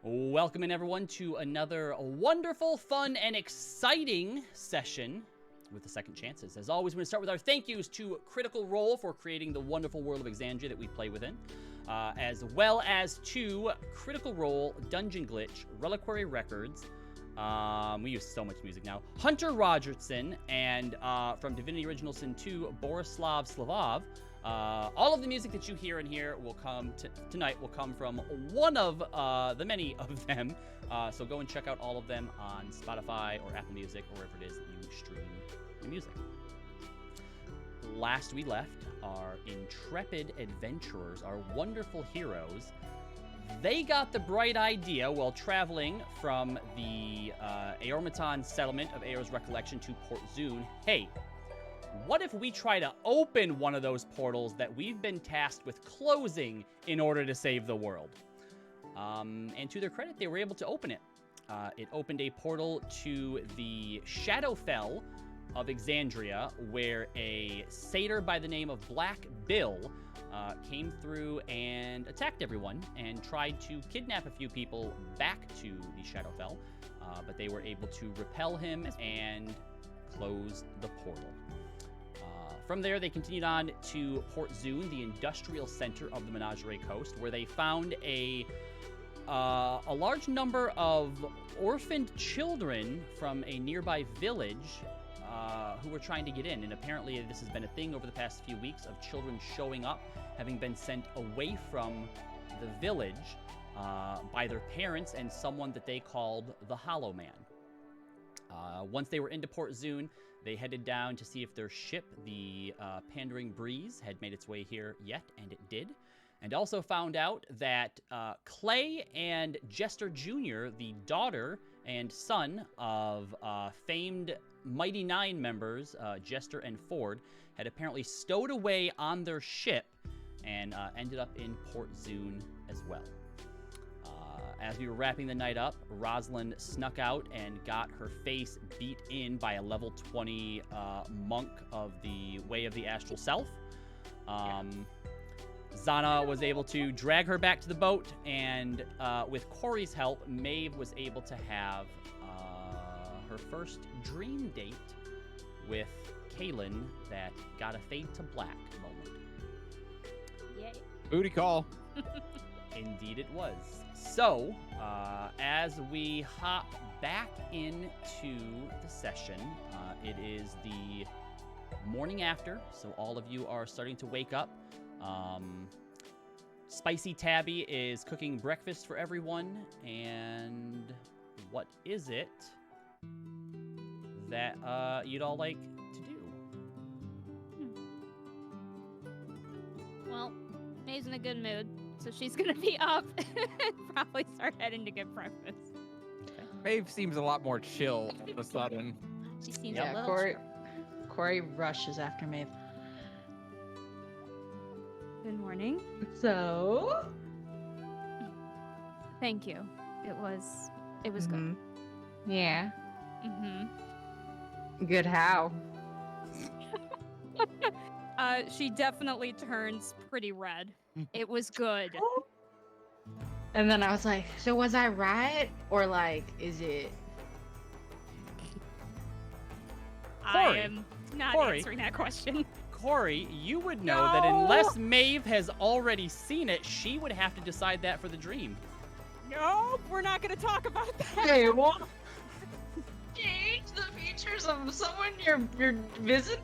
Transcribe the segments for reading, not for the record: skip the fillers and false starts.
Welcome in, everyone, to another wonderful, fun, and exciting session with the Second Chances. As always, we're going to start with our thank yous to Critical Role for creating the wonderful world of Exandria that we play within, as well as to Critical Role, Dungeon Glitch, Reliquary Records, we use so much music now, Hunter Rogerson, and from Divinity Original Sin 2, Borislav Slavov. All of the music that you hear in here will come tonight will come from one of the many of them. So go and check out all of them on Spotify or Apple Music or wherever it is that you stream your music. Last we left, our intrepid adventurers, our wonderful heroes, they got the bright idea while traveling from the Aeormaton settlement of Aeor's Recollection to Port Zoon. Hey, what if we try to open one of those portals that we've been tasked with closing in order to save the world? And to their credit, they were able to open it. It opened a portal to the Shadowfell of Exandria, where a satyr by the name of Black Bill came through and attacked everyone and tried to kidnap a few people back to the Shadowfell, but they were able to repel him and close the portal. From there, they continued on to Port Zoon, the industrial center of the Menagerie Coast, where they found a large number of orphaned children from a nearby village who were trying to get in. And apparently this has been a thing over the past few weeks of children showing up, having been sent away from the village by their parents and someone that they called the Hollow Man. Once they were into Port Zoon, they headed down to see if their ship, the Pandering Breeze, had made its way here yet, and it did. And also found out that Clay and Jester Jr., the daughter and son of famed Mighty Nine members, Jester and Ford, had apparently stowed away on their ship and ended up in Port Zoon as well. As we were wrapping the night up, Rosalind snuck out and got her face beat in by a level 20 monk of the Way of the Astral Self. Zana was able to drag her back to the boat, and with Corey's help, Maeve was able to have her first dream date with Kaylin that got a fade to black moment. Yay. Booty call. Indeed it was. So, as we hop back into the session, it is the morning after, so all of you are starting to wake up. Spicy Tabby is cooking breakfast for everyone, and what is it that you'd all like to do? Well, May's in a good mood, so she's gonna be up and probably start heading to get breakfast. Maeve seems a lot more chill all of a sudden. She seems Yeah, a little Corey rushes after Maeve. Good morning. So? Thank you. It was good. Yeah. Mm-hmm. Good how? She definitely turns pretty red. It was good. And then I was like, so was I right? Or like, is it? I am not Corey. answering that question. Corey, you would know that unless Maeve has already seen it, she would have to decide that for the dream. No, we're not gonna talk about that. Hey, what? Change the features of someone you're visiting?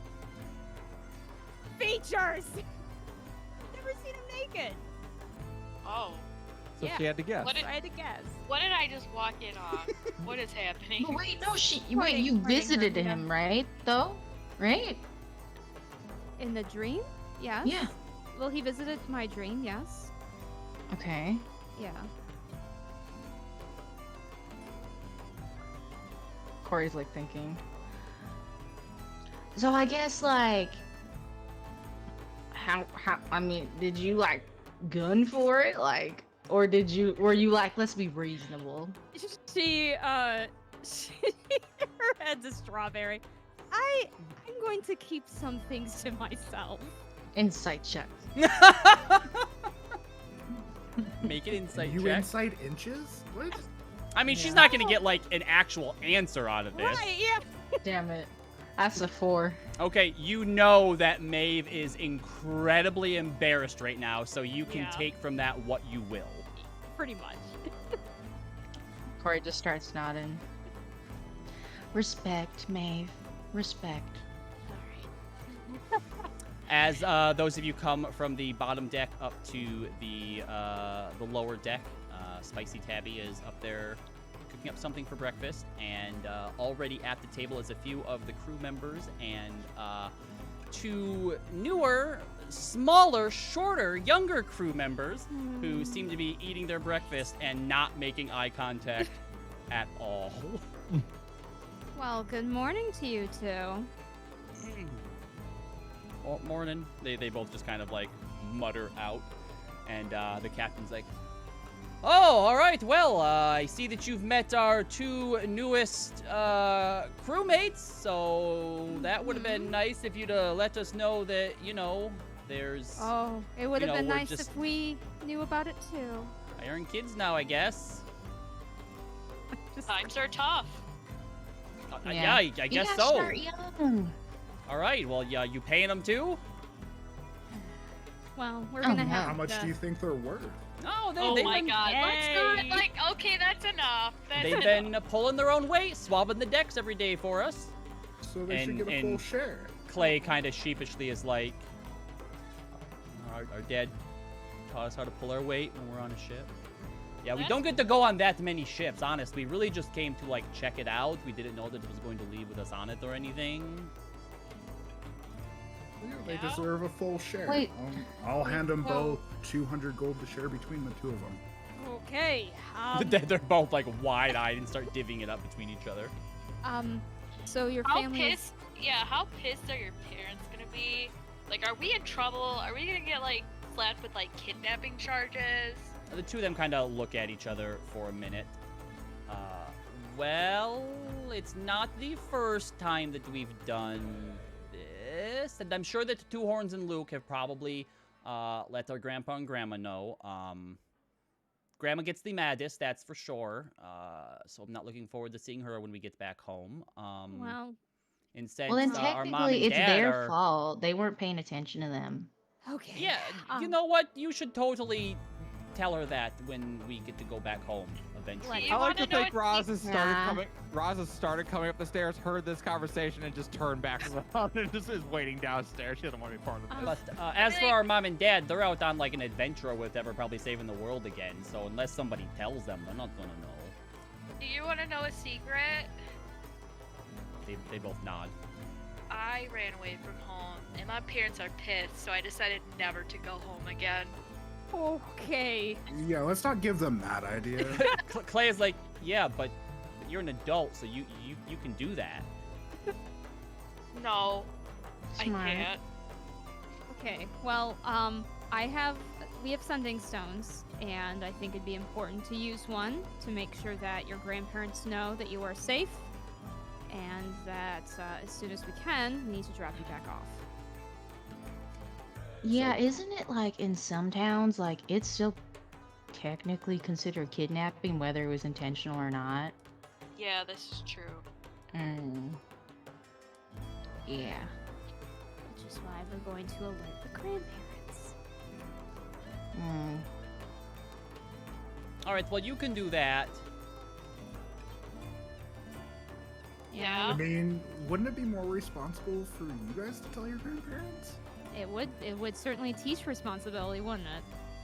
Features! Never seen him naked. Oh, So Yeah. she had to guess. What So I had to guess. what did I just walk in on? What is happening? Oh, wait, no, you Morning, visited Maria. him, right? Though? Right? In the dream? Yes. Yeah. Well, he visited my dream, yes. Okay. Yeah. Corey's like thinking. So I guess like how I mean, did you like gun for it? Like, or were you like, let's be reasonable? She her head's a strawberry. I'm going to keep some things to myself. Insight check. Make an insight You check. inside inches? What? I mean, she's Yeah. not gonna get like an actual answer out of this. Right, yeah. Damn it. That's a 4. Okay, you know that Maeve is incredibly embarrassed right now, so you can Yeah. take from that what you will. Pretty much. Corey just starts nodding. Respect, Maeve. Respect. As those of you come from the bottom deck up to the lower deck, Spicy Tabby is up there cooking up something for breakfast, and already at the table is a few of the crew members and 2 newer, smaller, shorter, younger crew members who seem to be eating their breakfast and not making eye contact at all. Well, good morning to you two. Well, morning. They both just kind of like mutter out, and the captain's like, "Oh, all right. Well, I see that you've met our 2 newest crewmates. So that would have been nice if you'd let us know that there's Oh, it would have know, been we're nice just- if we knew about it too. iron kids now, I guess." Times are tough. Yeah, I You guess gotta so. start young. All right. Well, yeah, you paying them too? Well, we're Oh, gonna no. have How much to... do you think they're worth? No, Oh they've my been, god, let's Yay. not, okay, that's enough. That's they've been pulling their own weight, swabbing the decks every day for us. So they should And- get a full and- share. Clay kind of sheepishly is like, our dad taught us how to pull our weight when we're on a ship. Yeah, we That's don't get to go on that many ships, honest. We really just came to, like, check it out. We didn't know that it was going to leave with us on it or anything. Yeah, they Yeah. deserve a full share. Wait. I'll hand them Well- both 200 gold to share between the 2 of them. Okay. They're both, like, wide-eyed and start divvying it up between each other. So your How family is... pissed? Yeah, how pissed are your parents gonna be? Like, are we in trouble? Are we gonna get like slapped with like kidnapping charges? The 2 of them kind of look at each other for a minute. Well, it's not the first time that we've done this, and I'm sure that the 2 Horns and Luke have probably let our grandpa and grandma know. Grandma gets the maddest, that's for sure. So I'm not looking forward to seeing her when we get back home. Well, And since Well, then our mom and technically, it's dad their are, fault. They weren't paying attention to them. okay. yeah, you Um, know what? You should totally tell her that when we get to go back home eventually. Like, You I like wanna to know think what- Roz has started Nah. coming. Roz has started coming up the stairs, heard this conversation, and just turned back around and just is waiting downstairs. She doesn't want to be part of this. But as for our mom and dad, they're out on like an adventure or whatever, probably saving the world again. So unless somebody tells them, they're not gonna know. Do you want to know a secret? They both nod. I ran away from home, and my parents are pissed, so I decided never to go home again. Okay. Yeah, let's not give them that idea. Clay is like, yeah, but you're an adult, so you can do that. No, Smart. I can't. Okay. Well, we have sending stones, and I think it'd be important to use one to make sure that your grandparents know that you are safe, and that as soon as we can, we need to drop you back off. Yeah, isn't it like in some towns, like it's still technically considered kidnapping, whether it was intentional or not? Yeah, this is true. Yeah. Which is why we're going to alert the grandparents. All right, well you can do that. Yeah. I mean, wouldn't it be more responsible for you guys to tell your grandparents? It would certainly teach responsibility, wouldn't it?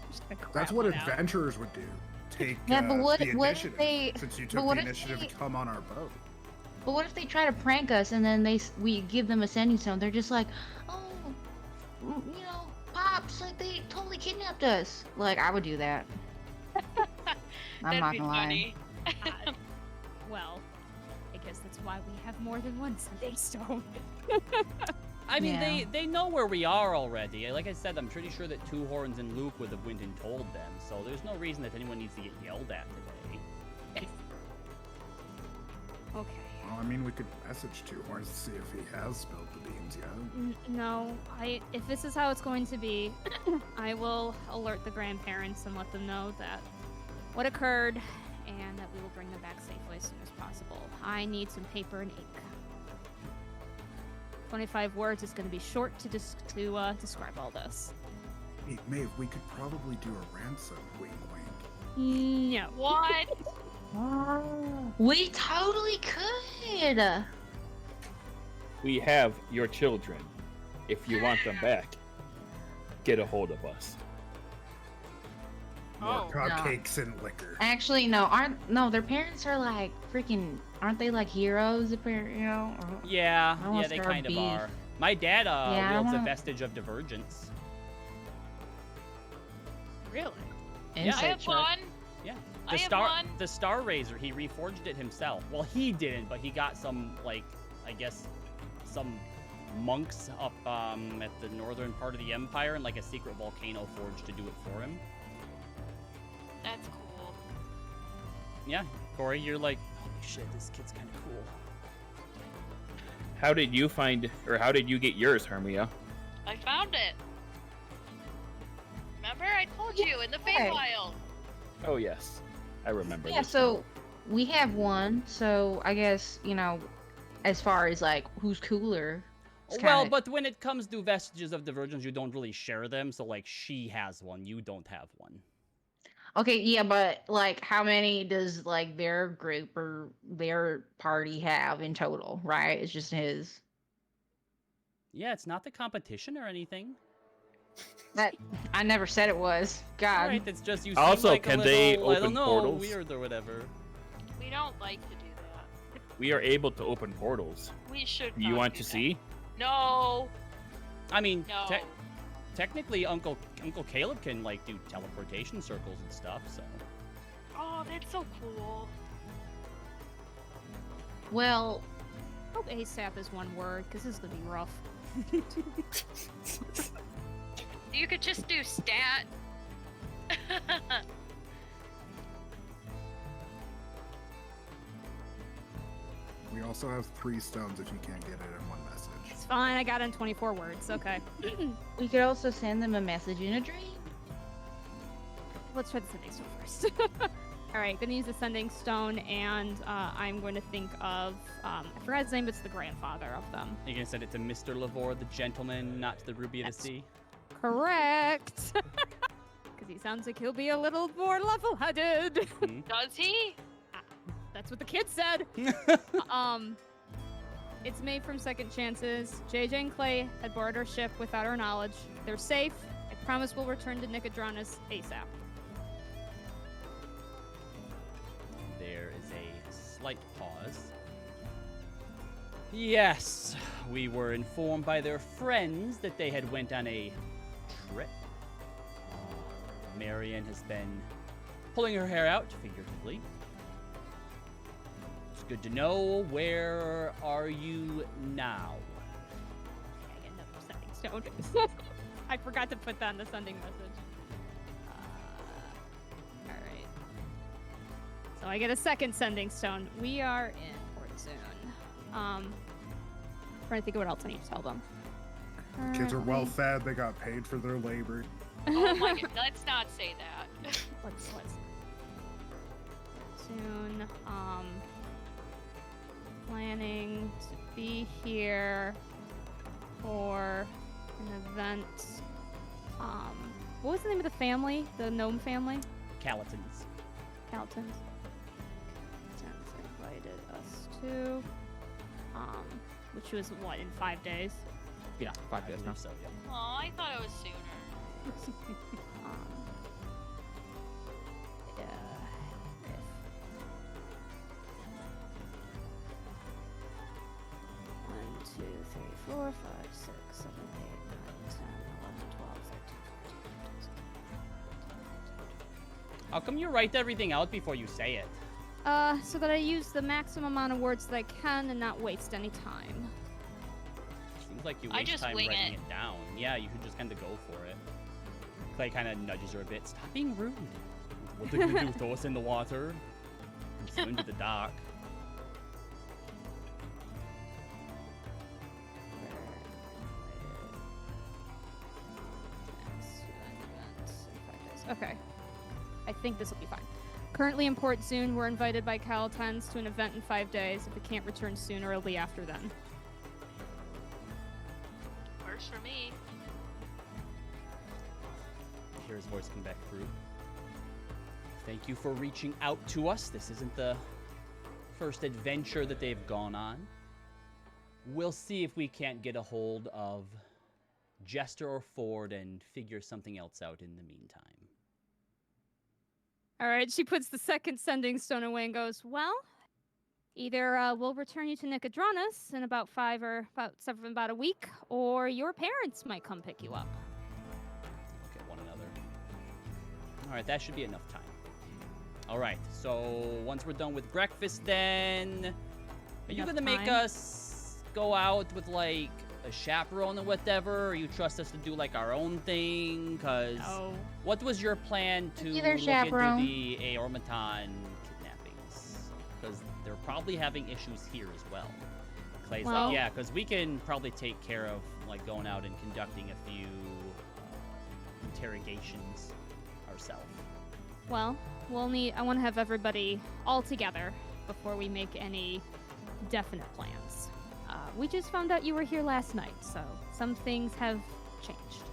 Just gonna That's crap what one out. adventurers would do. Take Yeah, but what- the what if initiative, they- since you but took what the if initiative they- to come on our boat. But what if they try to prank us and then we give them a sending stone? They're just like, oh, you know, pops, like they totally kidnapped us. Like I would do that. I'm That'd not be gonna lie. funny. Well, I guess that's why we have more than one Sunday stone. I mean, Yeah. they know where we are already. Like I said, I'm pretty sure that 2 Horns and Luke would have went and told them. So there's no reason that anyone needs to get yelled at today. Okay. Well, I mean, we could message to Horse to see if he has spilled the beans yet. No, if this is how it's going to be, I will alert the grandparents and let them know that what occurred and that we will bring them back safely as soon as possible. I need some paper and ink. 25 words is going to be short to describe all this. Hey, Maeve, we could probably do a ransom, wink wink. No. What? We totally could. We have your children. If you want them back, get a hold of us. More Oh, cupcakes and liquor. Actually, no, their parents are like freaking, aren't they like heroes? If we're, you know? Yeah, I wanna yeah, they start kind of beef. are. My dad I wields a wanna- vestige of divergence. Really? I Insight have check. one. Yeah. I have one. The Star Razor, he reforged it himself. Well, he didn't, but he got some, like, I guess, some monks up at the northern part of the Empire and like a secret volcano forge to do it for him. That's cool. Yeah, Corey, you're like, holy shit, this kid's kind of cool. How did you find, or how did you get yours, Hermia? I found it. Remember, I told you in the Okay. Feywild. Oh yes, I remember. Yeah, this. so we have one, so I guess, you know, as far as like who's cooler. it's Well, kinda- but when it comes to vestiges of divergence, you don't really share them. So, like, she has one, you don't have one. Okay, yeah, but like how many does like their group or their party have in total, right? It's just his. Yeah, it's not the competition or anything. That I never said it was. God. Alright, it's just you Also, seem like can a they little, I open don't know, portals? weird or whatever. We don't like to do that. We are able to open portals. We should. You not want do to that. see? No. I mean, No. technically, Uncle Caleb can, like, do teleportation circles and stuff, so... Oh, that's so cool. Well, I hope ASAP is one word, because this is going to be rough. You could just do stat. We also have 3 stones if you can't get it in one message. It's fine, I got it in 24 words, okay. we could also send them a message in a dream. Let's try the sending stone first. Alright, gonna use the sending stone, and I'm going to think of, I forgot his name, but it's the grandfather of them. You're gonna send it to Mr. Lavore, the gentleman, not to the Ruby of the Sea? Correct! Because he sounds like he'll be a little more level-headed. Does he? That's what the kid said. It's made from second chances. JJ and Clay had boarded our ship without our knowledge. They're safe. I promise we'll return to Nicodranas ASAP. There is a slight pause. Yes, we were informed by their friends that they had went on a trip. Marion has been pulling her hair out, figuratively. It's good to know. Where are you now? I get another sending stone. I forgot to put that in the sending message. Alright. So I get a second sending stone. We are in Port Zoon. Trying to think of what else I need to tell them. Kids are well Currently- fed, they got paid for their labor. Oh my god, let's not say that. Let's soon. Planning to be here for an event. What was the name of the family? The gnome family? Calitons. Caltons. Caltons invited us to. Which was what, in 5 days? Yeah, 5 I days believe now. so, yeah. Oh, I thought it was sooner. Yeah. One, 2, 3, 4, 5, 6, 7, 8, 9, 10, 11, 12, 13, 14, 15, How come you write everything out before you say it? 16. So that I use the maximum amount of words that I can and not waste any time. Seems like you I waste just time wing writing it. it down. Yeah, you should just kind of go for it. Clay kind of nudges her a bit. Stop being rude. What are you gonna do? Throw us in the water? And swim to the dock. Okay. I think this will be fine. Currently in Port Zoon, we're invited by Calatens to an event in 5 days. If we can't return sooner, it'll be after then. Works for me. Hear his voice come back through. Thank you for reaching out to us. This isn't the first adventure that they've gone on. We'll see if we can't get a hold of Jester or Ford and figure something else out in the meantime. All right, she puts the second sending stone away and goes, well, either we'll return you to Nicodranus in about about a week, or your parents might come pick you up. Look at one another. All right, that should be enough time. All right, so once we're done with breakfast, then are you Enough gonna make time? us go out with like a chaperone or whatever, or you trust us to do like our own thing? Cause No. what was your plan to Either look chaperone. into the Aeormaton kidnappings? Because they're probably having issues here as well. Clay's Well- like, yeah, because we can probably take care of like going out and conducting a few interrogations ourselves. Well, I want to have everybody all together before we make any definite plans. We just found out you were here last night, so some things have changed.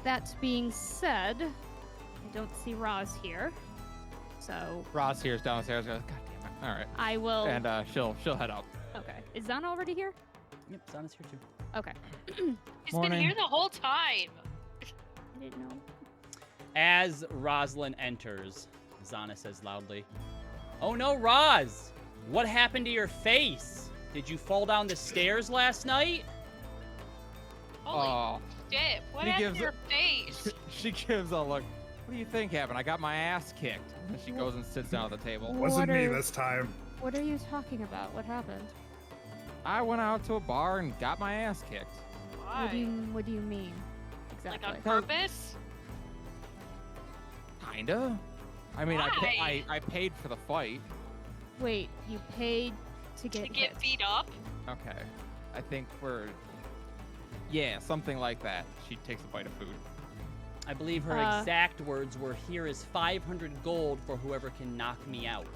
That being said, I don't see Roz here, so Ross here's downstairs. Goes, God damn it! All right, I will. and she'll head up. Okay, is Zana already here? Yep, Zana's here too. Okay, He's Morning. been here the whole time. I didn't know. As Rosalind enters, Zana says loudly, "Oh no, Roz! What happened to your face? Did you fall down the stairs last night?" Holy Oh, shit! What He happened to gives your face? she gives a look. What do you think happened? I got my ass kicked. And she goes and sits down at the table. Wasn't What me are- this time. What are you talking about? What happened? I went out to a bar and got my ass kicked. Why? What do you mean? Like Exactly. on purpose? Kinda. I mean, Why? I paid for the fight. Wait, you paid to get To get hit. beat up? Okay. I think yeah, something like that. She takes a bite of food. I believe her exact words were, "Here is 500 gold for whoever can knock me out."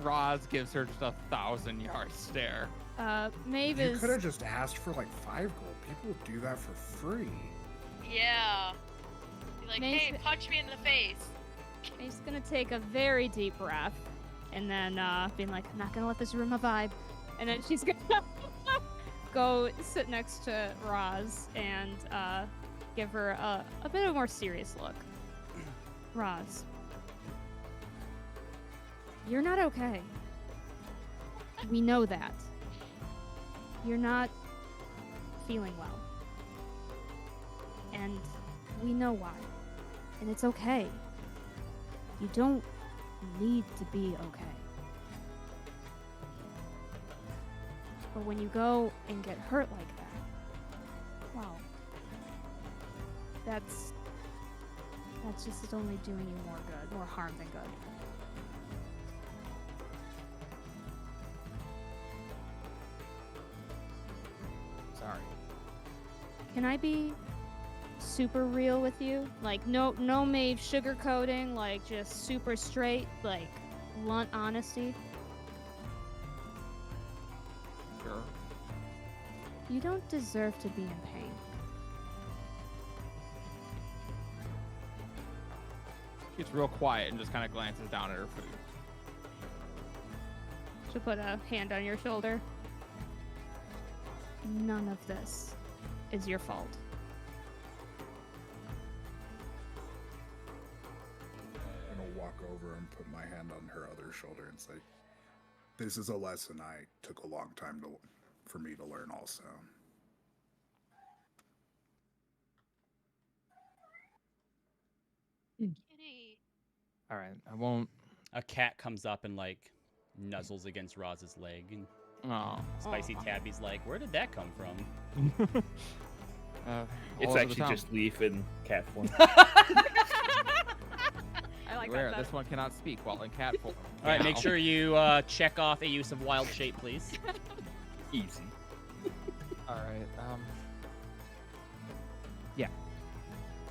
Roz gives her just 1,000-yard stare. You Mavis. could have just asked for like 5 gold. People do that for free. Yeah. Be like, hey, Mace- punch me in the face. She's gonna take a very deep breath, and then being like, "I'm not gonna let this ruin my vibe," and then she's gonna go sit next to Roz and give her a bit of a more serious look. Roz, you're not okay. We know that. You're not feeling well. And we know why. And it's okay. You don't need to be okay. But when you go and get hurt like that, well, that's just only doing you more good, more harm than good. Sorry. Can I be super real with you? Like no Maeve sugarcoating, like just super straight, like blunt honesty. Sure. You don't deserve to be in pain. She gets real quiet and just kind of glances down at her food. She'll put a hand on your shoulder. None of this is your fault. I'm gonna walk over and put my hand on her other shoulder and say, "This is a lesson I took a long time for me to learn also." Kitty. All right, I won't. A cat comes up and like nuzzles against Roz's leg, and Oh. Spicy Aw. Tabby's like, "Where did that come from?" All It's over the actually town. just Leaf in cat form. I like Where that. this one cannot speak while in cat form. All right, make Now. sure you check off a use of wild shape, please. Easy. All right.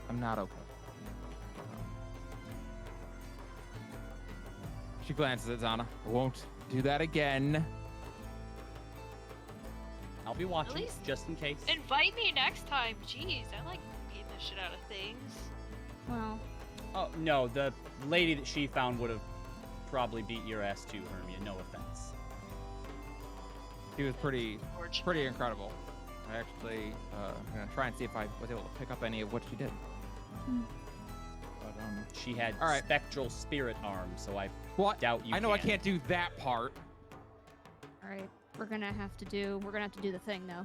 I'm not okay. She glances at Zana. I won't do that again. I'll be watching, least- just in case. Invite me next time. Jeez, I like beating the shit out of things. Well, Oh, no, the lady that she found would have probably beat your ass too, Hermia. No offense. She was pretty Unfortunate. incredible. I actually I'm gonna try and see if I was able to pick up any of what she did. But She had All right. spectral spirit arms, so I well, doubt you I know I can. can't do that part. all right. We're gonna have to do the thing though.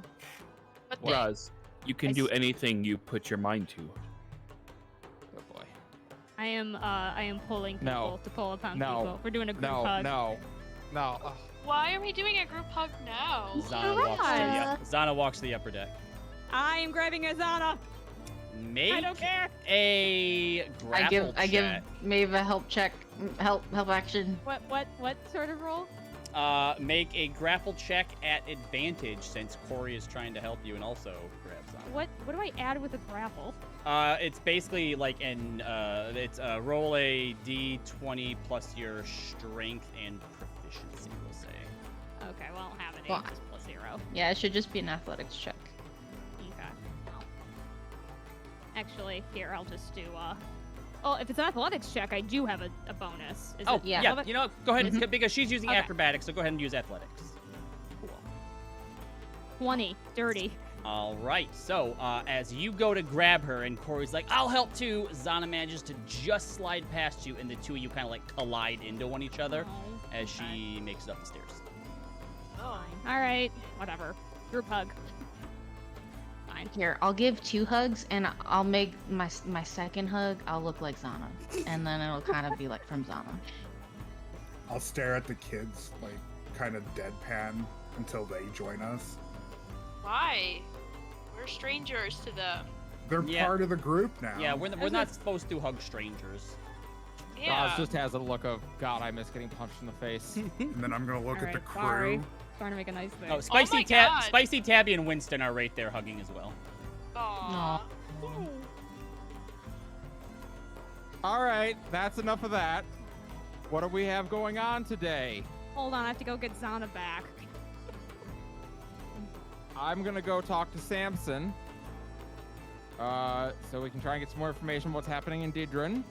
But What? Roz, you can I do s- anything you put your mind to. Oh boy. I am pulling people No. to pull upon No. people. We're doing a group No, hug. no. Ugh. why are we doing a group hug now? Zana walks to the upper deck. I am grabbing Azana. Make I don't care. a grapple I give check. Maeve a help check, help action. What sort of roll? Make a grapple check at advantage since Corey is trying to help you and also grab Zana. What do I add with a grapple? It's basically like it's roll a d20 plus your strength and proficiency, we'll say. Okay, well I don't have any. Well, Just plus 0. Yeah, it should just be an athletics check. Okay. Actually, here I'll just do Oh, if it's an athletics check, I do have a bonus. Is Oh, it yeah. yeah. above it? You know, go ahead Mhm. because she's using Okay. acrobatics, so go ahead and use athletics. Cool. 20. Dirty. All right. So as you go to grab her, and Corey's like, "I'll help too," Zana manages to just slide past you, and the two of you kind of like collide into one each other Oh, as okay. she makes it up the stairs. Oh. All right. Whatever. Group hug. Fine. Here, I'll give 2 hugs, and I'll make my second hug. I'll look like Zana, and then it'll kind of be like from Zana. I'll stare at the kids, like, kind of deadpan until they join us. Why? We're strangers to them. They're Yeah. part of the group now. Yeah, we're not supposed to hug strangers. Yeah. Roz just has a look of, God, I miss getting punched in the face. And then I'm gonna look at the Alright, crew. sorry. Trying to make a nice thing. Oh, my God. Spicy Tabby and Winston are right there hugging as well. Aw. All right, that's enough of that. What do we have going on today? Hold on, I have to go get Zana back. I'm gonna go talk to Samson. So we can try and get some more information on what's happening in Didran.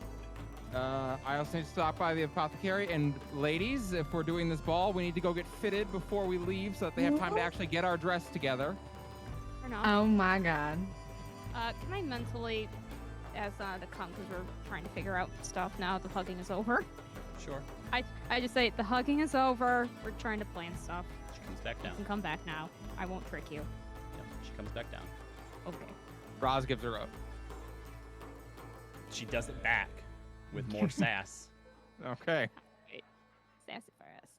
I also need to stop by the apothecary. And ladies, if we're doing this ball, we need to go get fitted before we leave so that they have time to actually get our dress together. Or not. Oh my god. Can I mentally ask Zana to come because we're trying to figure out stuff now the hugging is over? Sure. I just say the hugging is over. We're trying to plan stuff. She comes back You down. can come back now. I won't trick you. Yep, she comes back down. Okay. Roz gives her a. She does it back with more sass. Okay. Sassy fast.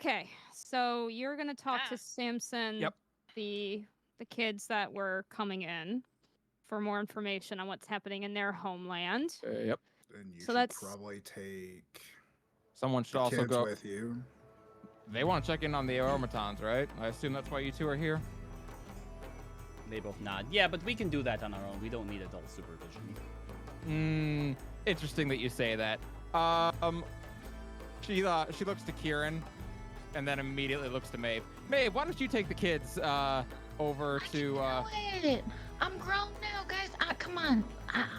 Okay, so you're gonna talk to Ah. Samson. Yep. The kids that were coming in for more information on what's happening in their homeland. Yep. And you So should that's- probably take Someone should the also kids go. with you. They want to check in on the Aeormatons, right? I assume that's why you two are here. They both nod. Yeah, but we can do that on our own. We don't need adult supervision. Interesting that you say that. She looks to Kieran, and then immediately looks to Maeve. Maeve, why don't you take the kids over I to? can do it. I'm grown now, guys. Come on.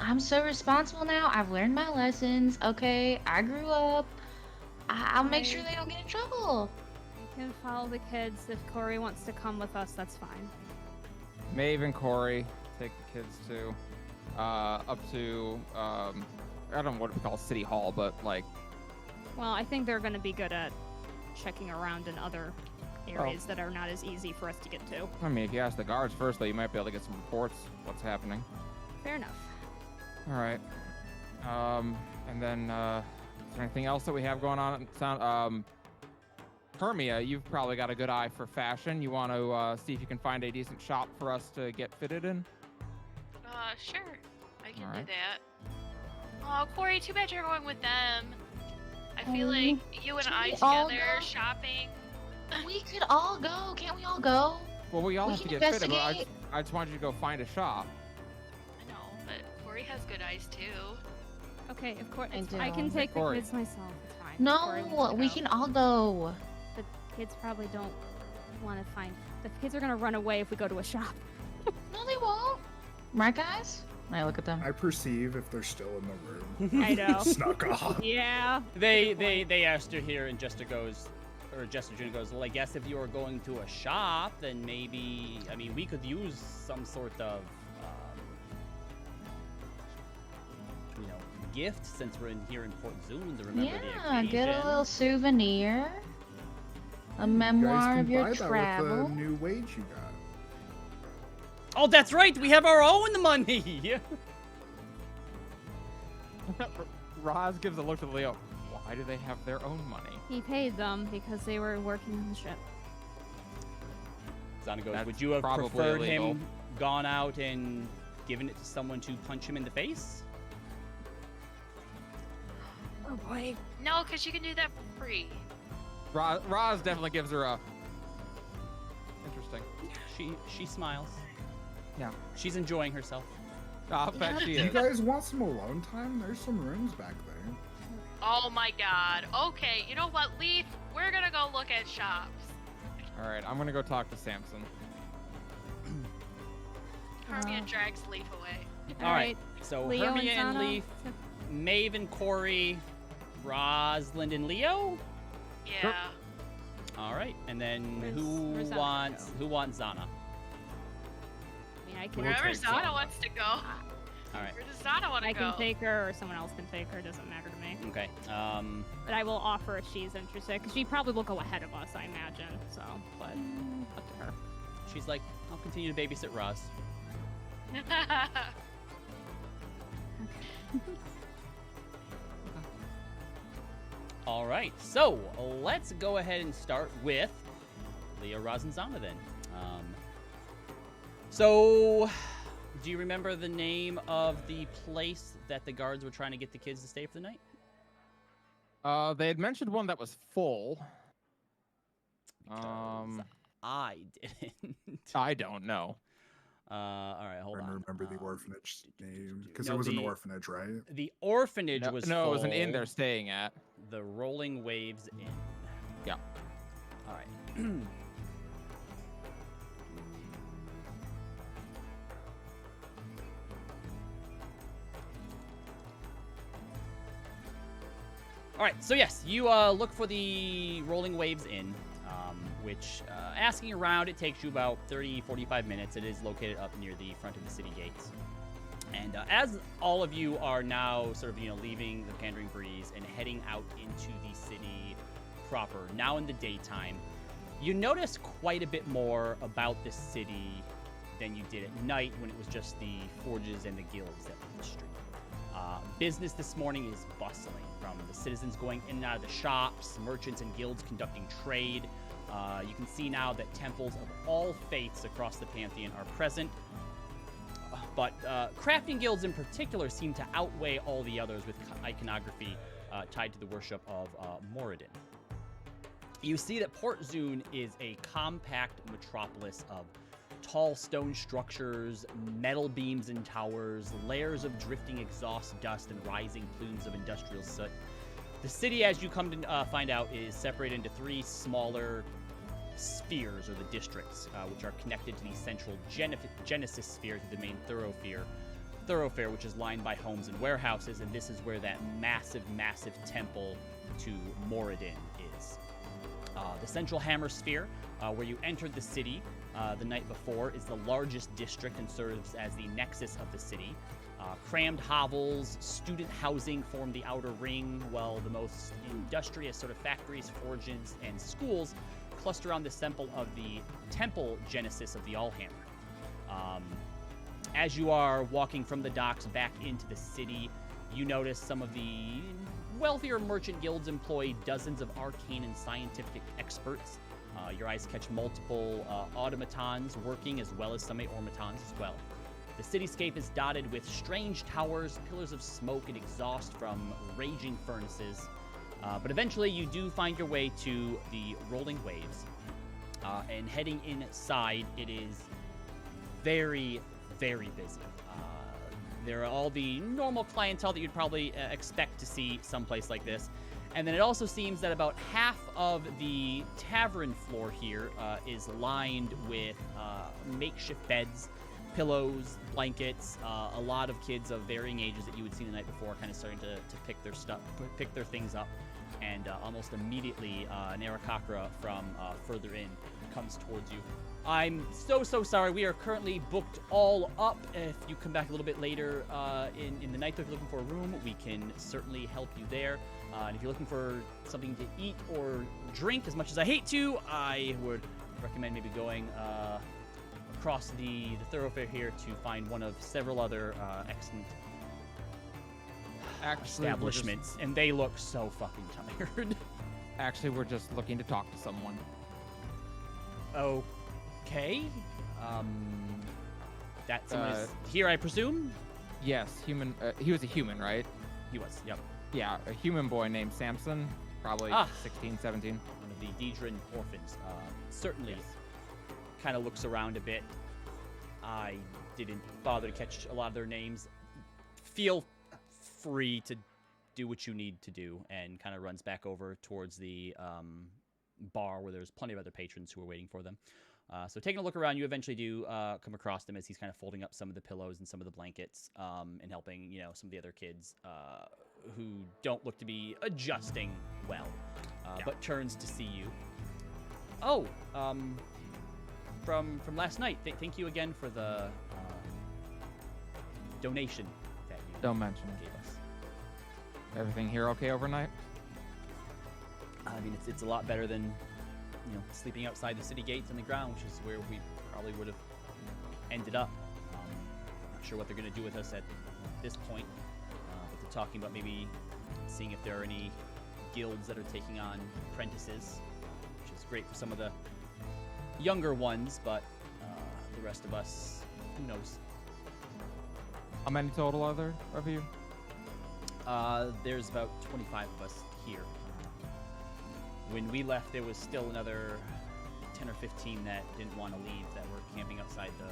I'm so responsible now. I've learned my lessons. Okay, I grew up. I'll make sure they don't get in trouble. You can follow the kids. If Corey wants to come with us, that's fine. Maeve and Corey take the kids to up to I don't know what we call City Hall, but like Well, I think they're gonna be good at checking around in other areas that are not as easy for us to get to. I mean, if you ask the guards first, though, you might be able to get some reports what's happening. Fair enough. All right. And then is there anything else that we have going on? Hermia, you've probably got a good eye for fashion. You want to see if you can find a decent shop for us to get fitted in? Sure. I can Alright. do that. Oh, Corey, too bad you're going with them. I feel like you and should I we all together go? shopping. We could all go. Can't we all go? Well, we all We have to can get fitted, but investigate. I just wanted you to go find a shop. has good eyes too. Okay, of course. I I can do. take the Corey. kids myself. It's fine. Corey No, wants to we go. can all go. The kids probably don't want to find. The kids are gonna run away if we go to a shop. No, they won't. Right, guys? I look at them. I perceive if they're still in the room. I know. Snuck off. Yeah. They asked her here, and Jester June goes, well, I guess if you were going to a shop, then maybe, I mean, we could use some sort of, gift since we're here in Port Zoon to remember the Yeah, occasion. get a little souvenir. A You memoir guys of can your buy that with travel. the new wage you got. Oh, that's right. We have our own money. Roz gives a look to Leo. Why do they have their own money? He paid them because they were working on the ship. Zana goes, That's would you have probably preferred illegal. him gone out and given it to someone to punch him in the face? Oh boy. No, because you can do that for free. Roz definitely gives her a. Interesting. She smiles. Yeah. She's enjoying herself. I'll bet she You is. guys want some alone time? There's some rooms back there. Oh my god. Okay, you know what, Leaf? We're gonna go look at shops. All right, I'm gonna go talk to Samson. Hermia drags Leaf away. All right. So Leo Hermia and Zana? Leaf, Maeve and Corey, Rosalind and Leo. Yeah. All right, and then Where's who Zana wants go? Zana? I mean, I can. Wherever take Zana Zana. wants to go. All right. Where does Zana want to I go? can take her, or someone else can take her. Doesn't matter to me. Okay. But I will offer if she's interested, because she probably will go ahead of us, I imagine. So, but up to her. She's like, I'll continue to babysit Roz. All right. So let's go ahead and start with Leo, Roz, and Zana then. So, do you remember the name of the place that the guards were trying to get the kids to stay for the night? They had mentioned one that was full. Because I didn't. I don't know. All right, hold Trying on. to remember the orphanage name because No, it was an the- orphanage, right? The orphanage No, was no, full. it was an inn they're staying at. The Rolling Waves Inn. Yeah. All right. All right, so yes, you look for the Rolling Waves Inn, which, asking around, it takes you about 30, 45 minutes. It is located up near the front of the city gates. And as all of you are now sort of, leaving the Pandering Breeze and heading out into the city proper, now in the daytime, you notice quite a bit more about the city than you did at night when it was just the forges and the guilds that were in the street. Business this morning is bustling, from the citizens going in and out of the shops, merchants and guilds conducting trade. You can see now that temples of all faiths across the Pantheon are present. But crafting guilds in particular seem to outweigh all the others with iconography tied to the worship of Moradin. You see that Port Zoon is a compact metropolis of tall stone structures, metal beams and towers, layers of drifting exhaust dust, and rising plumes of industrial soot. The city, as you come to find out, is separated into three smaller spheres, or the districts, which are connected to the central Genesis sphere to the main thoroughfare, which is lined by homes and warehouses, and this is where that massive temple to Moradin is. The central hammer sphere, where you entered the city the night before, is the largest district and serves as the nexus of the city. Crammed hovels, student housing form the outer ring, while the most industrious sort of factories, forges, and schools cluster around the temple of the Temple Genesis of the Allhammer. As you are walking from the docks back into the city, you notice some of the wealthier merchant guilds employ dozens of arcane and scientific experts. Your eyes catch multiple automatons working, as well as some Aeormatons as well. The cityscape is dotted with strange towers, pillars of smoke, and exhaust from raging furnaces. But eventually you do find your way to the Rolling Waves. And heading inside, it is very, very busy. There are all the normal clientele that you'd probably expect to see someplace like this. And then it also seems that about half of the tavern floor here is lined with makeshift beds, pillows, blankets. A lot of kids of varying ages that you would see the night before kind of starting to pick their things up. And almost immediately, an Aarakocra from further in comes towards you. I'm so sorry. We are currently booked all up. If you come back a little bit later in the night, if you're looking for a room, we can certainly help you there. And if you're looking for something to eat or drink, as much as I hate to, I would recommend maybe going across the thoroughfare here to find one of several other excellent establishments. And they look so fucking tired. Actually, we're just looking to talk to someone. Okay. That someone is here, I presume? Yes, human. He was a human, right? He was, yep. Yeah, a human boy named Samson, probably 16, 17. One of the Didran orphans. Certainly kind of looks around a bit. I didn't bother to catch a lot of their names. Feel free to do what you need to do, and kind of runs back over towards the bar where there's plenty of other patrons who are waiting for them. So taking a look around, you eventually do come across him as he's kind of folding up some of the pillows and some of the blankets and helping, some of the other kids who don't look to be adjusting well, but turns to see you. Oh, from last night. Thank you again for the donation that you Don't mention gave us. Everything here okay overnight? I mean, it's a lot better than sleeping outside the city gates on the ground, which is where we probably would have ended up. Not sure what they're going to do with us at this point, but they're talking about maybe seeing if there are any guilds that are taking on apprentices, which is great for some of the younger ones, but the rest of us, who knows? How many total are there of you? There's about 25 of us here. When we left, there was still another 10 or 15 that didn't want to leave, that were camping outside the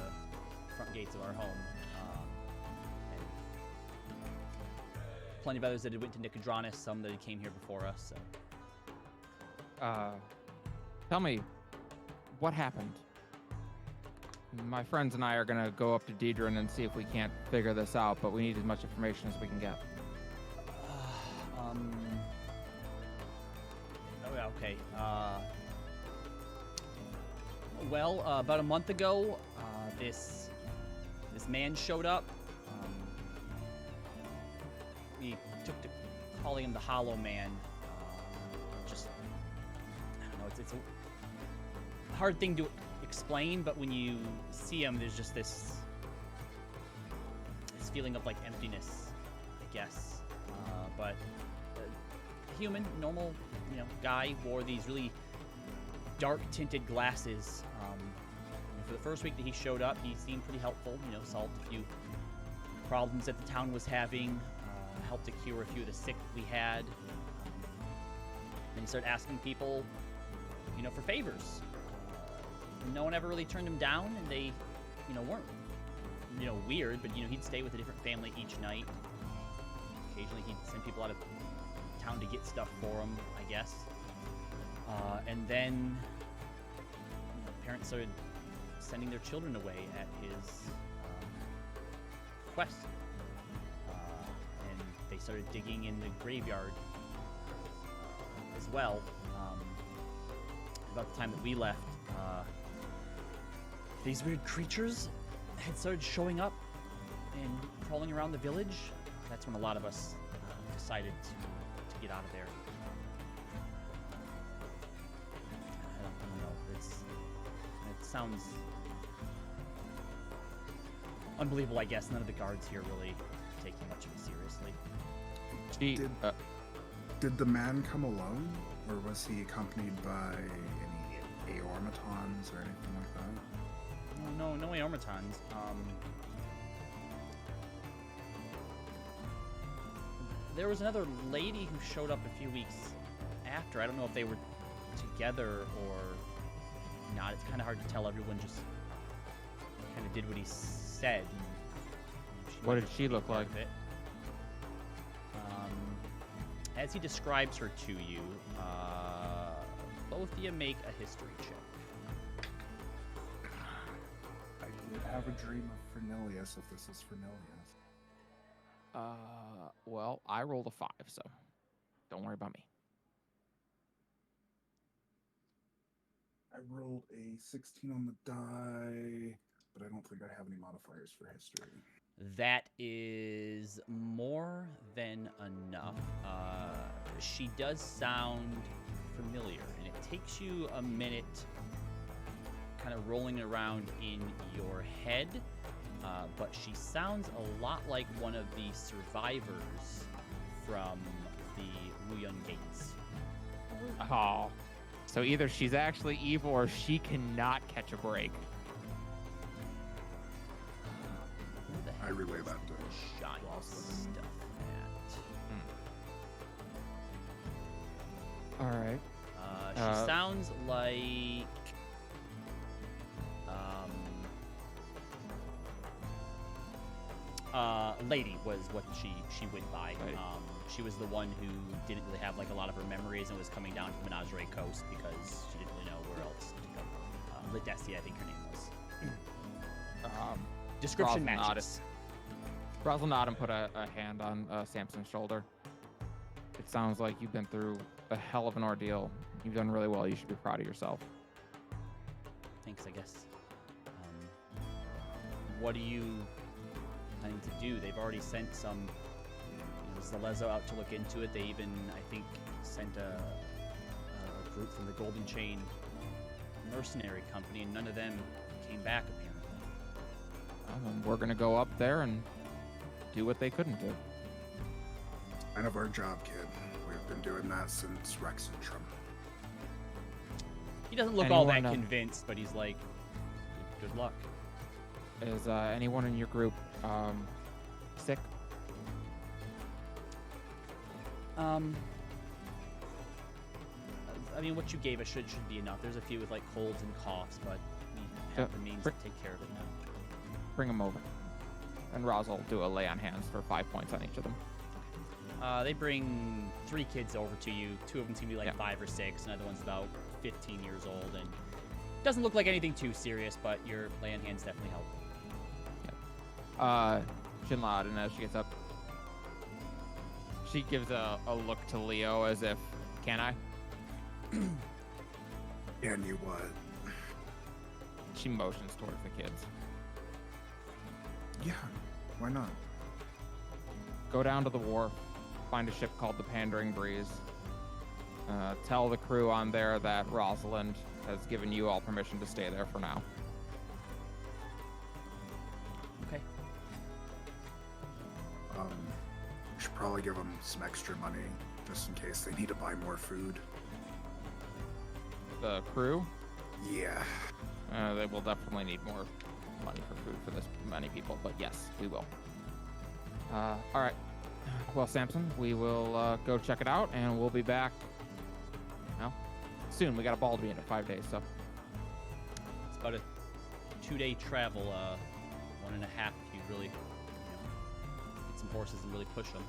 front gates of our home. And plenty of others that had went to Nicodranus, some that had came here before us. So. Tell me, what happened? My friends and I are going to go up to Didran and see if we can't figure this out, but we need as much information as we can get. Okay. Well, about a month ago, this man showed up. We took to calling him the Hollow Man. Just, I don't know. It's a hard thing to explain, but when you see him, there's just this feeling of like emptiness, I guess. But human, normal, guy, wore these really dark tinted glasses. For the first week that he showed up, he seemed pretty helpful, solved a few problems that the town was having, helped to cure a few of the sick we had. Then he started asking people, for favors. No one ever really turned him down, and they, weren't, weird, but, he'd stay with a different family each night. Occasionally he'd send people out of town to get stuff for him, I guess. And then parents started sending their children away at his quest. And they started digging in the graveyard as well. About the time that we left, these weird creatures had started showing up and crawling around the village. That's when a lot of us decided to get out of there. I don't know. It sounds unbelievable, I guess. None of the guards here really taking much of it seriously. Did the man come alone, or was he accompanied by any Aeormatons or anything like that? No Aeormatons. There was another lady who showed up a few weeks after. I don't know if they were together or not. It's kind of hard to tell. Everyone just kind of did what he said. And What might did just she be look part like? of it. As he describes her to you, both of you make a history check. I did have a dream of Fernelius, if this is Fernelius. Well, I rolled a 5, so don't worry about me. I rolled a 16 on the die, but I don't think I have any modifiers for history. That is more than enough. She does sound familiar, and it takes you a minute kind of rolling around in your head, but she sounds a lot like one of the survivors from the Wuyun Gates. Oh. So either she's actually evil or she cannot catch a break. Who the I heck relay is that to giant Rosalind. stuff at? All right. She sounds like lady was what she went by. Right. She was the one who didn't really have like a lot of her memories and was coming down to the Menagerie Coast because she didn't really know where else to go. Ledessi, I think her name was. Description Rosalind matches. Rosalind nod and put a hand on Samson's shoulder. It sounds like you've been through a hell of an ordeal. You've done really well. You should be proud of yourself. Thanks, I guess. What are you planning to do? They've already sent some Zalezo out to look into it. They even, I think, sent a group from the Golden Chain mercenary company, and none of them came back, apparently. We're going to go up there and do what they couldn't do. Kind of our job, kid. We've been doing that since Rexentrum. He doesn't look all that Anyone, convinced, but he's like, good luck. Is anyone in your group sick? I mean, what you gave us should be enough. There's a few with like colds and coughs, but we have the means to take care of it now. Bring them over. And Roz will do a lay on hands for 5 points on each of them. They bring 3 kids over to you. 2 of them seem to be like Yeah. 5 or 6. Another one's about 15 years old, and doesn't look like anything too serious, but your lay on hands definitely help. Shinlad, and as she gets up, she gives a look to Leo as if, can I? And you what? She motions towards the kids. Yeah, why not? Go down to the wharf, find a ship called the Pandering Breeze. Tell the crew on there that Rosalind has given you all permission to stay there for now. Okay. We should probably give them some extra money just in case they need to buy more food. The crew, Yeah. they will definitely need more money for food for this many people, but yes, we will. All right. Well, Samson, we will go check it out, and we'll be back. Well, soon. We got a ball to be in 5 days, so. It's about a 2-day travel, 1.5 if you really get some horses and really push them.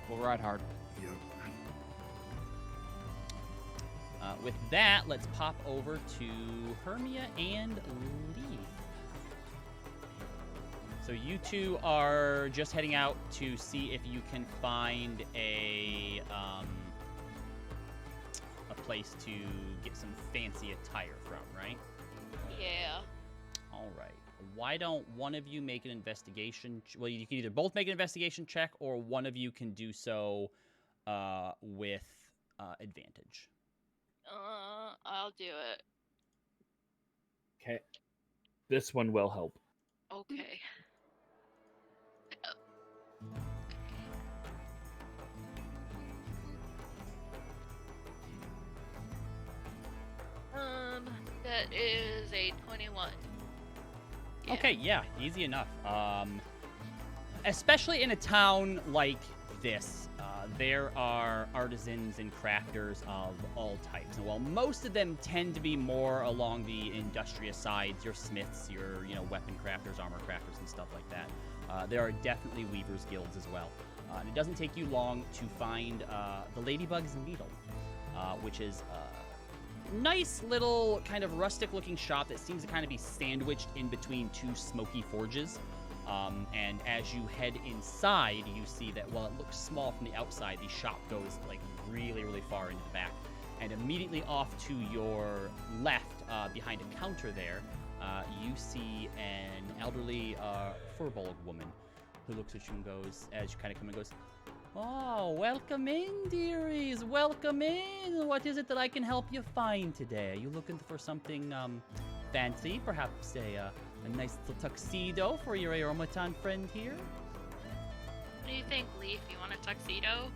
We'll ride hard. Yep. With that, let's pop over to Hermia and Leaf. So you two are just heading out to see if you can find a place to get some fancy attire from, right? Yeah. All right. Why don't one of you make an investigation? Well, you can either both make an investigation check, or one of you can do so with advantage. I'll do it. Okay. This one will help. Okay. That is a 21. Yeah. Okay, yeah, easy enough. Especially in a town like this, there are artisans and crafters of all types. And while most of them tend to be more along the industrious sides, your smiths, your weapon crafters, armor crafters, and stuff like that, There are definitely weavers' guilds as well. And it doesn't take you long to find the Ladybug's Needle, which is a nice little kind of rustic-looking shop that seems to kind of be sandwiched in between two smoky forges. And as you head inside, you see that while it looks small from the outside, the shop goes like really, really far into the back. And immediately off to your left, behind a counter there, you see an elderly furbolg woman who looks at you and goes, as you kind of come in, goes, "Oh, welcome in, dearies. Welcome in. What is it that I can help you find today? Are you looking for something fancy? Perhaps a nice little tuxedo for your Aeormaton friend here?" What do you think, Leaf? You want a tuxedo?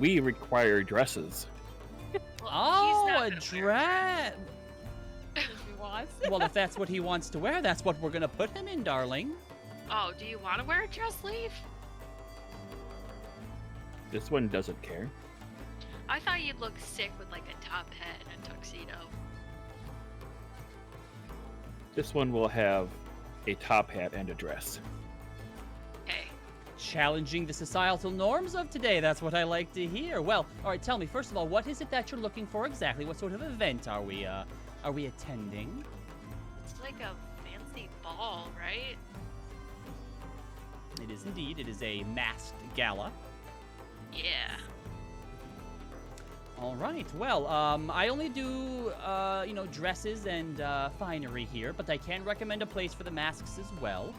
We require dresses. Well, Oh, he's not a gonna wear dress. He was. Well, if that's what he wants to wear, that's what we're gonna put him in, darling. Oh, do you want to wear a dress, Leaf? This one doesn't care. I thought you'd look sick with like a top hat and a tuxedo. This one will have a top hat and a dress. Okay. Challenging the societal norms of today. That's what I like to hear. Well, all right, tell me, first of all, what is it that you're looking for exactly? What sort of event are we attending? It's like a fancy ball, right? It is indeed. It is a masked gala. Yeah. All right. Well, I only do, dresses and finery here, but I can recommend a place for the masks as well.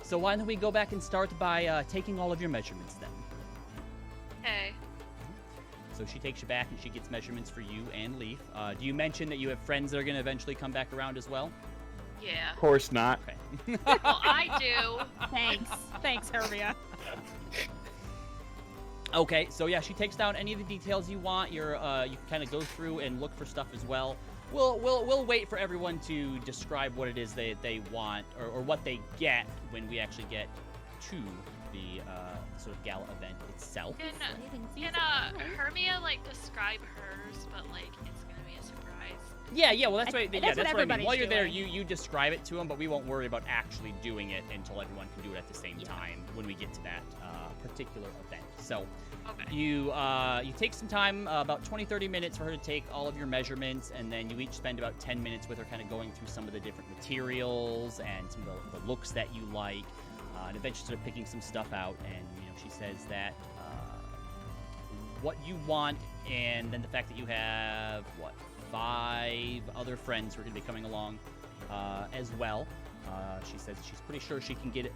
So why don't we go back and start by taking all of your measurements then? Okay. So she takes you back and she gets measurements for you and Leaf. Do you mention that you have friends that are going to eventually come back around as well? Yeah. Of course not. Okay. Well, I do. Thanks, Herbia. Okay, so yeah, she takes down any of the details you want. You can kind of go through and look for stuff as well. We'll wait for everyone to describe what it is they want or what they get when we actually get to the sort of gala event itself. Can Hermia like describe hers, but like it's gonna be a surprise? Yeah, well that's I- right. that's Yeah, what that's what I mean. everybody's While you're there, doing. you describe it to them, but we won't worry about actually doing it until everyone can do it at the same Yeah. time when we get to that particular event. So Okay. you take some time, about 20-30 minutes for her to take all of your measurements, and then you each spend about 10 minutes with her kind of going through some of the different materials and some of the looks that you like, and eventually sort of picking some stuff out. And she says that what you want, and then the fact that you have 5 other friends who are going to be coming along as well. She says she's pretty sure she can get it,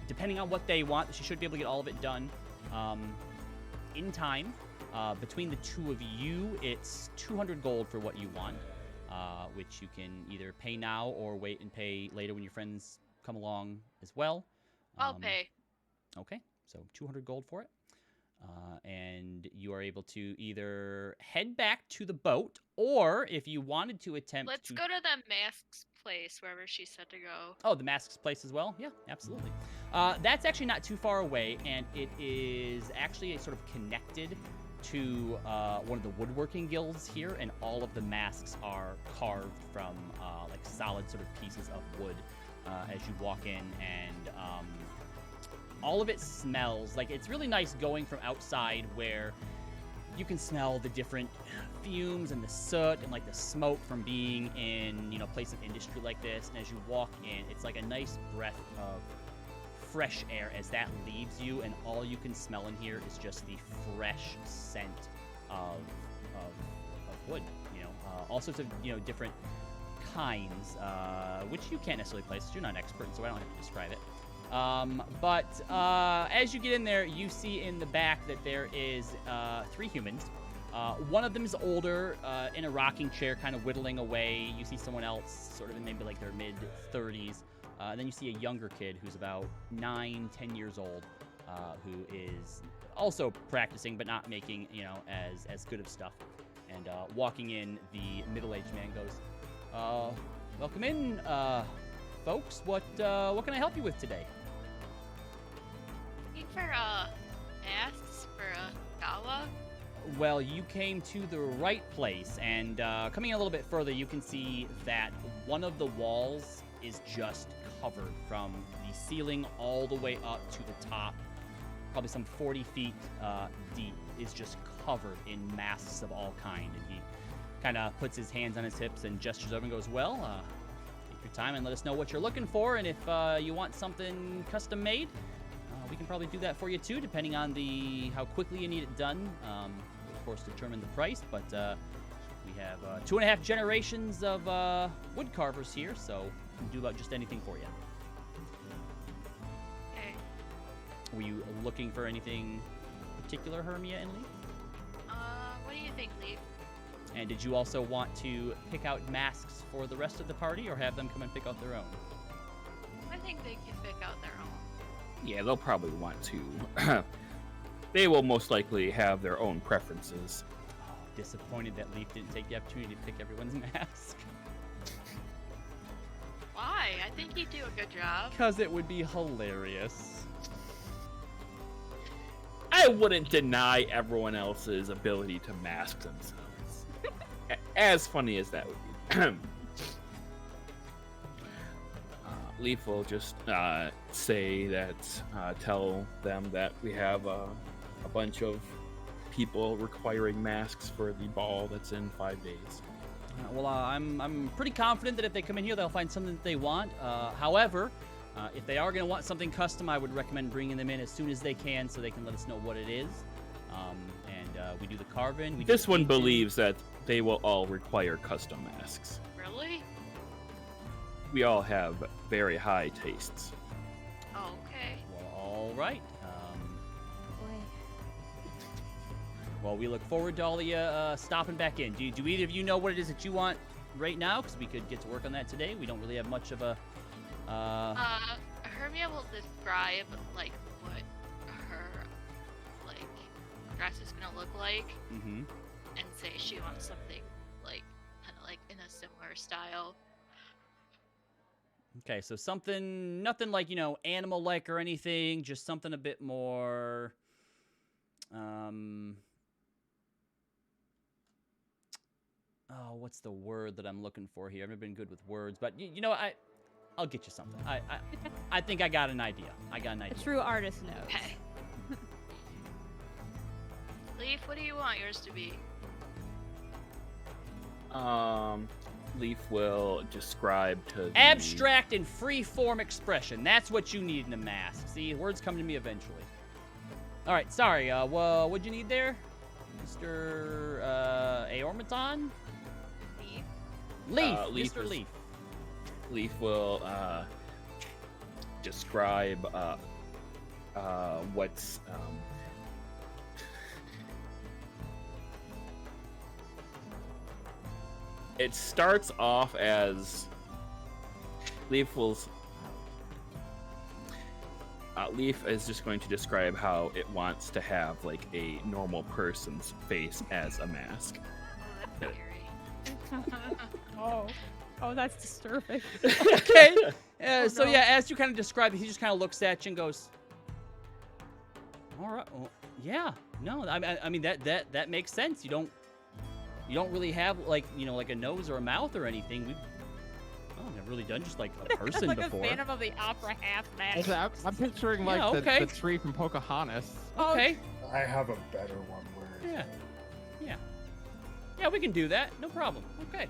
depending on what they want, she should be able to get all of it done in time. Between the two of you, it's 200 gold for what you want, which you can either pay now or wait and pay later when your friends come along as well. I'll pay. Okay, so 200 gold for it. And you are able to either head back to the boat, or if you wanted to attempt Let's to... go to the Masked place, wherever she said to go. Oh, the Masked place as well? Yeah, absolutely. That's actually not too far away, and it is actually sort of connected to one of the woodworking guilds here, and all of the masks are carved from like solid sort of pieces of wood as you walk in, and all of it smells like it's really nice going from outside where you can smell the different fumes and the soot and like the smoke from being in a place of industry like this. And as you walk in, it's like a nice breath of fresh air as that leaves you, and all you can smell in here is just the fresh scent of wood. All sorts of different kinds, which you can't necessarily place. You're not an expert, so I don't have to describe it. But as you get in there, you see in the back that there is 3 humans. One of them is older, in a rocking chair, kind of whittling away. You see someone else sort of in maybe like their mid-30s. And then you see a younger kid who's about 9-10 years old, who is also practicing but not making, as good of stuff. And walking in, the middle-aged man goes, "Welcome in, folks. What can I help you with today?" Looking for masks for a gala. Well, you came to the right place, and coming a little bit further, you can see that one of the walls is just covered from the ceiling all the way up to the top, probably some 40 feet deep, is just covered in masks of all kind. And he kind of puts his hands on his hips and gestures over and goes, well, take your time and let us know what you're looking for. And if you want something custom made, we can probably do that for you too, depending on how quickly you need it done. We'll, of course, determine the price, but we have 2.5 generations of wood carvers here, so we can do about just anything for you. Okay. Were you looking for anything particular, Hermia and Leaf? What do you think, Leaf? And did you also want to pick out masks for the rest of the party, or have them come and pick out their own? I think they can pick out their own. Yeah, they'll probably want to. They will most likely have their own preferences. Disappointed that Leaf didn't take the opportunity to pick everyone's mask. Why? I think he'd do a good job. Because it would be hilarious. I wouldn't deny everyone else's ability to mask themselves. As funny as that would be. Leaf will just say that, tell them that we have a bunch of people requiring masks for the ball that's in 5 days. Well, I'm pretty confident that if they come in here, they'll find something that they want. However, if they are going to want something custom, I would recommend bringing them in as soon as they can so they can let us know what it is. And we do the carving. This one believes that they will all require custom masks. Really? We all have very high tastes. Oh, okay. Well, all right. Boy. Well, we look forward to all of you stopping back in. Do either of you know what it is that you want right now? Because we could get to work on that today. We don't really have much of a... Hermia will describe, like, what her, like, dress is gonna look like. Mm-hmm. And say she wants something, like, kind of like in a similar style. Okay, so nothing like, animal-like or anything, just something a bit more, what's the word that I'm looking for here? I've never been good with words, but I'll get you something. I think I got an idea. A true artist knows. Okay. Leaf, what do you want yours to be? Leaf will describe to the... Abstract and free-form expression. That's what you need in a mask. See, words come to me eventually. All right, sorry. What'd you need there, Mr. Aeormaton? Leaf. Leaf. Mr. Leaf. Leaf will describe what's... It starts off as Leaf is just going to describe how it wants to have like a normal person's face as a mask. Oh, that's scary. Oh, that's disturbing. Okay. Oh, so no. yeah, as you kind of describe it, he just kind of looks at you and goes, "All right, well, yeah, no, I mean that makes sense. You don't really have like like a nose or a mouth or anything. I've never really done just like a person like before. a Phantom of the Opera half mask. I'm picturing like okay. the tree from Pocahontas. Okay. I have a better one where Yeah, we can do that. No problem. Okay.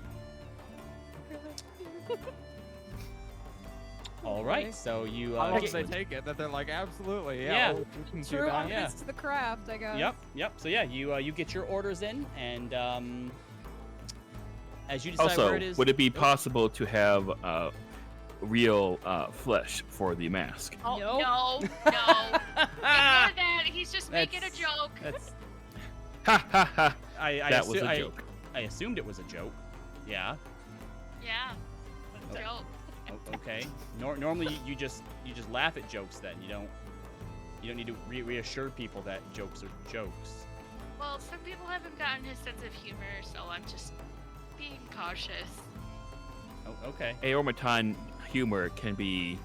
All right. So you. How long do they take it? That they're like, absolutely, Yeah. we can do True that. artist to the craft, I guess. Yep. So yeah, you get your orders in, and as you decide Also, where it is. would it be possible to have real flesh for the mask? Oh, Nope. no. Ignore that. He's just making a That's- joke. That's. Ha ha ha! I That was a joke. I assumed it was a joke. Yeah. Yeah. Oh. Joke. Okay. Normally you just laugh at jokes. Then you don't need to reassure people that jokes are jokes. Well, some people haven't gotten his sense of humor, so I'm just being cautious. Oh, okay. Aeormaton humor can be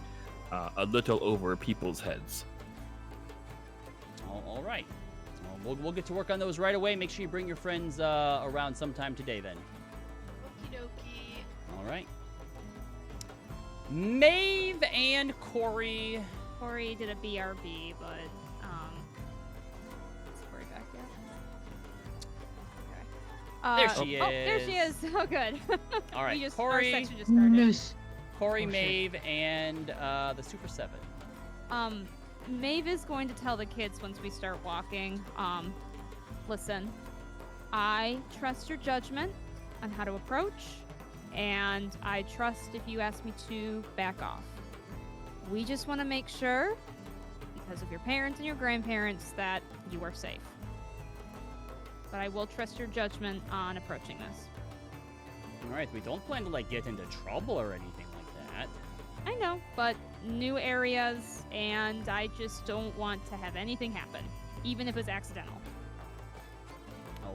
a little over people's heads. All right. Well, we'll get to work on those right away. Make sure you bring your friends around sometime today then. Okie dokie. All right. Maeve and Corey. Corey did a BRB, but is Corey back yet? Okay. There she Oh, there she is. is. Oh, good. All right, Our Corey, section just started. Moose. Corey, Oh, shit. Maeve, and the Super 7. Maeve is going to tell the kids once we start walking, listen, I trust your judgment on how to approach, and I trust if you ask me to back off. We just want to make sure, because of your parents and your grandparents, that you are safe. But I will trust your judgment on approaching this. All right, we don't plan to like get into trouble or anything like that. I know, but new areas, and I just don't want to have anything happen, even if it's accidental.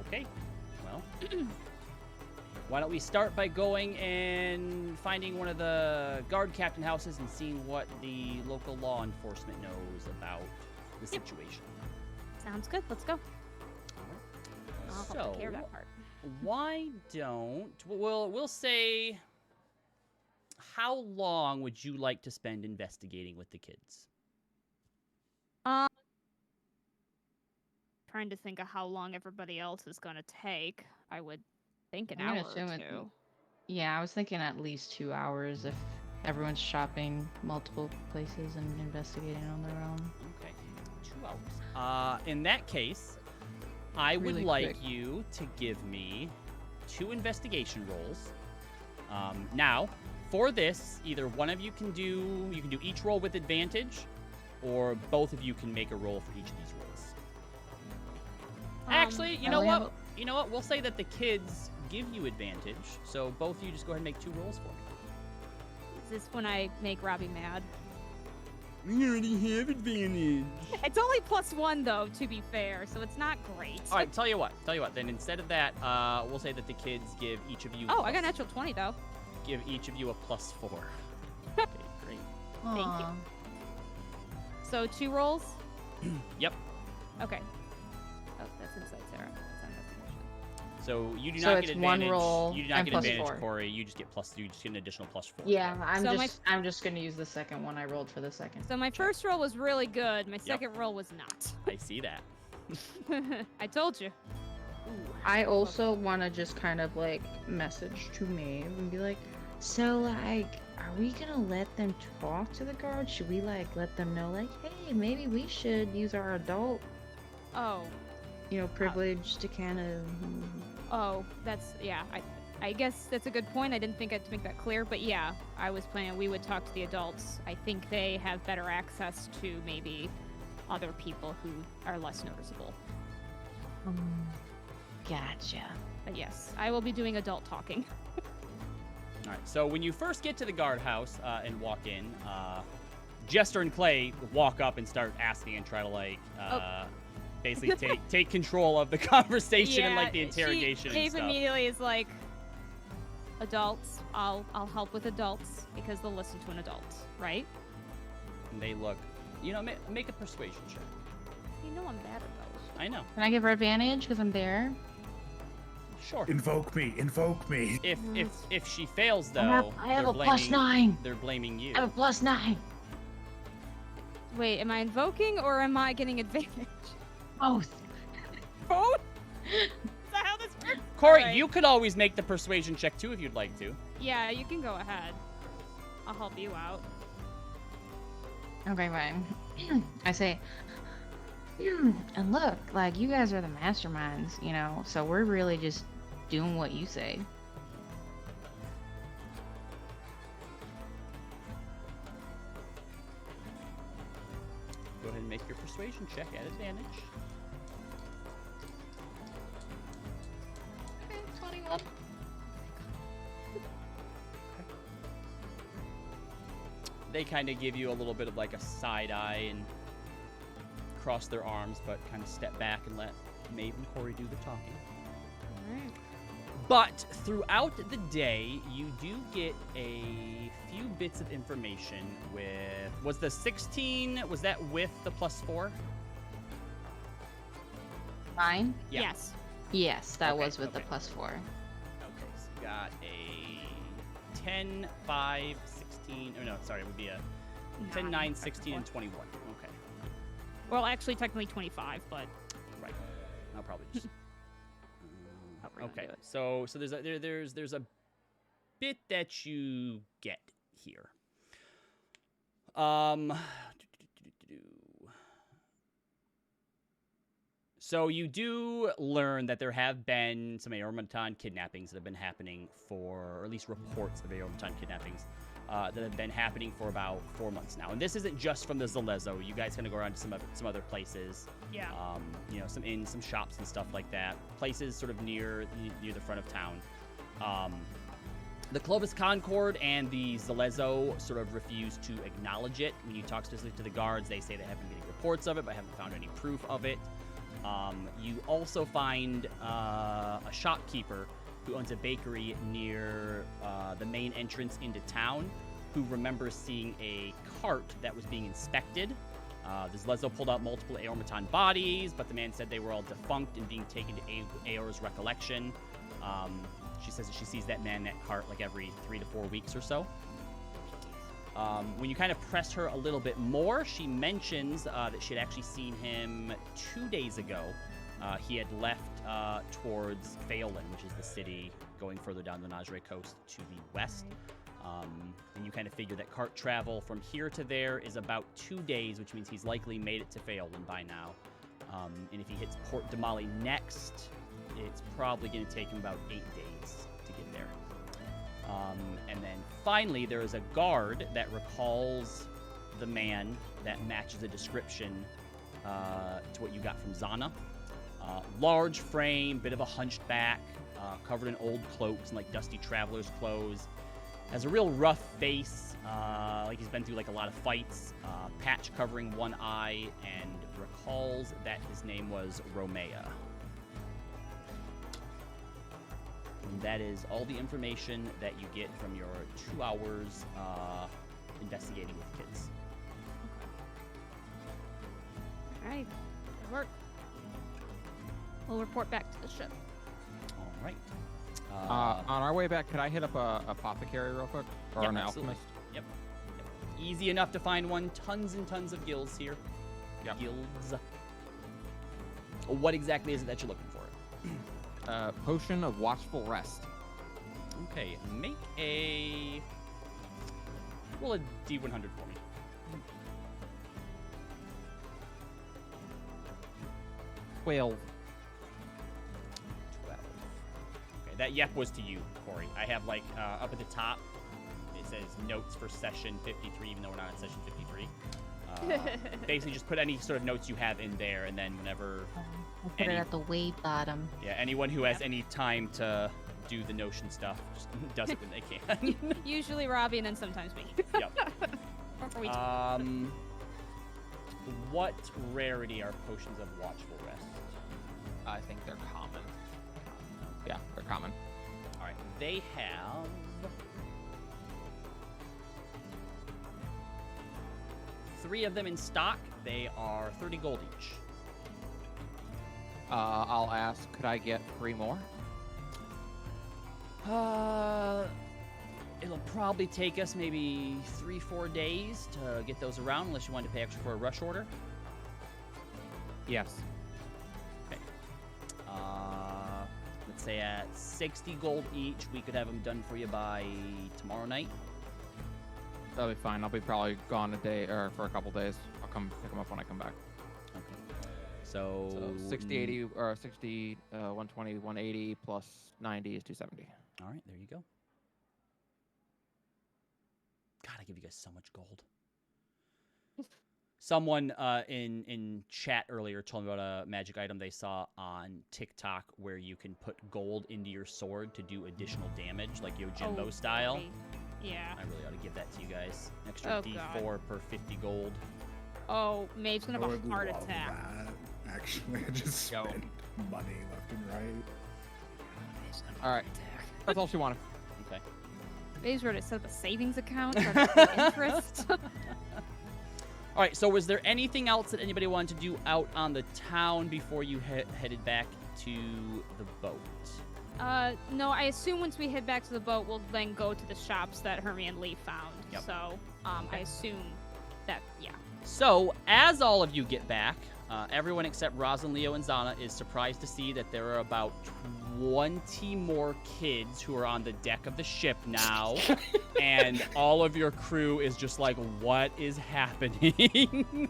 Okay, well, why don't we start by going and finding one of the guard captain houses and seeing what the local law enforcement knows about the Yep. situation. Sounds good. Let's go. I'll help So, take care of that part. why don't we'll say, how long would you like to spend investigating with the kids? Trying to think of how long everybody else is gonna take. I would think an I'm hour gonna assume or it- two. Yeah, I was thinking at least 2 hours if everyone's shopping multiple places and investigating on their own. Okay, 2 hours. In that case, I would Really like quick. you to give me 2 investigation rolls. Now, for this, either one of you can do each roll with advantage, or both of you can make a roll for each of these rolls. Actually, you know we have what? You know what? We'll say that the kids give you advantage, so both of you just go ahead and make 2 rolls for me. Is this when I make Robbie mad? We already have advantage. It's only +1 though, to be fair, so it's not great. All right, tell you what. Then instead of that, we'll say that the kids give each of you. Oh, I got a natural 20 though. Give each of you a +4. Okay, great. Thank you. Aw. So 2 rolls? Yep. Okay. Oh, that's inside Sarah. That's on investigation. So you do So not it's get one advantage. roll You do not and get plus advantage, 4. Corey. You just get an additional +4. Yeah, So I'm just gonna use the second one I rolled for the second. So my first roll was really good. My second roll was not. I see that. I told you. I also want to just kind of like message to Maeve and be like, so like, are we gonna let them talk to the guards? Should we like let them know like, hey, maybe we should use our adult, Oh. privilege to kind of. Oh, that's, yeah, I guess that's a good point. I didn't think I'd make that clear, but yeah, I was planning we would talk to the adults. I think they have better access to maybe other people who are less noticeable. Gotcha. But yes, I will be doing adult talking. All right. So when you first get to the guardhouse and walk in, Jester and Clay walk up and start asking and try to like basically take control of the conversation and like the interrogation and Dave stuff. immediately is like, adults, I'll help with adults because they'll listen to an adult, right? And they look, make a persuasion check. You know I'm bad at those. I know. Can I give her advantage because I'm there? Sure. Invoke me, invoke me. If she fails though, I have they're a plus blaming- 9. They're blaming you. I have a plus 9. Wait, am I invoking or am I getting advantage? Both. Both? Is that how this works? Corey, Alright. you could always make the persuasion check too if you'd like to. Yeah, you can go ahead. I'll help you out. Okay, fine. I say, and look, like you guys are the masterminds, so we're really just doing what you say. Go ahead and make your persuasion check at advantage. Okay, 21. They kind of give you a little bit of like a side eye and cross their arms, but kind of step back and let Maeve and Corey do the talking. Alright. But throughout the day, you do get a few bits of information with... Was the 16, was that with the +4? Mine? Yeah. Yes. Yes, that Okay, was with the okay. plus 4. Okay, so you got a 10, 5, 16. 16. Oh, no, sorry. It would be a 10, 9, 16, and 21. Okay. Well, actually, technically 25, but Right. I'll probably just. Oh, we're gonna Okay. do it. So there's a bit that you get here. So you do learn that there have been some Aeormaton kidnappings that have been happening or at least reports of Aeormaton kidnappings that have been happening for about 4 months now. And this isn't just from the Zalezo. You guys kind of go around to some other places. Yeah. Some inns, some shops and stuff like that. Places sort of near the front of town. The Clovis Concord and the Zalezo sort of refuse to acknowledge it. When you talk specifically to the guards, they say they have been getting reports of it, but haven't found any proof of it. You also find a shopkeeper who owns a bakery near the main entrance into town, who remembers seeing a cart that was being inspected. The Zalezo pulled out multiple Aeormaton bodies, but the man said they were all defunct and being taken to Aeor's recollection. She says that she sees that man in that cart like every 3 to 4 weeks or so. When you kind of press her a little bit more, she mentions that she had actually seen him 2 days ago. He had left towards Phelan, which is the city going further down the Najre coast to the west. And you kind of figure that cart travel from here to there is about 2 days, which means he's likely made it to Phelan by now. And if he hits Port Damali next, it's probably going to take him about 8 days to get there. And then finally, there is a guard that recalls the man that matches the description to what you got from Zana. Large frame, bit of a hunched back, covered in old cloaks and like dusty traveler's clothes. Has a real rough face, like he's been through like a lot of fights. Patch covering one eye, and recalls that his name was Romea. And that is all the information that you get from your 2 hours investigating with kids. All right. Good work. We'll report back to the ship. All right. On our way back, could I hit up a apothecary real quick? Or Yep, an absolutely. alchemist? Yep. Easy enough to find one. Tons and tons of guilds here. Yep. Guilds. What exactly is it that you're looking for? Potion of Watchful Rest. Okay, make a... Roll a D100 for me. 12. 12. Okay, that yep was to you, Corey. I have, like, up at the top, it says notes for session 53, even though we're not in session 53. Basically, just put any sort of notes you have in there, and then whenever... I'll put it at the way bottom. Yeah, anyone who has any time to do the notion stuff just does it when they can. Usually Robbie, and then sometimes me. Yep. Or we two. What rarity are potions of watchful rest? I think they're common. Yeah, they're common. All right, they have... three of them in stock. They are 30 gold each. I'll ask, could I get 3 more? It'll probably take us maybe 3-4 days to get those around, unless you wanted to pay extra for a rush order. Yes. Okay. Let's say at 60 gold each, we could have them done for you by tomorrow night. That'll be fine. I'll be probably gone a day or for a couple days. I'll come pick them up when I come back. Okay. So 60, 80, or 60, 120, 180 plus 90 is 270. All right, there you go. God, I give you guys so much gold. Someone in chat earlier told me about a magic item they saw on TikTok where you can put gold into your sword to do additional damage, like Yojimbo style. Robbie. Yeah. I really ought to give that to you guys. An extra Oh, D4 God. per 50 gold. Oh, Maeve's gonna I have a would heart love attack. that. Actually, I just Yo. spent money left and right. All right. That's all she wanted. Okay. Maeve's wrote it set up a savings account, start to pay interest. All right, so was there anything else that anybody wanted to do out on the town before you headed back to the boat? No, I assume once we head back to the boat, we'll then go to the shops that Hermie and Lee found. Yep. So, I assume that, yeah. So, as all of you get back, everyone except Roslyn, Leo, and Zana is surprised to see that there are about 20 more kids who are on the deck of the ship now. And all of your crew is just like, what is happening?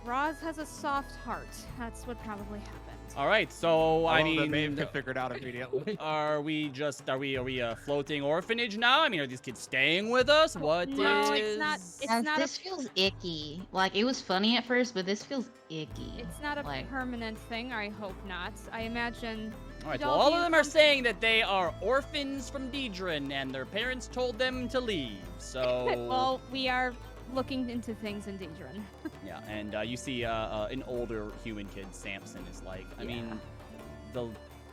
Roz has a soft heart. That's what probably happened. All right, so I mean, Maeve could figure it out immediately. are we a floating orphanage now? I mean, are these kids staying with us? What No, is... it's not. It's Guys, not. this feels icky. Like, it was funny at first, but this feels icky. It's not a like, permanent thing. I hope not. I imagine. All right, Did well, all all of of you them are come- saying that they are orphans from Didran, and their parents told them to leave. So, Well, we are looking into things in Didran. yeah, and you see an older human kid, Samson, is like, I mean, the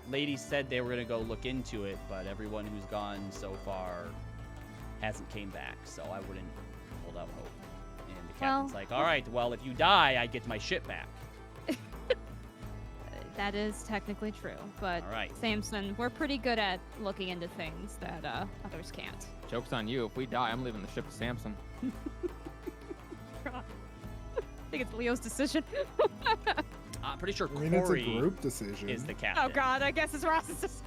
lady said they were gonna go look into it, but everyone who's gone so far hasn't came back, so I wouldn't hold out hope. And the captain's Well- like, all right, well, if you die, I get my ship back. That is technically true, but All right. Samson, we're pretty good at looking into things that others can't. Joke's on you. If we die, I'm leaving the ship to Samson. I think it's Leo's decision. I'm pretty sure I mean, it's a Corey group decision. is the captain. Oh God, I guess it's Ross's decision.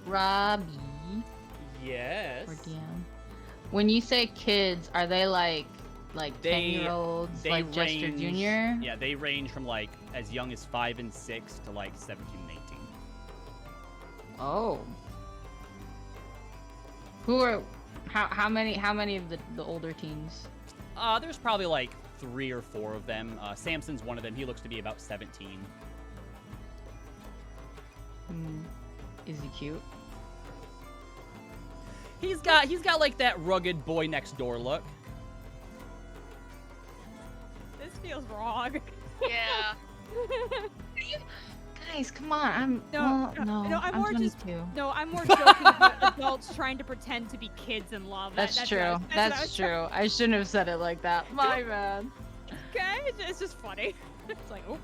Robbie Yes. or Dion. When you say kids, are they like They- 10-year-olds, They like Jester range, Jr.? Yeah, they range from like as young as 5 and 6 to like 17 and 18. Oh. Who are? How many of the older teens? There's probably like 3 or 4 of them. Samson's one of them. He looks to be about 17. Is he cute? He's got like that rugged boy next door look. This feels wrong. Yeah. Guys, come on. I'm No, no. no, I'm more just- 22. No, I'm more joking about adults trying to pretend to be kids in love. That's true. what I was That's true. I shouldn't have said it like that. My bad. Okay, it's just funny. It's like, oh.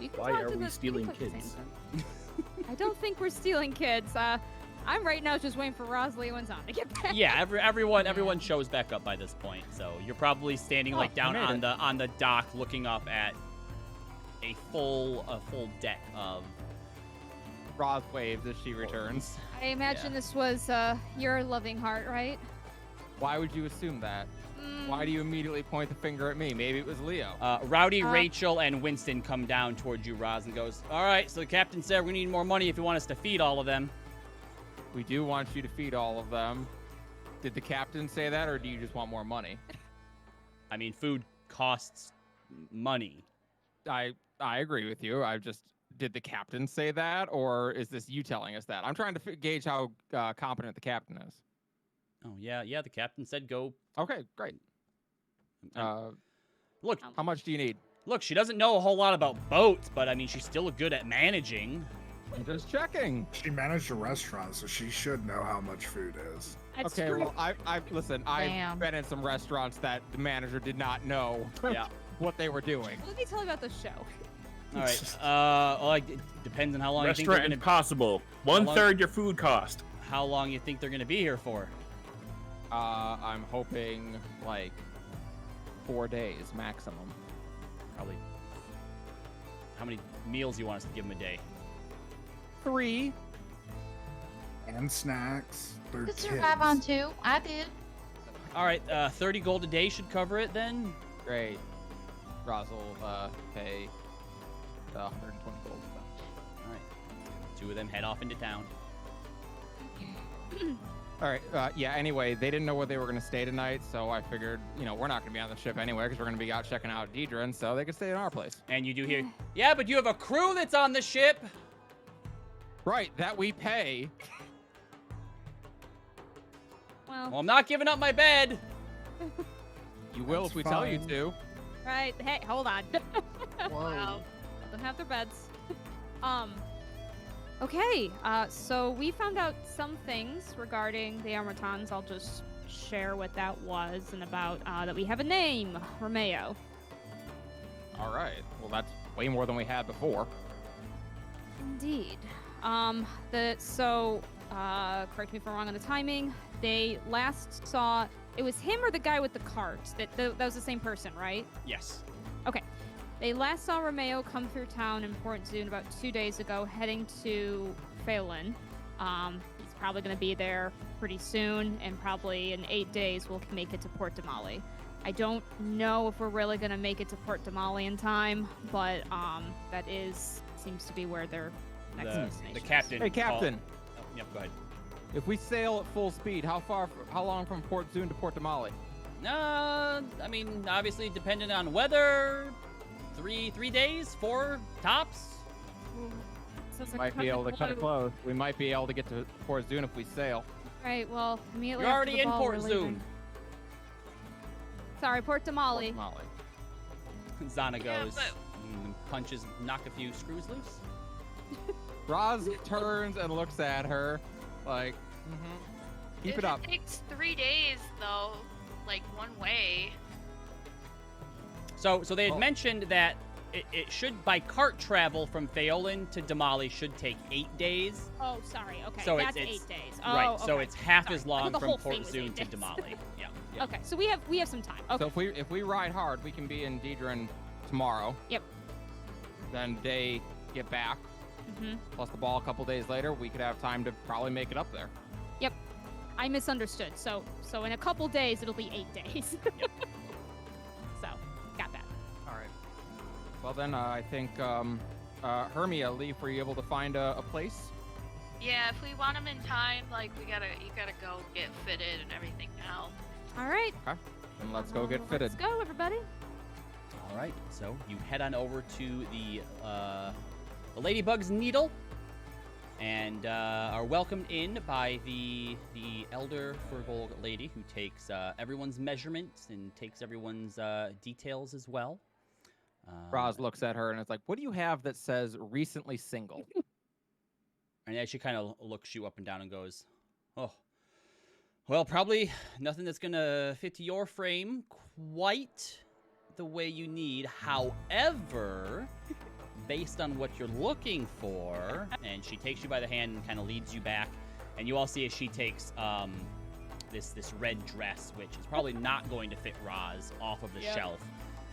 You can Why talk are to we the- stealing you can talk to kids? Samson. I don't think we're stealing kids. I'm right now just waiting for Rosalie and Zon to get back. Yeah, everyone shows back up by this point. So you're probably standing like down we made on the dock, looking up at a full deck of Roz waves as she returns. I imagine this was your loving heart, right? Why would you assume that? Why do you immediately point the finger at me? Maybe it was Leo. Rowdy, Rachel, and Winston come down towards you, Roz, and goes, all right, so the captain said we need more money if you want us to feed all of them. We do want you to feed all of them. Did the captain say that, or do you just want more money? I mean, food costs money. I agree with you. Did the captain say that, or is this you telling us that? I'm trying to gauge how competent the captain is. Oh, yeah, the captain said go. Okay, great. Look, How much do you need? she doesn't know a whole lot about boats, but I mean, she's still good at managing. I'm just checking. She managed a restaurant, so she should know how much food is. That's Okay, true. well, listen. Damn. I've been in some restaurants that the manager did not know Yeah. what they were doing. Let me tell you about the show. All right. Well, it depends on how long you think they're Restaurant gonna. impossible. long- 1/3 your food cost. How long you think they're gonna be here for? I'm hoping like 4 days maximum. Probably. How many meals you want us to give them a day? 3. And snacks. They're Could kids. survive on 2. I did. All right. 30 gold a day should cover it then. Great. Roz will pay 120 gold. All right. 2 of them head off into town. All right. Yeah. Anyway, they didn't know where they were going to stay tonight, so I figured, we're not going to be on the ship anyway because we're going to be out checking out Didran, so they could stay in our place. And you do hear, yeah, but you have a crew that's on the ship. Right. That we pay. Well, Well, I'm not giving up my bed. You will That's if we tell you fine. to. right. Hey, hold on. Whoa. Wow. Let them have their beds. Okay, so we found out some things regarding the Aeormatons. I'll just share what that was and about that we have a name, Romeo. All right. Well, that's way more than we had before. Indeed. Correct me if I'm wrong on the timing. They last saw, it was him or the guy with the cart. That was the same person, right? Yes. Okay. They last saw Romeo come through town in Port Zoon about 2 days ago, heading to Phelan. He's probably going to be there pretty soon, and probably in 8 days we'll make it to Port Damali. I don't know if we're really going to make it to Port Damali in time, but that seems to be where their next destination The is. captain. Hey, Captain. Oh, yep, go ahead. If we sail at full speed, how long from Port Zoon to Port Damali? I mean, obviously, depending on weather, 3 days, 4 tops. Sounds We like might be able to cut it close. close. We might be able to get to Port Zoon if we sail. Right, well, immediately You're after already the in ball, Port we're Zoon. leaving. Sorry, Port Damali. Port Damali. Zana Yeah, goes, but- punches, knock a few screws loose. Roz turns and looks at her like, keep it up. It takes 3 days though, like one way. So they had Well- mentioned that it should, by cart travel from Phelan to Damali, should take 8 days. Oh, sorry. Okay, So that's it's 8 days. Oh, Right, so okay. it's half Sorry. as I thought long the from whole thing Port was Zoon 8 to days. Damali. Yeah. Okay, so we have some time. Okay. So if we ride hard, we can be in Didran tomorrow. Yep. Then they get back. hmm Plus the ball a couple days later, we could have time to probably make it up there. I misunderstood. So in a couple days it'll be 8 days. Yep. So got that. All right. Well then, I think Hermia, Leaf, were you able to find a place? Yeah, if we want them in time, like you gotta go get fitted and everything now. All right. Then let's go get fitted. Let's go, everybody. All right, so you head on over to the Ladybug's Needle, and are welcomed in by the elder Fergol lady, who takes everyone's measurements and takes everyone's details as well. Roz looks at her and is like, "What do you have that says recently single?" And as she kind of looks you up and down and goes, "Oh, well, probably nothing that's gonna fit to your frame quite the way you need. However, based on what you're looking for," and she takes you by the hand and kind of leads you back, and you all see as she takes this red dress, which is probably not going to fit Roz, off of the shelf,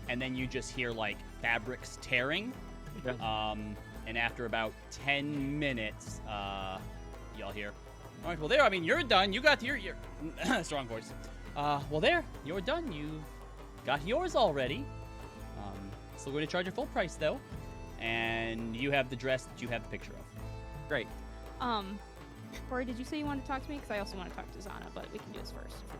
and then you just hear like fabrics tearing. And after about 10 minutes, y'all hear, "All right, well, there, I mean, you're done. You got your strong voice. Well, there, you're done. You got yours already. Still going to charge a full price, though. And you have the dress that you have the picture of." Great. Corey, did you say you wanted to talk to me? Because I also want to talk to Zana, but we can do this first if you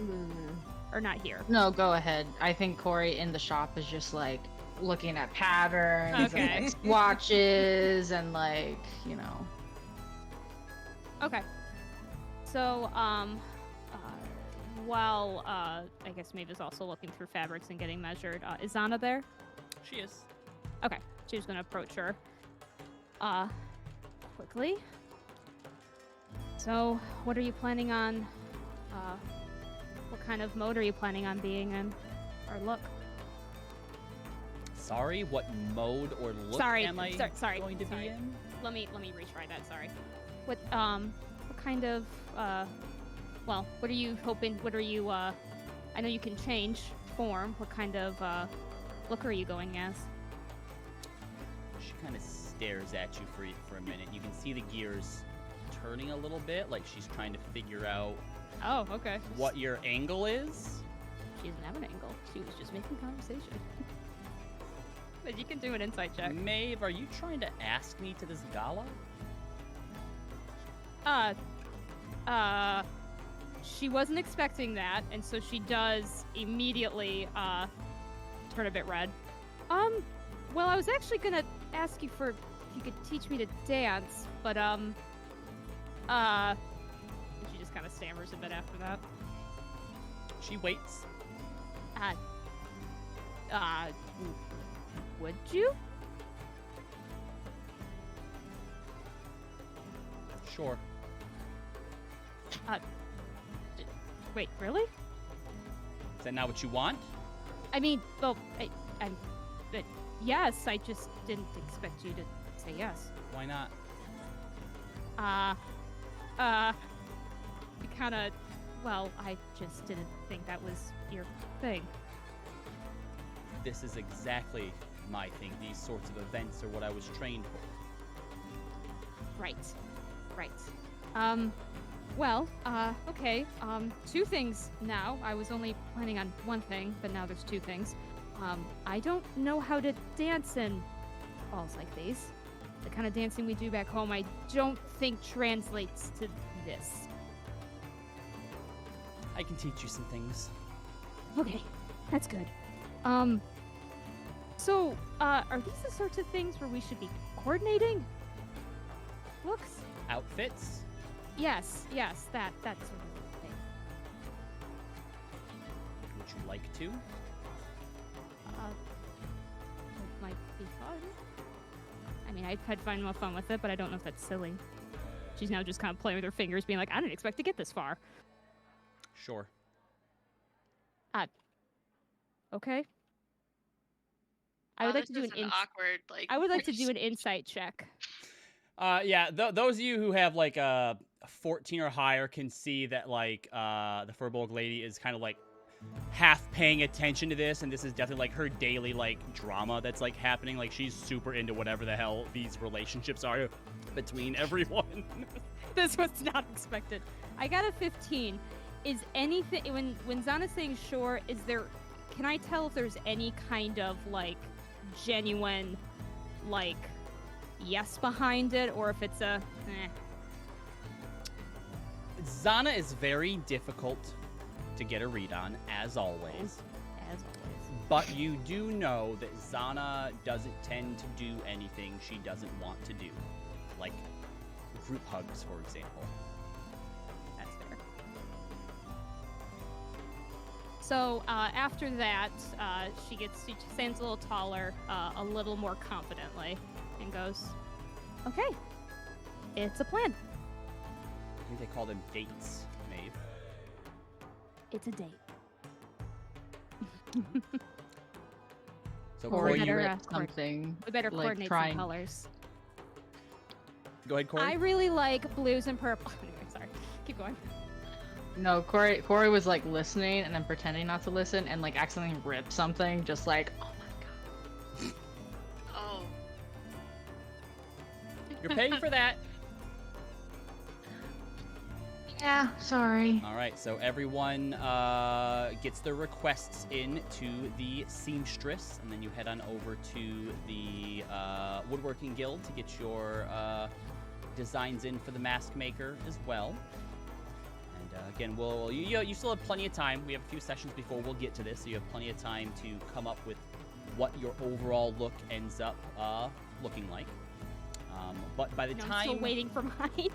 wanted. Or not here. No, go ahead. I think Corey in the shop is just like looking at patterns Okay. and like swatches and like, you know. Okay. So, while I guess Maeve's also looking through fabrics and getting measured, is Zana there? She is. Okay. She's gonna approach her. Quickly. So, what are you planning on? What kind of mode are you planning on being in? Or look? Sorry, what mode or look Sorry, am I sorry, going to sorry. be in? Let me retry that. Sorry. What kind of well, what are you hoping? What are you? I know you can change form. What kind of look are you going as? She kind of stares at you for a minute. You can see the gears turning a little bit, like she's trying to figure out Oh, okay. what your angle is. She doesn't have an angle. She was just making conversation. But you can do an insight check. Maeve, are you trying to ask me to this gala? She wasn't expecting that, and so she does immediately turn a bit red. Well, I was actually gonna ask you for if you could teach me to dance, but and she just kind of stammers a bit after that. She waits. Would you? Sure. Wait, really? Is that not what you want? I mean, well, but yes, I just didn't expect you to say yes. Why not? Well, I just didn't think that was your thing. This is exactly my thing. These sorts of events are what I was trained for. Right. Okay. Two things now. I was only planning on one thing, but now there's two things. I don't know how to dance in balls like these. The kind of dancing we do back home, I don't think translates to this. I can teach you some things. Okay, that's good. So, are these the sorts of things where we should be coordinating? Looks? Outfits? Yes, that sort of thing. Would you like to? It might be fun. I mean, I'd find more fun with it, but I don't know if that's silly. She's now just kind of playing with her fingers, being like, I didn't expect to get this far. Sure. Okay. I would like to do an awkward, like. I would like to do an insight check. Yeah, those of you who have like a 14 or higher can see that like the Furbolg lady is kind of like half paying attention to this, and this is definitely like her daily like drama that's like happening. Like she's super into whatever the hell these relationships are between everyone. This was not expected. I got a 15. Is anything when Zana's saying sure, is there? Can I tell if there's any kind of like genuine like yes behind it, or if it's a Zana is very difficult to get a read on, as always. But you do know that Zana doesn't tend to do anything she doesn't want to do. Like group hugs, for example. That's fair. So after that, she stands a little taller, a little more confidently, and goes, okay, it's a plan. I think they call them dates, Maeve. It's a date. So Or Corey, you better, read something. We better like coordinate trying. some colors. go ahead, Corey. I really like blues and purple. Anyway, sorry. Keep going. No, Corey was like listening and then pretending not to listen and like accidentally ripped something, just like, oh my god. Oh. You're paying for that. Yeah, sorry. All right, so everyone gets their requests in to the seamstress, and then you head on over to the woodworking guild to get your designs in for the mask maker as well. And again, you still have plenty of time. We have a few sessions before we'll get to this, so you have plenty of time to come up with what your overall look ends up looking like. But by the time... I'm still waiting for mine.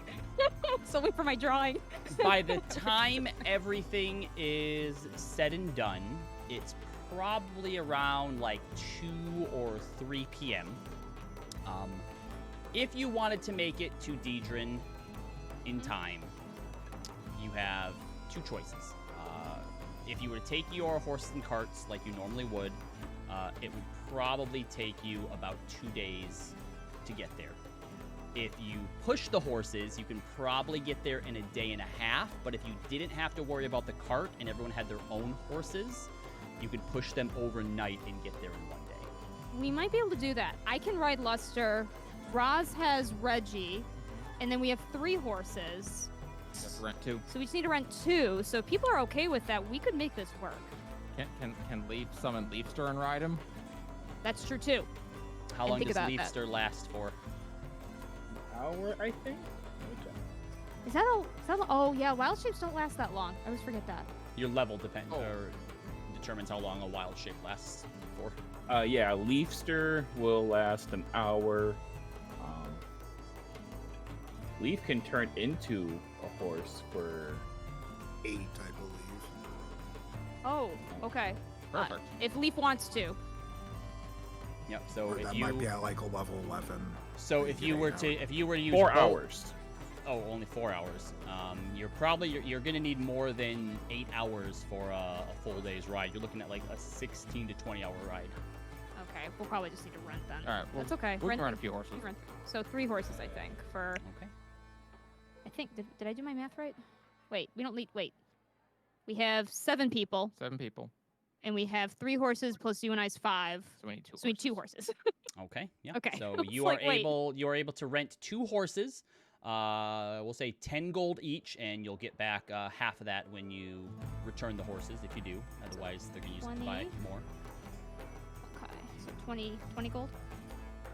Still waiting for my drawing. By the time everything is said and done, it's probably around like 2 or 3 p.m. If you wanted to make it to Didran in time, you have 2 choices. If you were to take your horses and carts like you normally would, it would probably take you about 2 days to get there. If you push the horses, you can probably get there in a day and a half, but if you didn't have to worry about the cart and everyone had their own horses, you could push them overnight and get there in 1 day. We might be able to do that. I can ride Luster. Roz has Reggie, and then we have 3 horses. You have to rent 2. So we just need to rent 2. So if people are okay with that, we could make this work. Can Leaf summon Leafster and ride him? That's true too. How And long think does about that. Leafster last for? Hour, I think. Is that all? Oh yeah, wild shapes don't last that long. I always forget that. Your level depends Oh. or determines how long a wild shape lasts for. Yeah, Leafster will last an hour. Leaf can turn into a horse for 8, I believe. Oh, okay. Perfect. If Leaf wants to. Yep. So Or if that you might be at like a level 11. so if you were to use 4 both- hours. Oh, only 4 hours. You're gonna need more than 8 hours for a full day's ride. You're looking at like a 16 to 20 hour ride. Okay, we'll probably just need to rent then. All right, well, That's okay. we can rent a few horses. Rent. So 3 horses, I think. For Okay. I think did I do my math right? Wait, we don't need. Wait, we have 7 people, 7 people. and we have 3 horses plus you and I's 5. So we need 2 So we need 2 horses. Okay. Yeah. Okay. So It's you like, are wait. able to rent 2 horses. We'll say 10 gold each, and you'll get back half of that when you return the horses, if you do. Otherwise, they're gonna use it to buy 20. more. Okay, so 20 gold.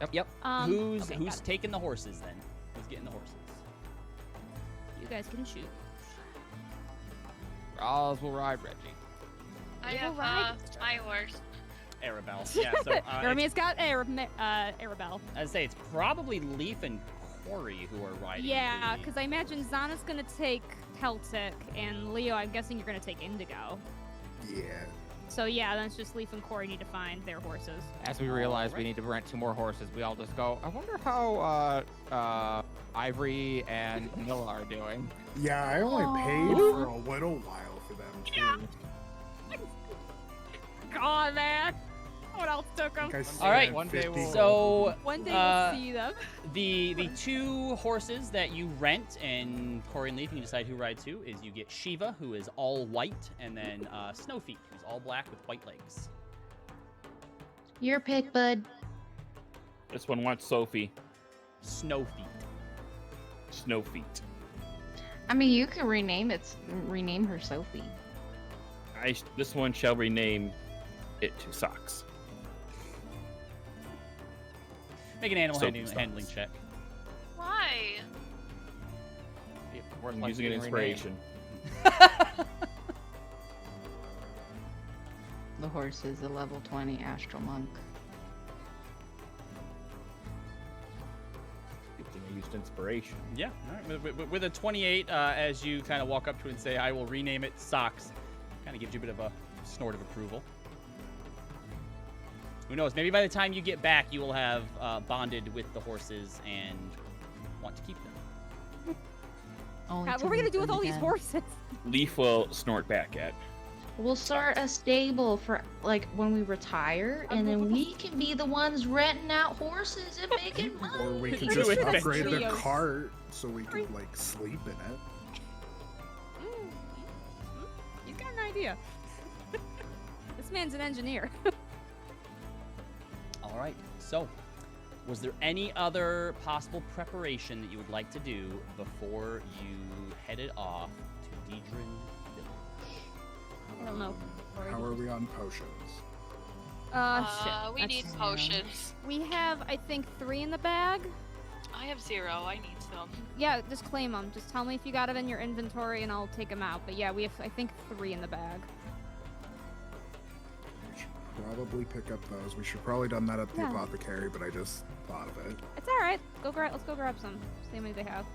Yep. Okay, got Who's it. taking the horses then? Who's getting the horses? You guys can shoot. Rawls will ride Reggie. I You have will ride? my horse. Arabelle. Yeah. So Jeremy's got Arabelle. I'd say it's probably Leaf and Corey who are riding. Yeah, the- because I imagine Zana's gonna take Celtic, and Leo, I'm guessing you're gonna take Indigo. Yeah. So yeah, then it's just Leaf and Corey need to find their horses. As we realize we Alright. need to rent 2 more horses, we all just go, I wonder how Ivory and Mila are doing. Yeah, I only paid for a little while for them too. God, man. What else took I them? think I All right, spent one day 50 we'll- So One day uh, we'll see them. the 2 horses that you rent, and Corey and Leaf, you can decide who rides who, is you get Shiva, who is all white, and then Snowfeet, who's all black with white legs. Your pick, bud. This one wants Sophie. Snowfeet. Snowfeet. I mean, you can rename her Sophie. This one shall rename it to Socks. Make an animal Sophie handling Socks. check. Why? Worth I'm like using an being renamed. inspiration. The horse is a level 20 astral monk. Good thing I used inspiration. Yeah, all right. With a 28, as you kind of walk up to it and say, I will rename it Socks, kind of gives you a bit of a snort of approval. Who knows? Maybe by the time you get back, you will have bonded with the horses and want to keep them. Only What to are we gonna meet do with them all these again. horses? Leaf will snort back at. We'll start a stable for like when we retire, and then we can be the ones renting out horses and making money. Or we can True just adventure. upgrade the Trios. cart so we can like sleep in it. He's got an idea. This man's an engineer. All right. So, was there any other possible preparation that you would like to do before you headed off to Didran Village? I don't know. How are we on potions? Shit. We need That's- potions. We have, I think, 3 in the bag. I have 0. I need some. Yeah, just claim them. Just tell me if you got it in your inventory, and I'll take them out. But yeah, we have, I think, 3 in the bag. We should probably pick up those. We should probably done that at the Yeah. apothecary, but I just thought of it. It's all right. Let's go grab some. See how many they have.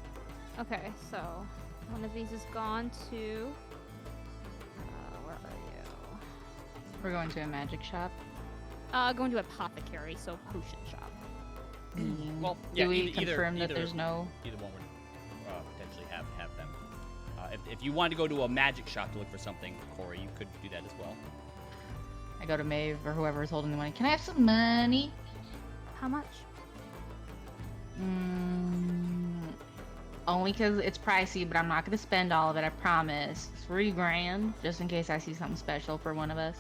Okay, so one of these is gone to. Where are you? We're going to a magic shop. Going to apothecary, so potion shop. Well, yeah, Do we either- confirm that either- there's no? Either one would potentially have them. If you wanted to go to a magic shop to look for something, Corey, you could do that as well. I go to Maeve or whoever is holding the money. Can I have some money? How much? Only because it's pricey, but I'm not going to spend all of it, I promise. $3,000, just in case I see something special for one of us.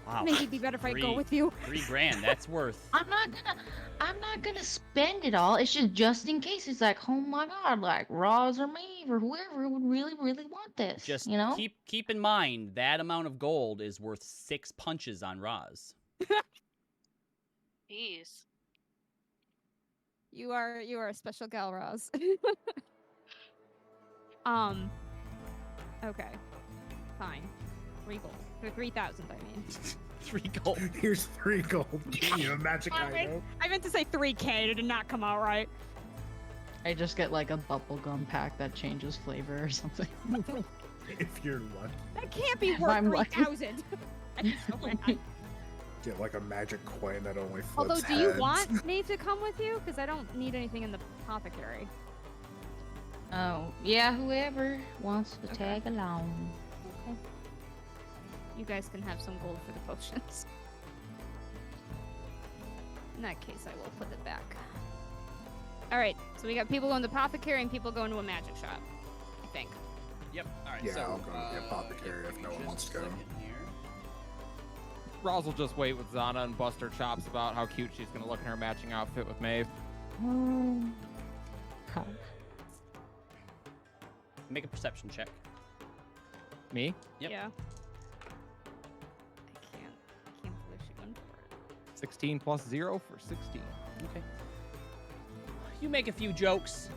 Wow. Maybe it'd be better if I go Three- with you. $3,000. That's worth. I'm not gonna spend it all. It's just in case. It's like, oh my god, like Roz or Maeve or whoever would really, really want this. Just you know? keep in mind that amount of gold is worth 6 punches on Roz. Jeez. You are a special gal, Roz. Okay. Fine. 3 gold. For 3,000, I mean. 3 gold. Here's 3 gold. Give you a magic Alright. item. I meant to say 3K. It did not come out right. I just get like a bubblegum pack that changes flavor or something. If you're lucky. That can't be worth I'm lucky. 3,000. I'm so mad. Get like a magic coin that only flips Although, do heads. you want me to come with you? Because I don't need anything in the apothecary. Oh, yeah, whoever wants to Okay. tag along. Okay. You guys can have some gold for the potions. In that case, I will put it back. All right, so we got people going to the apothecary and people going to a magic shop, I think. Yep. All right. Yeah, so, I'll go to the apothecary if no one wants to go. Roz will just wait with Zana and bust her chops about how cute she's gonna look in her matching outfit with Maeve. Make a perception check. Me? Yep. Yeah. I can't believe she went for it. 16 plus 0 for 16. Okay. You make a few jokes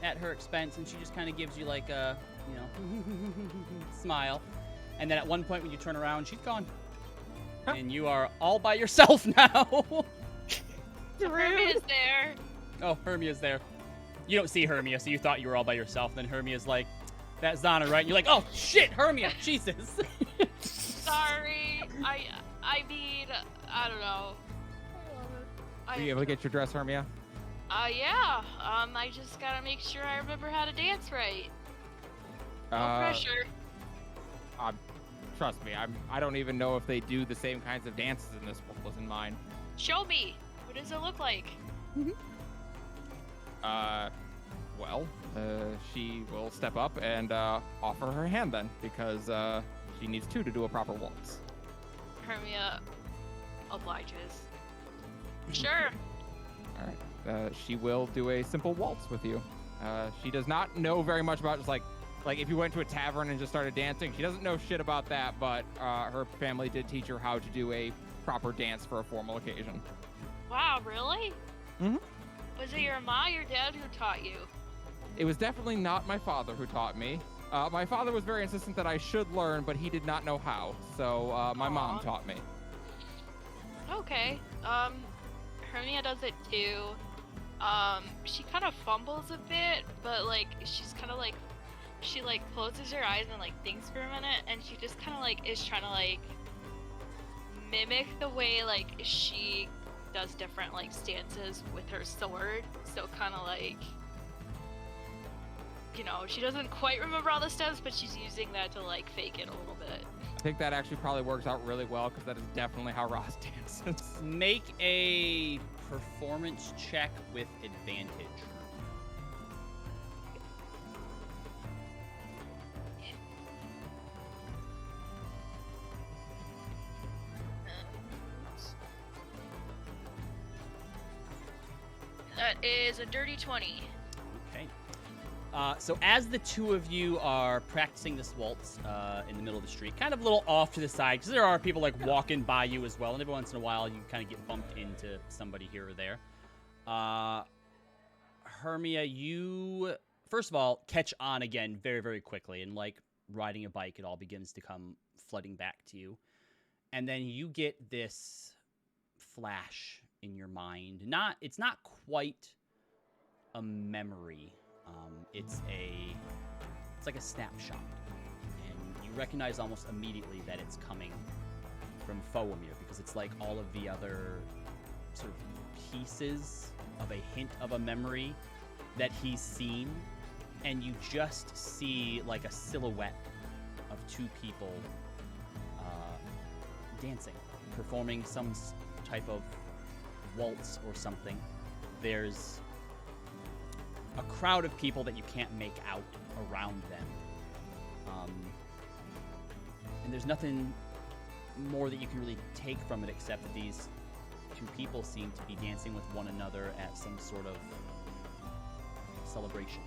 at her expense, and she just kind of gives you like a, smile. And then at one point when you turn around, she's gone. And you are all by yourself now. Hermia's there. Oh, Hermia's there. You don't see Hermia, so you thought you were all by yourself. Then Hermia's like, that's Zana, right? You're like, oh, shit, Hermia, Jesus. Sorry. I mean, I don't know. Were you able to get your dress, Hermia? Yeah. I just gotta make sure I remember how to dance right. No pressure. Trust me, I don't even know if they do the same kinds of dances in this world as in mine. Show me. What does it look like? Well, she will step up and offer her hand then, because she needs two to do a proper waltz. Hermia obliges. Sure. All right. She will do a simple waltz with you. She does not know very much about just like if you went to a tavern and just started dancing. She doesn't know shit about that, but her family did teach her how to do a proper dance for a formal occasion. Wow, really? Mm-hmm. Was it your mom or your dad who taught you? It was definitely not my father who taught me. My father was very insistent that I should learn, but he did not know how. So my mom taught me. Okay. Hermia does it too. She kind of fumbles a bit, but like she's kind of like she like closes her eyes and like thinks for a minute, and she just kind of like is trying to like mimic the way like she does different like stances with her sword. So kind of like, she doesn't quite remember all the steps, but she's using that to like fake it a little bit. I think that actually probably works out really well, because that is definitely how Ross dances. Make a performance check with advantage. That is a dirty 20. Okay. So as the two of you are practicing this waltz in the middle of the street, kind of a little off to the side, because there are people like walking by you as well, and every once in a while you kind of get bumped into somebody here or there. Hermia, you, first of all, catch on again very, very quickly, and like riding a bike, it all begins to come flooding back to you. And then you get this flash in your mind. It's not quite a memory. It's like a snapshot, and you recognize almost immediately that it's coming from Foamir, because it's like all of the other sort of pieces of a hint of a memory that he's seen, and you just see like a silhouette of two people dancing, performing some type of waltz or something. There's a crowd of people that you can't make out around them. And there's nothing more that you can really take from it, except that these two people seem to be dancing with one another at some sort of celebration.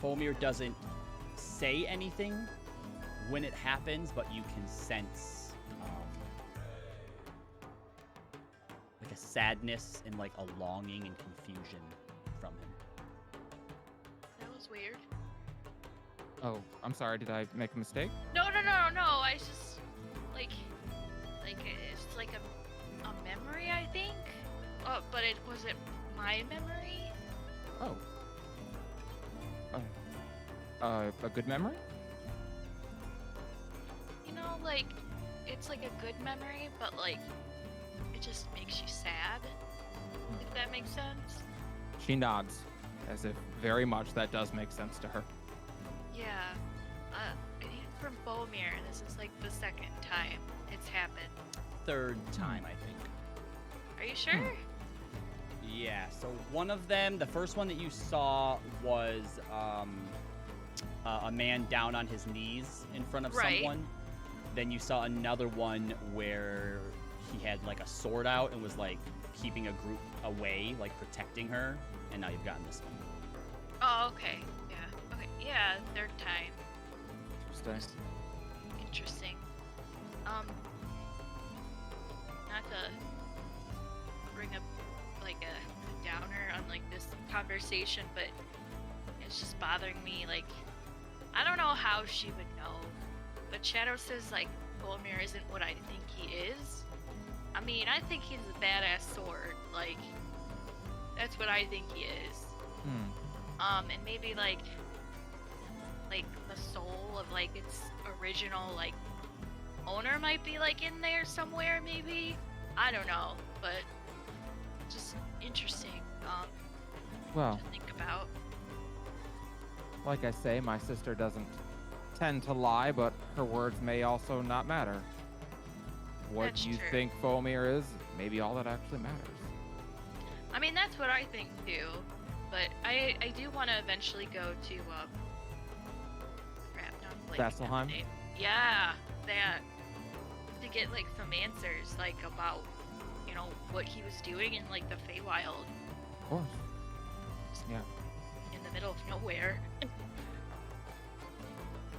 Foamir doesn't say anything when it happens, but you can sense like a sadness and like a longing and confusion from him. That was weird. Oh, I'm sorry. Did I make a mistake? No. I just like it's like a memory, I think. But it wasn't my memory. Oh. A good memory? Like it's like a good memory, but like it just makes you sad. If that makes sense. She nods, as if very much that does make sense to her. Yeah. I need it from Volmir. This is like the second time it's happened. Third time, I think. Are you sure? Yeah, so one of them, the first one that you saw was a man down on his knees in front of Right. someone. Then you saw another one where he had like a sword out and was like keeping a group away, like protecting her. And now you've gotten this one. Oh, okay. Yeah. Okay. Yeah, third time. Interesting. Interesting. Not to bring up like a downer on like this conversation, but it's just bothering me. Like, I don't know how she would know, but Shadow says like Volmir isn't what I think he is. I mean, I think he's a badass sword. Like, that's what I think he is. And maybe like the soul of like its original like owner might be like in there somewhere. Maybe, I don't know, but just interesting. Well, To think about. like I say, my sister doesn't tend to lie, but her words may also not matter. What That's you true. think Volmir is, maybe all that actually matters. I mean, that's what I think too. But I do want to eventually go to crap, no, I'm blanking on the Vasselheim? name. Yeah, that, to get like some answers like about, you know, what he was doing in like the Feywild Of course. Yeah. in the middle of nowhere.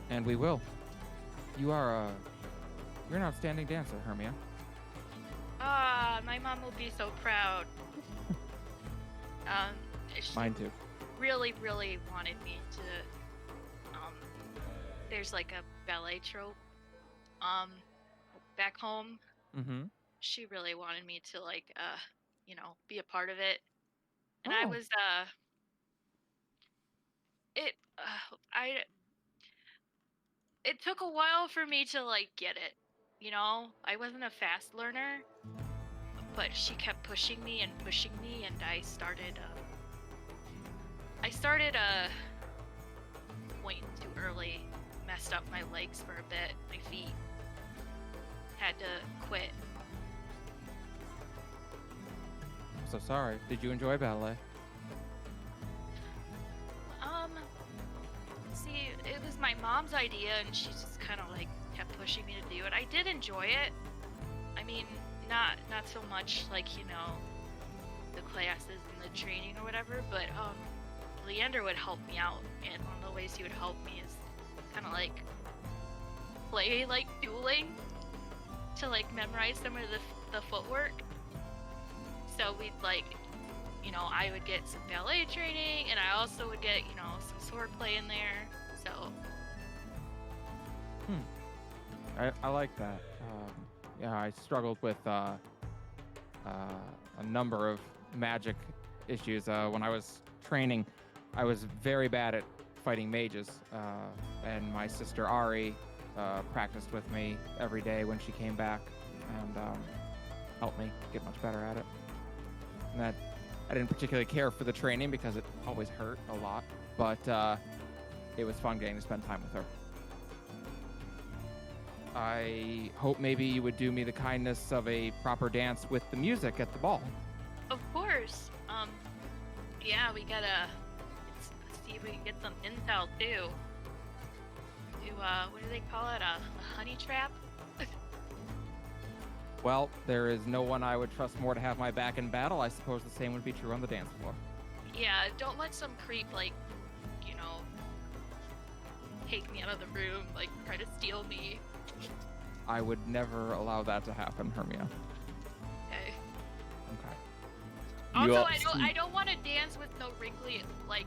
And we will. You're an outstanding dancer, Hermia. Ah, my mom will be so proud. She Mine too. really, really wanted me to, there's like a ballet troupe, back home. Mm-hmm. She really wanted me to like, you know, be a part of it. And Oh. I was, it took a while for me to like get it, you know? I wasn't a fast learner, but she kept pushing me, and I started pointing too early, messed up my legs for a bit, my feet. Had to quit. I'm so sorry. Did you enjoy ballet? See, it was my mom's idea, and she just kind of like kept pushing me to do it. I did enjoy it. I mean, not so much like, you know, the classes and the training or whatever, but Leander would help me out, and one of the ways he would help me is kind of like play like dueling to like memorize some of the footwork. So we'd like, you know, I would get some ballet training, and I also would get, you know, some sword play in there. So I like that. Yeah, I struggled with a number of magic issues. When I was training, I was very bad at fighting mages, and my sister Ari practiced with me every day when she came back, and helped me get much better at it. And that I didn't particularly care for the training because it always hurt a lot, but it was fun getting to spend time with her. I hope maybe you would do me the kindness of a proper dance with the music at the ball. of course, yeah, we gotta let's see if we can get some intel too. Do what do they call it? A honey trap? Well, there is no one I would trust more to have my back in battle. I suppose the same would be true on the dance floor. Yeah, don't let some creep like, you know, take me out of the room, like try to steal me. I would never allow that to happen, Hermia. Okay. Okay. You Also, all- I don't want to dance with no wrinkly like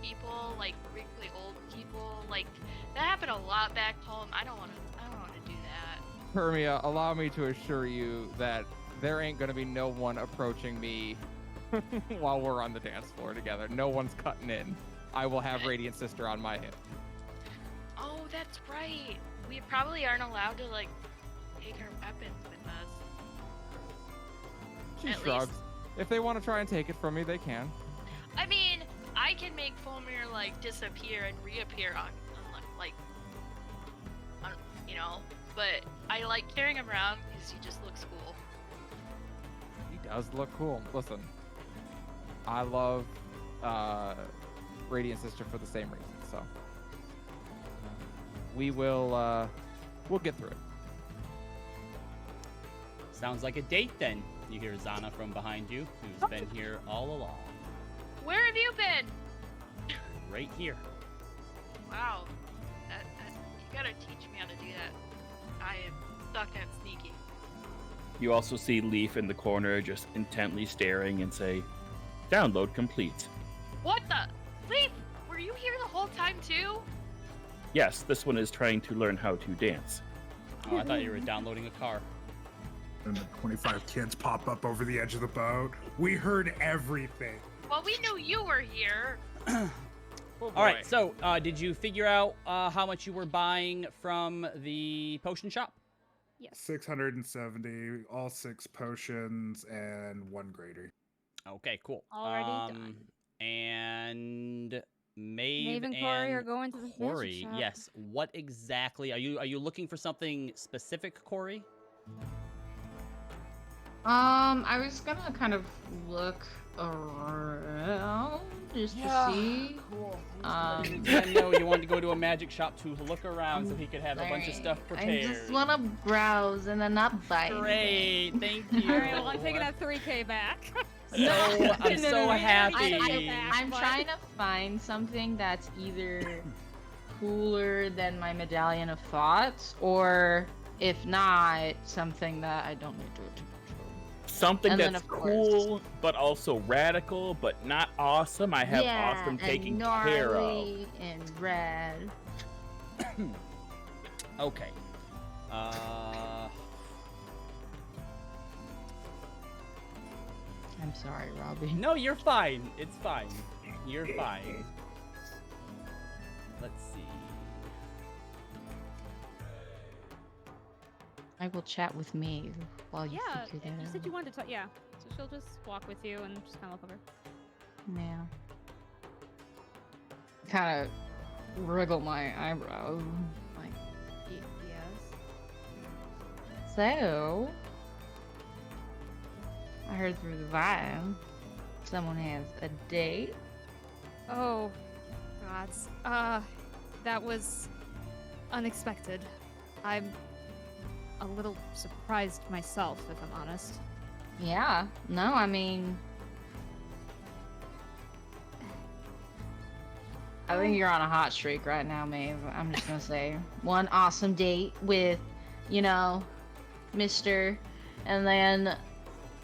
people, like wrinkly old people. Like that happened a lot back home. I don't want to do that. Hermia, allow me to assure you that there ain't going to be no one approaching me while we're on the dance floor together. No one's cutting in. I will have Radiant Sister on my hip. Oh, that's right. We probably aren't allowed to like take our weapons with us. She At shrugs. least- If they want to try and take it from me, they can. I mean, I can make Fulmir like disappear and reappear on like you know. But I like carrying him around because he just looks cool. He does look cool. Listen, I love Radiant Sister for the same reason. So we'll get through it. Sounds like a date then. You hear Zana from behind you, who's been here all along. Where have you been? Right here. Wow. You gotta teach me how to do that. I am stuck at sneaky. You also see Leaf in the corner just intently staring and say, "Download complete." What the? Leaf, were you here the whole time too? Yes, this one is trying to learn how to dance. Oh, I thought you were downloading a car. And the 25 kids pop up over the edge of the boat. We heard everything. Well, we knew you were here. Oh, All right, so did you figure out how much you were buying from the potion shop? Yes. 670, all 6 potions, and 1 grader. Okay, cool. Already done. And Maeve and Corey are going to the magic Corey, shop. yes. What exactly are you looking for? Something specific, Corey? I was gonna kind of look around just to see. Cool. Yeah, No, you wanted to go to a magic shop to look around so he could have a bunch of stuff prepared. I just wanna browse and then not buy. Great, thank you. All right, well, I'm taking that 3K back. So I'm so happy. I'm trying to find something that's either cooler than my Medallion of Thoughts, or if not, something that I don't need to. Something And then, that's of course, cool, but also radical, but not awesome. I have awesome taken care of. gnarly and red. Okay. I'm sorry, Robbie. No, you're fine. It's fine. You're fine. Let's see. I will chat with Maeve while you Yeah, figure you that out. said you wanted to talk. Yeah, so she'll just walk with you and just kind of look over. Yeah. Kind of wriggle my eyebrows. Like, Yes. so, I heard through the vibe someone has a date. Oh, gods. That was unexpected. I'm a little surprised myself, if I'm honest. Yeah. No, I mean, I think you're on a hot streak right now, Maeve. I'm just gonna say one awesome date with, Mr. And then,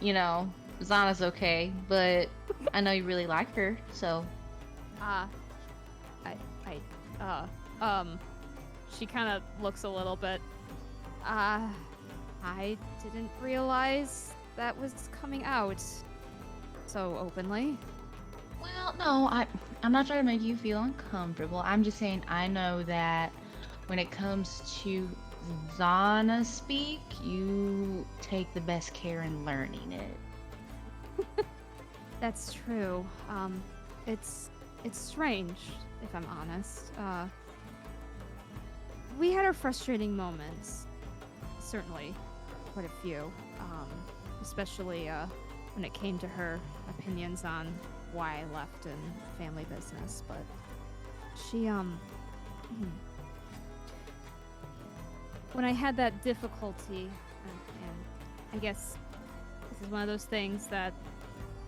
Zana's okay, but I know you really like her, so. She kind of looks a little bit. I didn't realize that was coming out so openly. Well, no, I'm not trying to make you feel uncomfortable. I'm just saying I know that when it comes to Zana speak, you take the best care in learning it. That's true. It's strange, if I'm honest. We had our frustrating moments. Certainly, quite a few. Especially when it came to her opinions on why I left in family business. But she, when I had that difficulty, and I guess this is one of those things that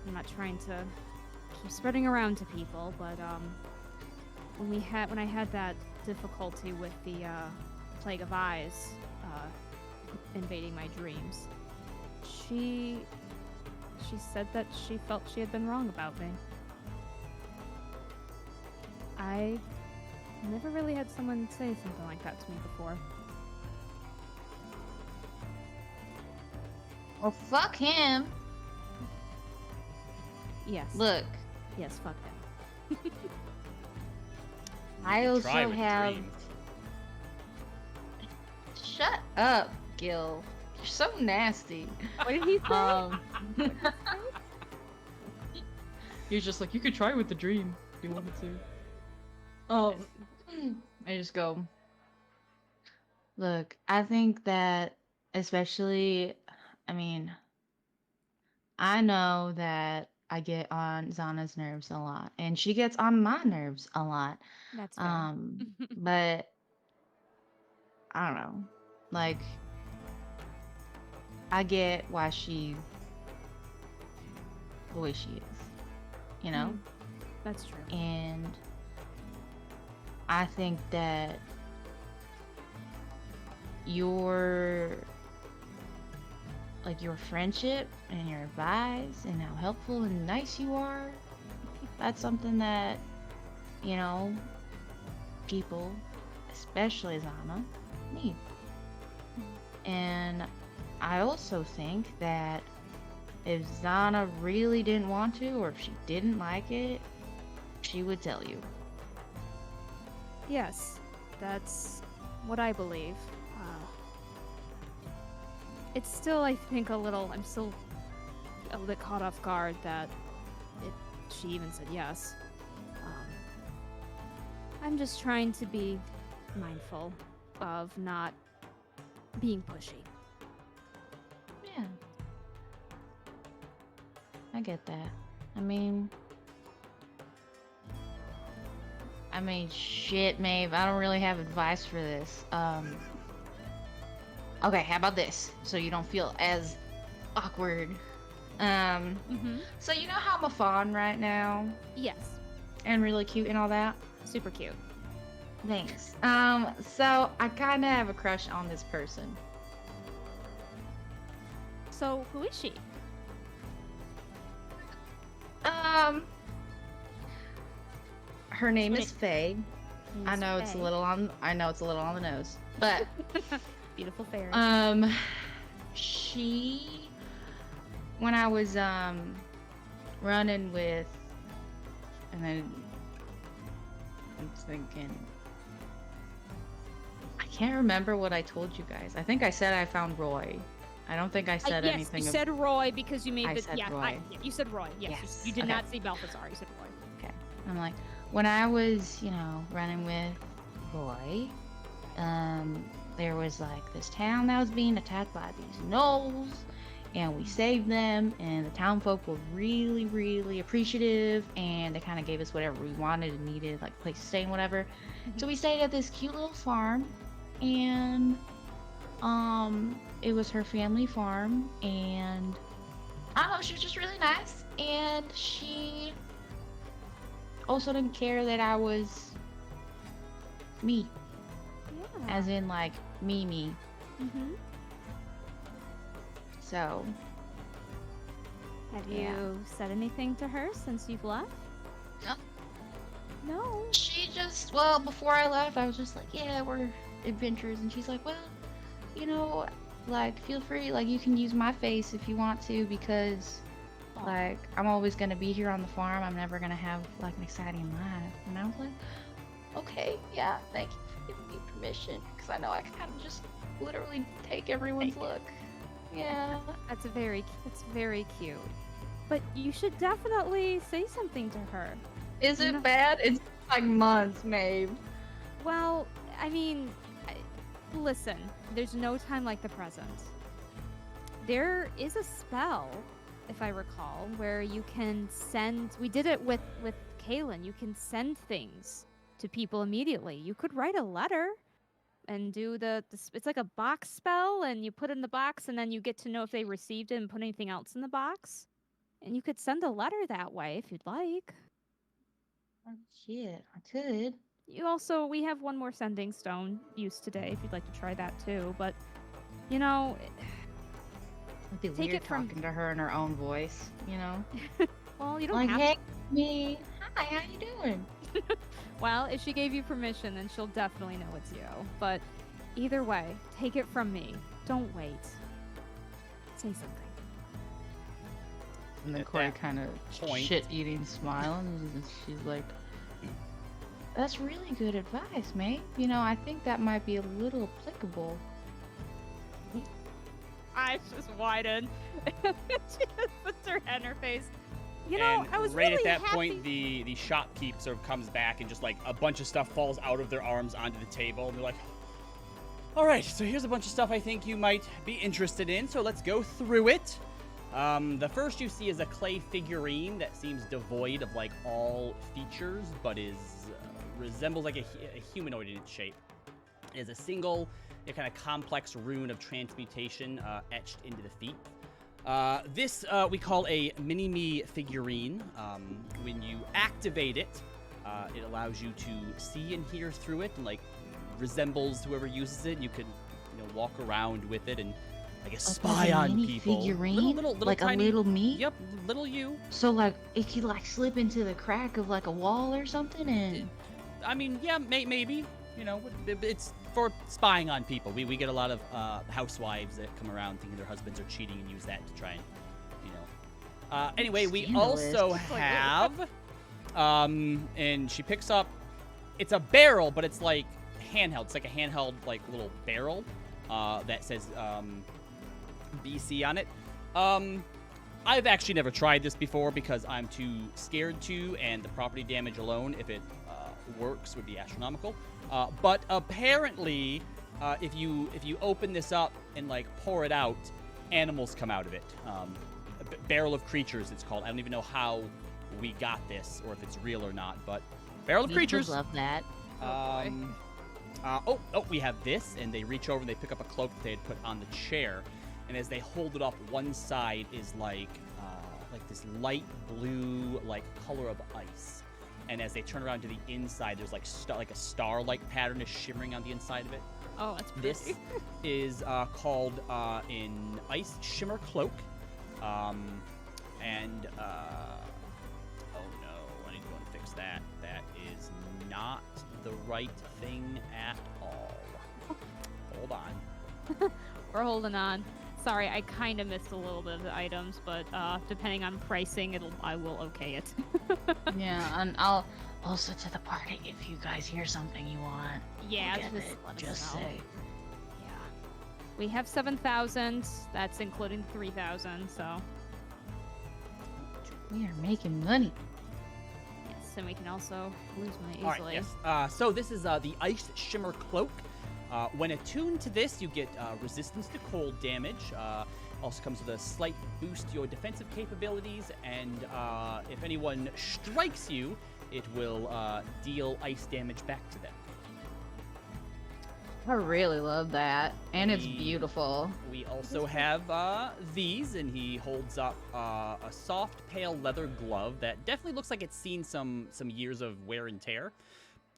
I'm not trying to keep spreading around to people, but when I had that difficulty with the Plague of Eyes invading my dreams, she said that she felt she had been wrong about me. I never really had someone say something like that to me before. Well, fuck him. Yes. Look, Yes, fuck him. I Try also with have. dreams. Shut up, Gil. You're so nasty. What did he say? You're just like, you could try with the dream if you wanted to. I just go, Look, I think that especially, I mean, I know that I get on Zana's nerves a lot, and she gets on my nerves a lot. That's fair. But I don't know. Like, I get why she's the way she is, you know? That's true. And I think that your your friendship and your advice and how helpful and nice you are, that's something that, you know, people, especially Zana, need. And I also think that if Zana really didn't want to, or if she didn't like it, she would tell you. Yes, that's what I believe. It's still, I think, I'm still a little bit caught off guard that she even said yes. I'm just trying to be mindful of not being pushy. Yeah. I get that. I mean, shit, Maeve, I don't really have advice for this. Okay, how about this? So you don't feel as awkward. So you know how I'm a fawn right now? Yes, And really cute and all that? super cute. Thanks. So I kinda have a crush on this person. So, who is she? Her name is Faye. I know it's a Faye. little on the nose. But Beautiful fairy. she, when I was running with, and then I'm thinking, I can't remember what I told you guys. I think I said I found Roy. I don't think I said yes, anything. you said Roy because you made I the said Roy. You said Roy. Yes, Yes, you did okay. not say Balthazar. You said Roy. Okay. I'm like, when I was, running with Roy, there was like this town that was being attacked by these gnolls, and we saved them, and the town folk were really, really appreciative, and they kind of gave us whatever we wanted and needed, like a place to stay and whatever. So we stayed at this cute little farm, and it was her family farm, and I don't know, she was just really nice, and she also didn't care that I was me, Yeah. as in like me. Mm-hmm. So Have Yeah. you said anything to her since you've left? No. No. she just, well, before I left, I was just like, yeah, we're adventurers, and she's like, well, like, feel free, like, you can use my face if you want to, because like, I'm always gonna be here on the farm. I'm never gonna have like an exciting life. And I was like, okay, yeah, thank you for giving me permission, because I know I kind of just literally take everyone's look. Yeah. That's very cute. But you should definitely say something to her. Is it No. bad? It's like months, Maeve. Well, I mean, listen, there's no time like the present. There is a spell, if I recall, where you can send. We did it with Kaylin. You can send things to people immediately. You could write a letter and do it's like a box spell, and you put it in the box, and then you get to know if they received it and put anything else in the box. And you could send a letter that way if you'd like. Oh, shit, I could. We have one more sending stone used today if you'd like to try that too. But, It'd be Take weird it from- talking to her in her own voice, well, you don't Like, have hey, me. Hi, how you doing? Well, if she gave you permission, then she'll definitely know it's you. But either way, take it from me. Don't wait. Say something. And then At Corey that kind of point- shit-eating smile, and she's like, that's really good advice, mate. I think that might be a little applicable. Eyes just widen. She just puts her hand in her face. And I was right really at that happy. point, the shopkeep sort of comes back, and just like a bunch of stuff falls out of their arms onto the table, and they're like, All right, so here's a bunch of stuff I think you might be interested in. So let's go through it. The first you see is a clay figurine that seems devoid of like all features, but resembles like a humanoid in its shape. It is a single, kind of complex rune of transmutation etched into the feet. This we call a mini-me figurine. When you activate it, it allows you to see and hear through it, and like resembles whoever uses it. You can, walk around with it and I guess spy on people. Figurine? Little like tiny, a little me? Yep, little you. So like it could like slip into the crack of like a wall or something, and I mean, yeah, maybe. It's for spying on people. We get a lot of housewives that come around thinking their husbands are cheating and use that to try and, Anyway, we Scandalous. also have, and she picks up. It's a barrel, but it's like handheld. It's like a handheld, like little barrel that says BC on it. I've actually never tried this before because I'm too scared to, and the property damage alone, if it works, would be astronomical. But apparently, if you open this up and like pour it out, animals come out of it. A barrel of creatures, it's called. I don't even know how we got this or if it's real or not, but barrel of creatures. love that. We have this, and they reach over and they pick up a cloak that they had put on the chair, and as they hold it up, one side is like this light blue, like color of ice, and as they turn around to the inside, there's like a star-like pattern is shimmering on the inside of it. Oh, that's pretty. This is called an ice shimmer cloak, and oh no, I need to go and fix that. That is not the right thing at all. Hold on. We're holding on. Sorry, I kind of missed a little bit of the items, but depending on pricing, I will okay it. Yeah, and I'll also to the party if you guys hear something you want. Yeah, Get just it. let us Just know. say. Yeah. We have 7,000. That's including 3,000. So We are making money. yes, and we can also lose money All easily. right, yes. So this is the ice shimmer cloak. When attuned to this, you get resistance to cold damage. Also comes with a slight boost to your defensive capabilities, and if anyone strikes you, it will deal ice damage back to them. I really love that, and it's We- beautiful. We also have these, and he holds up a soft, pale leather glove that definitely looks like it's seen some years of wear and tear.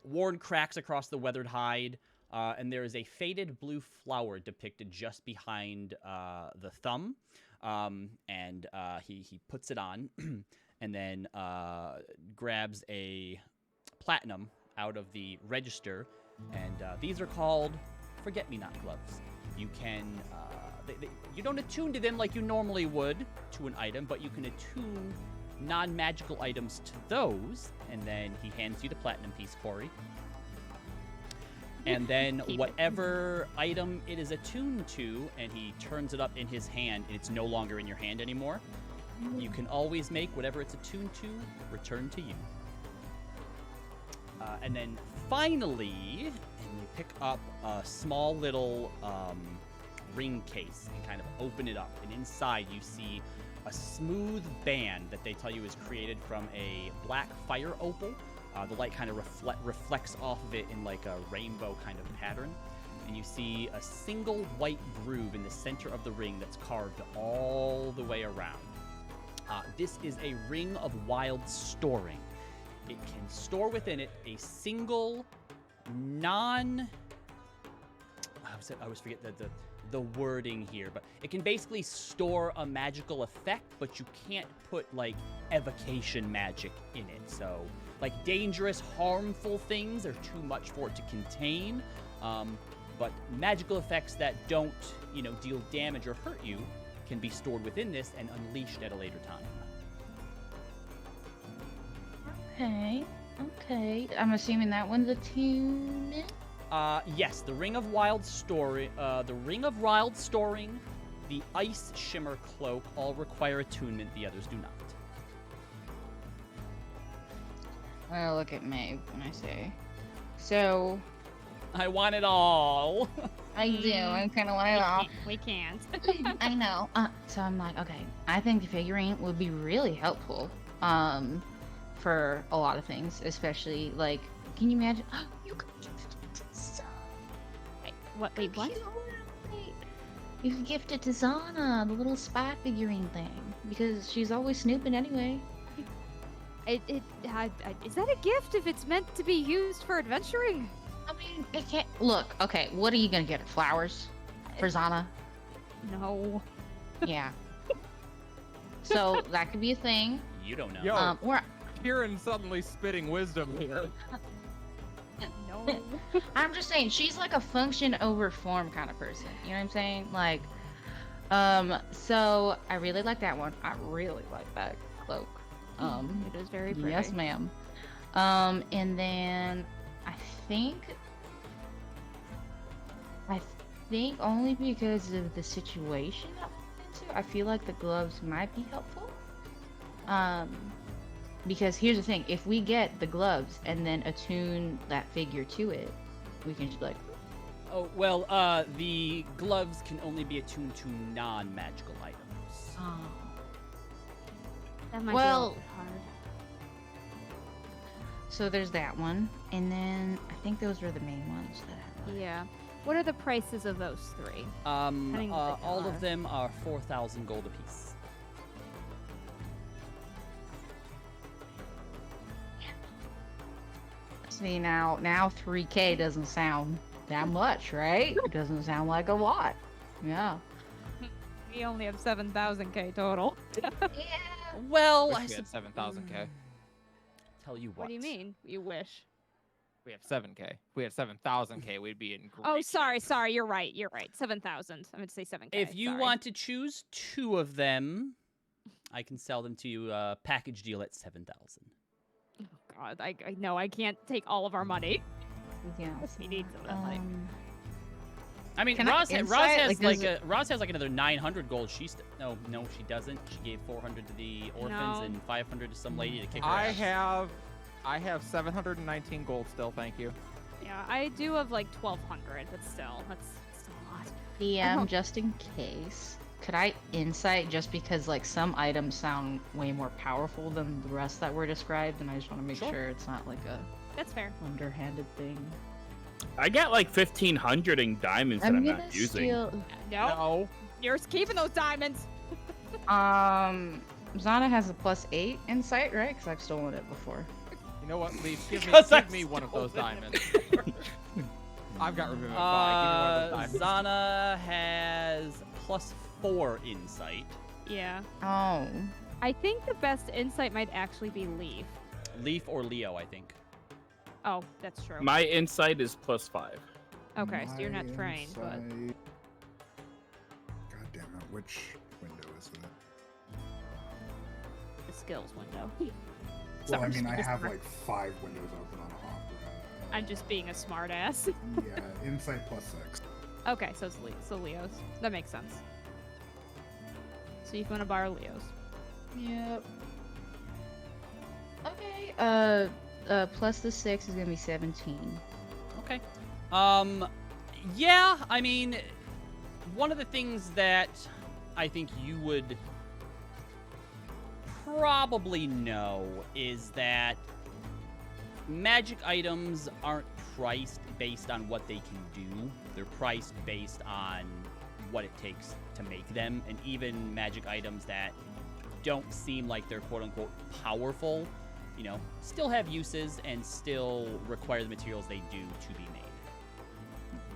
Worn cracks across the weathered hide, and there is a faded blue flower depicted just behind the thumb. And he puts it on, and then grabs a platinum out of the register, and these are called forget-me-not gloves. You can you don't attune to them like you normally would to an item, but you can attune non-magical items to those, and then he hands you the platinum piece, Corey. And then Keep it. whatever item it is attuned to, and he turns it up in his hand, and it's no longer in your hand anymore, you can always make whatever it's attuned to return to you. And then finally, you pick up a small little ring case and kind of open it up. And inside you see a smooth band that they tell you is created from a black fire opal. The light kind of reflects off of it in like a rainbow kind of pattern. And you see a single white groove in the center of the ring that's carved all the way around. This is a ring of wild storing. It can store within it a single I always forget the wording here, but it can basically store a magical effect, but you can't put like evocation magic in it. So like dangerous, harmful things are too much for it to contain. But magical effects that don't, deal damage or hurt you can be stored within this and unleashed at a later time. Okay. I'm assuming that one's attuned. Yes, the Ring of Wild Storing, the Ice Shimmer Cloak all require attunement. The others do not. Well, look at me when I say. So, I want it all. I do. I kind of want We to all. can't. We can't. I know. So I'm like, okay, I think the figurine would be really helpful. For a lot of things, especially like, can you imagine? You could gift it to Zana. Wait, what? You could gift it to Zana, the little spy figurine thing, because she's always snooping anyway. Is that a gift if it's meant to be used for adventuring? I mean, it can't. Look, okay, what are you gonna get her? Flowers for Zana? No. Yeah. So that could be a thing. You don't know. Yo, Or Kieran suddenly spitting wisdom here. No. I'm just saying, she's like a function over form kind of person. You know what I'm saying? Like, so I really like that one. I really like that cloak. It is very pretty. Yes, ma'am. And then I think only because of the situation that we're into, I feel like the gloves might be helpful. Because here's the thing, if we get the gloves and then attune that figure to it, we can just be like, Oh, well, the gloves can only be attuned to non-magical items. oh. That might Well- be a little hard. So there's that one, and then I think those were the main ones that I like. Yeah. What are the prices of those three? Depending what they All are. of them are 4,000 gold apiece. See, now 3K doesn't sound that much, right? It doesn't sound like a lot. Yeah. We only have 7,000k total. Well, Wish I we had 7,000k. tell you what. What do you mean? You wish? We have 7k. If we had 7,000k, we'd be in great. Oh, sorry. You're right. 7,000. I meant to say 7k. If you sorry. want to choose 2 of them, I can sell them to you package deal at 7,000. Oh, God, I know I can't take all of our money. Yeah. He needs some of that money. I mean, Can I Roz insight? has Like, does Roz has like another 900 gold. No, she doesn't. She gave 400 to the orphans No. and 500 to some lady to kick her I ass. have 719 gold still, thank you. Yeah, I do have like 1,200, but still, that's still a lot. DM, just in case, could I insight just because like some items sound way more powerful than the rest that were described, and I just want to make Sure. sure it's not like a That's fair. underhanded thing. I got like 1,500 in diamonds that I'm gonna not using. No, No. you're keeping those diamonds. Zana has a +8 insight, right? Because I've stolen it before. You know what, Leaf? Give Because I me one of those stole it. diamonds. I've got Revivify. Give me one of those diamonds. Zana has +4 insight. Yeah. Oh. I think the best insight might actually be Leaf. Leaf or Leo, I think. Oh, that's true. My insight is +5. Okay, so you're not My trained, but insight- God damn it, which window is it? the skills window. Well, Sorry, I mean, I just- have like 5 windows open on Opera. I'm just being a smartass. Yeah, insight +6. Okay, so it's Leo's. That makes sense. So you want to borrow Leo's? Yep. Okay. Plus the 6 is gonna be 17. Okay. Yeah, I mean, one of the things that I think you would probably know is that magic items aren't priced based on what they can do. They're priced based on what it takes to make them, and even magic items that don't seem like they're quote-unquote powerful, you know, still have uses and still require the materials they do to be made.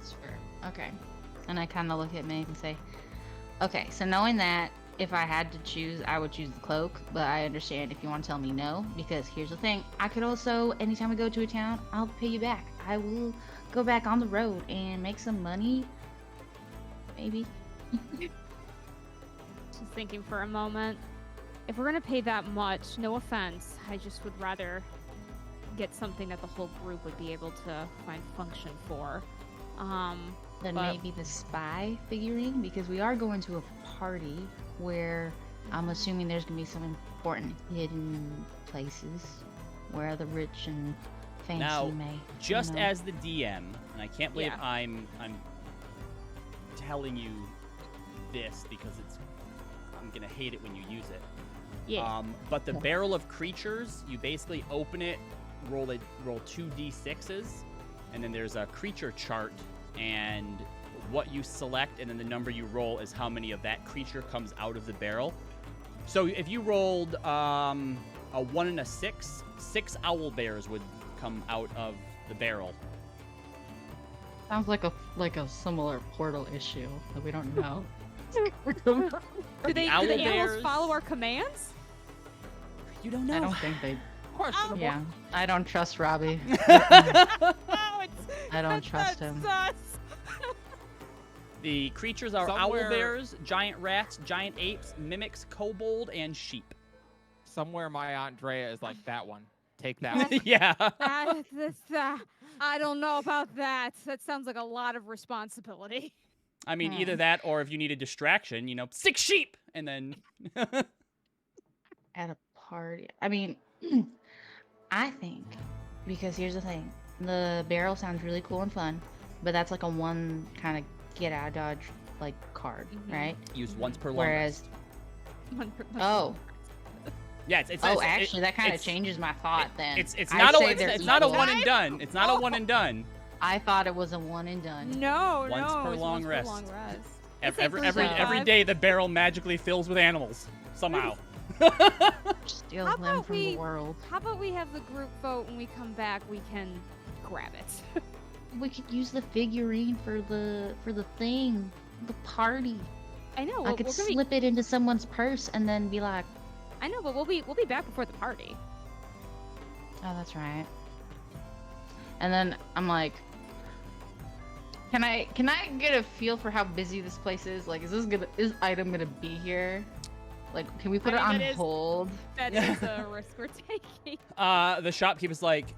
Sure. Okay. And I kind of look at Meg and say, okay, so knowing that, if I had to choose, I would choose the cloak, but I understand if you want to tell me no, because here's the thing. I could also, anytime we go to a town, I'll pay you back. I will go back on the road and make some money. Maybe. Just thinking for a moment. If we're gonna pay that much, no offense, I just would rather get something that the whole group would be able to find function for. Then But- maybe the spy figurine, because we are going to a party where I'm assuming there's gonna be some important hidden places where the rich and fancy Now, may. Just know. as the DM, and I can't believe Yeah. I'm telling you this because I'm gonna hate it when you use it. Yeah. But the barrel of creatures, you basically open it, roll 2d6s, and then there's a creature chart, and what you select and then the number you roll is how many of that creature comes out of the barrel. So if you rolled a 1 and a 6, 6 owl bears would come out of the barrel. Sounds like a similar portal issue that we don't know. Do the owl animals bears- follow our commands? You don't know. I don't think they. Questionable. Yeah, I don't trust Robbie. Oh, it's, I don't trust him. Sus. The creatures are owl Somewhere- bears, giant rats, giant apes, mimics, kobold, and sheep. Somewhere my Aunt Drea is like, that one. Take that one. Yeah. I don't know about that. That sounds like a lot of responsibility. I mean, either that or if you need a distraction, 6 sheep, and then... At a party. I mean, I think, because here's the thing. The barrel sounds really cool and fun, but that's like a one kind of get out of dodge like card, right? Used once per long Whereas, rest. oh, Yeah, it's actually, that kind of it's- changes my thought then. It's I'd not say it's they're not a equal. one and done. It's not a one and done. I thought it was a one and done. No, Once no. per it's long once rest. Per long rest. Every day the barrel magically fills with animals somehow. Steal How them about from we- the world. How about we have the group vote when we come back? We can grab it. We could use the figurine for the thing, the party. I know. I could we're gonna slip it into someone's purse and then be like, I know, but we'll be back before the party. "Oh, that's right." And then I'm like, "Can I get a feel for how busy this place is? Like, is this item gonna be here? Like, can we put I it mean, on that is- hold?" That is a risk we're taking. The shopkeeper's like,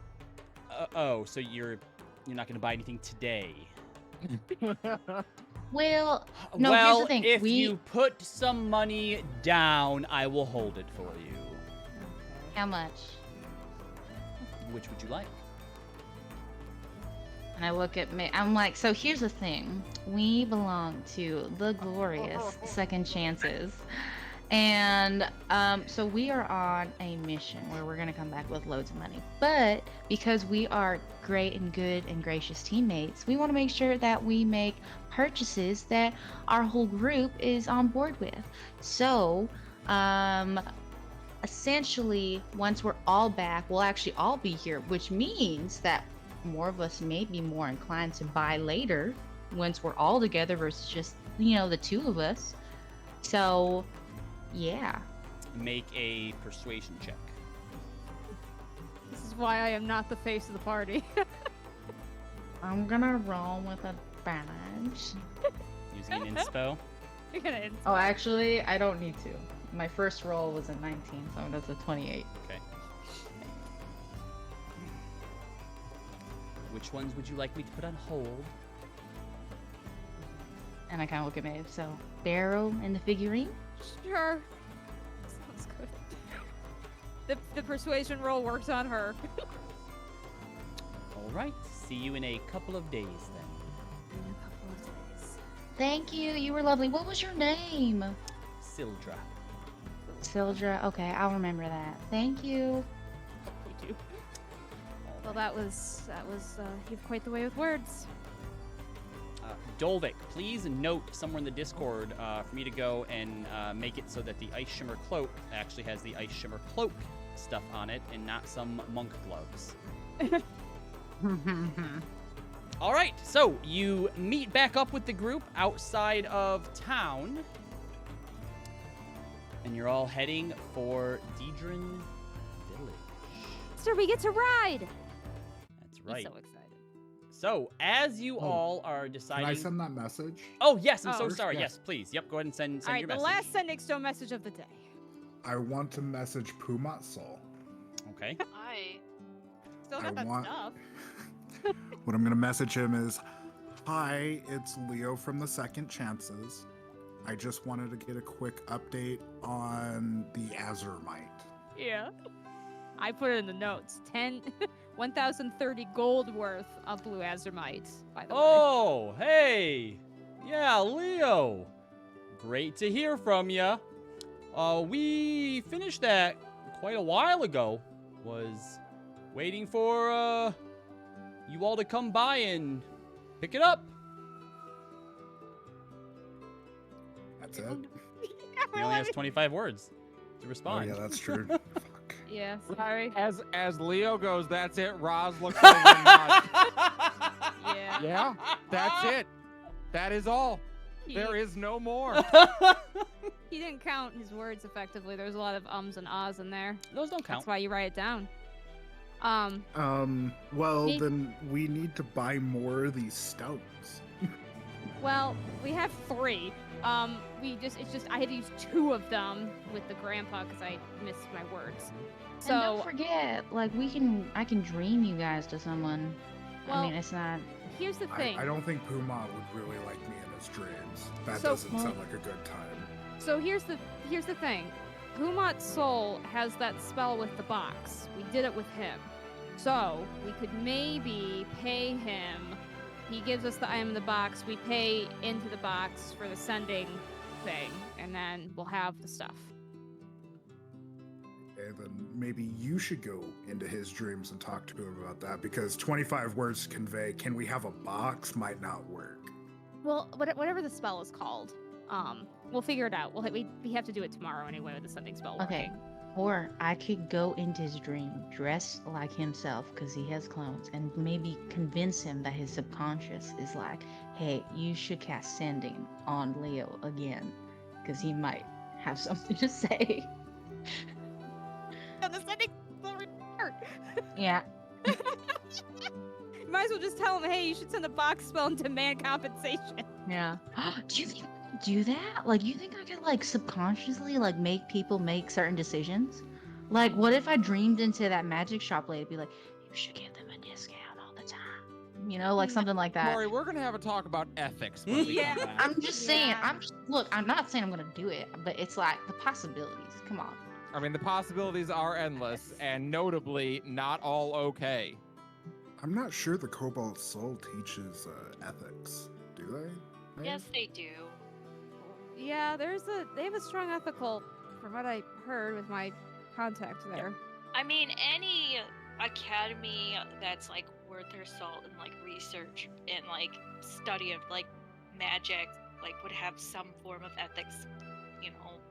"Oh, so you're not gonna buy anything today?" Well, no. well, Here's the thing. if you put some money down, I will hold it for you. How much? Which would you like? And I look at me. I'm like, so here's the thing. We belong to the glorious Second Chances. And so we are on a mission where we're going to come back with loads of money. But because we are great and good and gracious teammates, we want to make sure that we make purchases that our whole group is on board with. So essentially, once we're all back, we'll actually all be here, which means that more of us may be more inclined to buy later once we're all together versus just, the two of us. So, yeah. Make a persuasion check. This is why I am not the face of the party. I'm gonna roll with advantage. Using an inspo. You're gonna end. Oh, actually, I don't need to. My first roll was a 19, so that's a 28. Okay. Which ones would you like me to put on hold? And I kind of look at Maeve. So, barrel and the figurine? Sure. Sounds good. The persuasion roll works on her. All right. See you in a couple of days then. In a couple of days. Thank you. You were lovely. What was your name? Sildra. Sildra. Okay, I'll remember that. Thank you. You do. Well, that was you have quite the way with words. Dolvik, please note somewhere in the Discord for me to go and make it so that the Ice Shimmer Cloak actually has the Ice Shimmer Cloak stuff on it and not some monk gloves. All right, so you meet back up with the group outside of town, and you're all heading for Didran Village. Sir, we get to ride. That's He's right. so excited. So, as you all are Can deciding... I send that message? Oh, yes, I'm Oh. so sorry. Yeah. Yes, please. Yep, go ahead and send All right, your the message. last sending stone message of the day. I want to message Pumatsol. Okay. I Still I got that want- stuff. What I'm going to message him is, "Hi, it's Leo from the Second Chances. I just wanted to get a quick update on the Aeormaton. Yeah. I put it in the notes. 1,030 gold worth of blue azurite, by the way. Oh, hey. Yeah, Leo. Great to hear from ya. We finished that quite a while ago. Was waiting for you all to come by and pick it up. That's it. He only has 25 words to Oh respond. yeah, that's true. Fuck. Yeah, sorry. As Leo goes, that's it. Roz looks over and nods. Yeah. Yeah, that's it. That is all. He, There is no more. he didn't count his words effectively. There's a lot of ums and ahs in there. Those don't count. That's why you write it down. Well, Me- then we need to buy more of these stones. Well, we have 3. It's just I had to use 2 of them with the grandpa because I missed my words. And don't So forget, like I can dream you guys to someone. I Well, mean, it's not. here's the thing. I don't think Puma would really like me in his dreams. That So- doesn't sound like a good time. So here's the thing. Humat's soul has that spell with the box. We did it with him. So we could maybe pay him. He gives us the item in the box. We pay into the box for the sending thing, and then we'll have the stuff. And then maybe you should go into his dreams and talk to him about that, because 25 words to convey, can we have a box, might not work. Well, whatever the spell is called, we'll figure it out. We have to do it tomorrow anyway with the sending spell Okay. working. Or I could go into his dream, dress like himself, because he has clones, and maybe convince him that his subconscious is like, hey, you should cast sending on Leo again, because he might have something to say. The sending will return. Yeah. Might as well just tell him, hey, you should send a box spell and demand compensation. Yeah. Do you think I could do that? Like, you think I could, like, subconsciously, like, make people make certain decisions? Like, what if I dreamed into that magic shop lady, be like, you should give them a discount all the time? You know, like something like that. Maury, we're gonna have a talk about ethics when we Yeah. come back. I'm just saying, Yeah. look, I'm not saying I'm gonna do it, but it's like the possibilities. Come on. I mean, the possibilities are endless, and notably, not all okay. I'm not sure the Cobalt Soul teaches ethics, do they? Yes, they do. Yeah, they have a strong ethical, from what I heard with my contact there. I mean, any academy that's like worth their salt in like research and like study of like magic, like would have some form of ethics,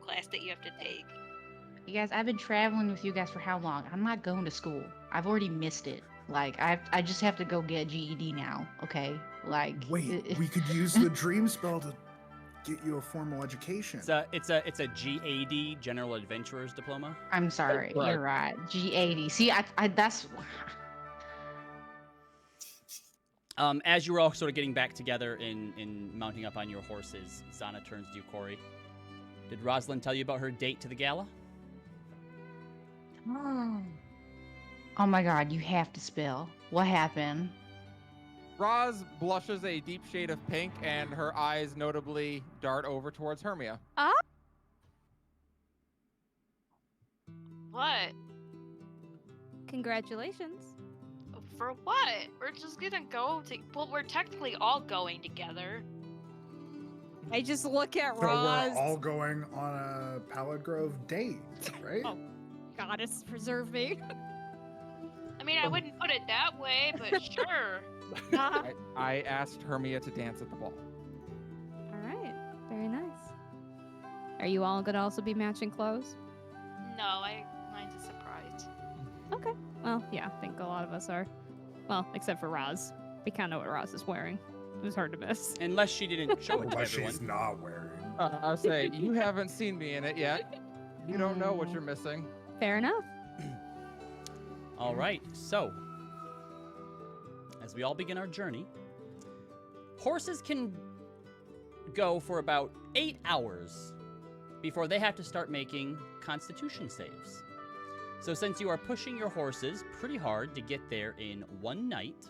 class that you have to take. You guys, I've been traveling with you guys for how long? I'm not going to school. I've already missed it. Like, I just have to go get a GED now, okay? Like, Wait, we could use the dream spell to get you a formal education. It's a GAD, General Adventurer's Diploma. I'm sorry, Right. you're right. G80. See, I that's As you were all sort of getting back together in mounting up on your horses, Zana turns to you, Corey. Did Rosalind tell you about her date to the gala? Oh my god, you have to spell. What happened? Roz blushes a deep shade of pink, and her eyes notably dart over towards Hermia. What? Congratulations. For what? We're just gonna go to. Well, we're technically all going together. I just look at So Roz. we're all going on a Pallid Grove date, right? Oh. Goddess preserve me. I mean, I wouldn't put it that way, but sure. I asked Hermia to dance at the ball. All right. Very nice. Are you all gonna also be matching clothes? No, mine's a surprise. Okay. Well, yeah, I think a lot of us are. Well, except for Roz. We kind of know what Roz is wearing. It was hard to miss. Unless she didn't show it to Unless everyone. she's not wearing. I'll say, you haven't seen me in it yet. You don't know what you're missing. Fair enough. All right, so as we all begin our journey, horses can go for about 8 hours before they have to start making constitution saves. So since you are pushing your horses pretty hard to get there in one night,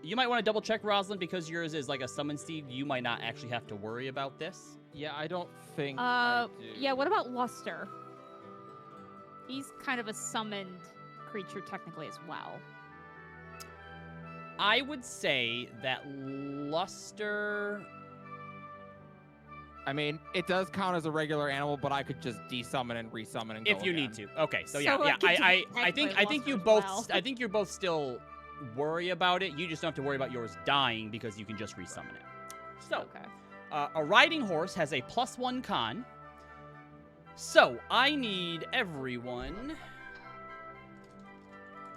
you might want to double check, Rosalind, because yours is like a summon steed. You might not actually have to worry about this. Yeah, I don't think I do. Yeah, what about Luster? He's kind of a summoned creature technically as well. I would say that Luster. I mean, it does count as a regular animal, but I could just desummon and resummon and go If you again. need to. Okay, so So yeah, it gets I attacked think by I think you Luster both as well. I think you're both still worry about it. You just don't have to worry about yours dying because you can just resummon it. So, Okay. a riding horse has a +1 con. So I need everyone.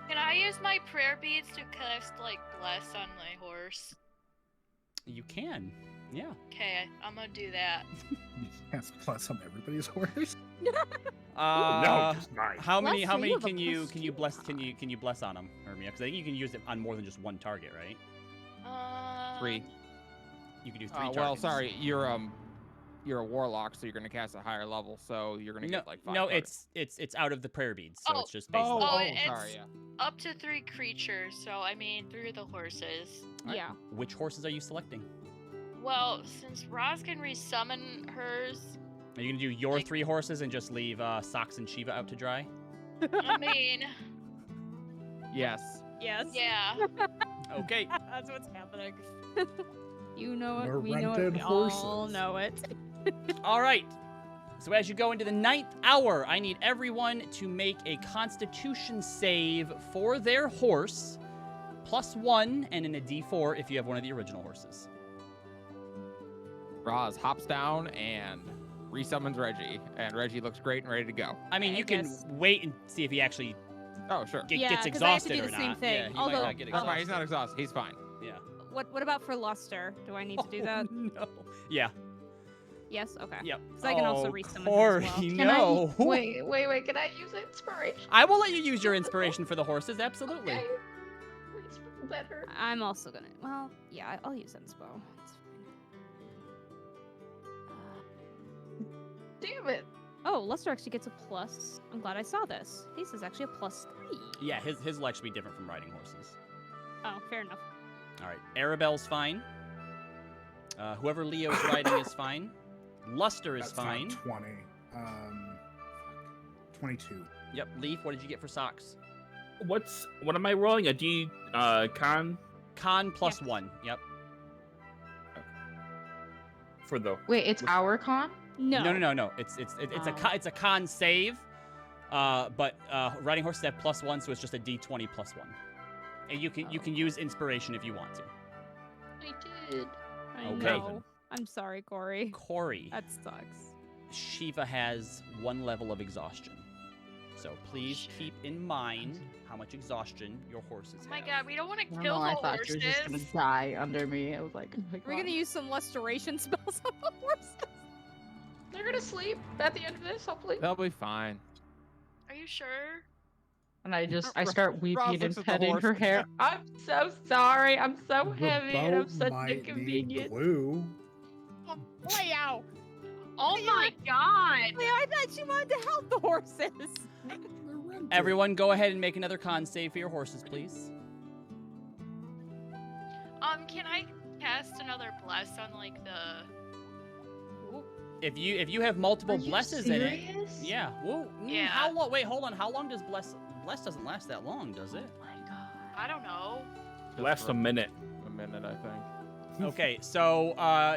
Can I use my prayer beads to cast like bless on my horse? You can, yeah. Okay, I'm gonna do that. Yes, plus on everybody's horse. Uh, just mine. How many? Bless, How so many you have a can you +2 bless? con. Can you bless on them, Hermia? Because I think you can use it on more than just one target, right? 3. You can do 3 Well, targets. sorry, you're a warlock, so you're gonna cast a higher level, so you're gonna No, get like 5. no, targets. it's out of the prayer beads, so Oh. it's just based. Oh, Oh, oh, it's- sorry, yeah. Up to 3 creatures, so I mean 3 of the horses. Yeah. Which horses are you selecting? Well, since Roz can resummon hers, Are you gonna do your Like- 3 horses and just leave Socks and Shiva out to dry? I mean, Yes. Yes. yeah. Okay. That's what's happening. You know it. More We know it. rented We all horses. know it. All right. So as you go into the 9th hour, I need everyone to make a Constitution save for their horse, +1, and in a D4 if you have one of the original horses. Roz hops down and resummons Reggie, and Reggie looks great and ready to go. I mean, I you can guess- wait and see if he actually Oh, sure. Yeah, gets 'cause I have to exhausted do or the same not. thing. Yeah, he might Although- not get That's fine. He's exhausted. not exhausted. He's fine. Yeah. What about for Luster? Do I need to do that? No. Yeah. Yes. Okay. Yep. Because I can also Oh, resummon Corey, him as well. Can no. I? Wait. Can I use inspiration? I will let you use your inspiration for the horses. Absolutely. Okay. Please feel better. I'm also gonna. Well, yeah, I'll use inspo. It's fine. Damn it. Oh, Luster actually gets a plus. I'm glad I saw this. His is actually a +3. Yeah, his will actually be different from riding horses. Oh, fair enough. All right, Arabelle's fine. Whoever Leo's riding is fine. Luster is That's not fine. 20. 22. Yep. Leaf, what did you get for socks? What am I rolling? A D con Con +1. Yep. for the Wait, it's our con? No. No. It's Oh. it's a con save. But riding horses have +1, so it's just a D20 +1. And you can use inspiration if you want to. I did. I Okay. know. I'm sorry, Corey. Corey, That sucks. Shiva has 1 level of exhaustion. So please keep in mind how much exhaustion your horses Oh my have. god, we don't want to I don't kill know, the I thought horses. you were just gonna die under me. I was like, oh my We're God. gonna use some Lusteration spells on the horses. They're gonna sleep at the end of this, hopefully. They'll be fine. Are you sure? And I start weeping Roz and looks at the petting horse. her hair. I'm so sorry. I'm so The heavy and I'm boat such might need inconvenience. glue. Leo! Oh my god! Leo, I thought she wanted to help the horses. Everyone, go ahead and make another con save for your horses, please. Can I cast another bless on like the? If you have multiple Are you blesses in it, serious? yeah. Whoa. Yeah. How long? Wait, hold on. How long does bless doesn't last that long, does it? Oh my God. I don't know. Just last for a minute. A minute, I think. Okay, so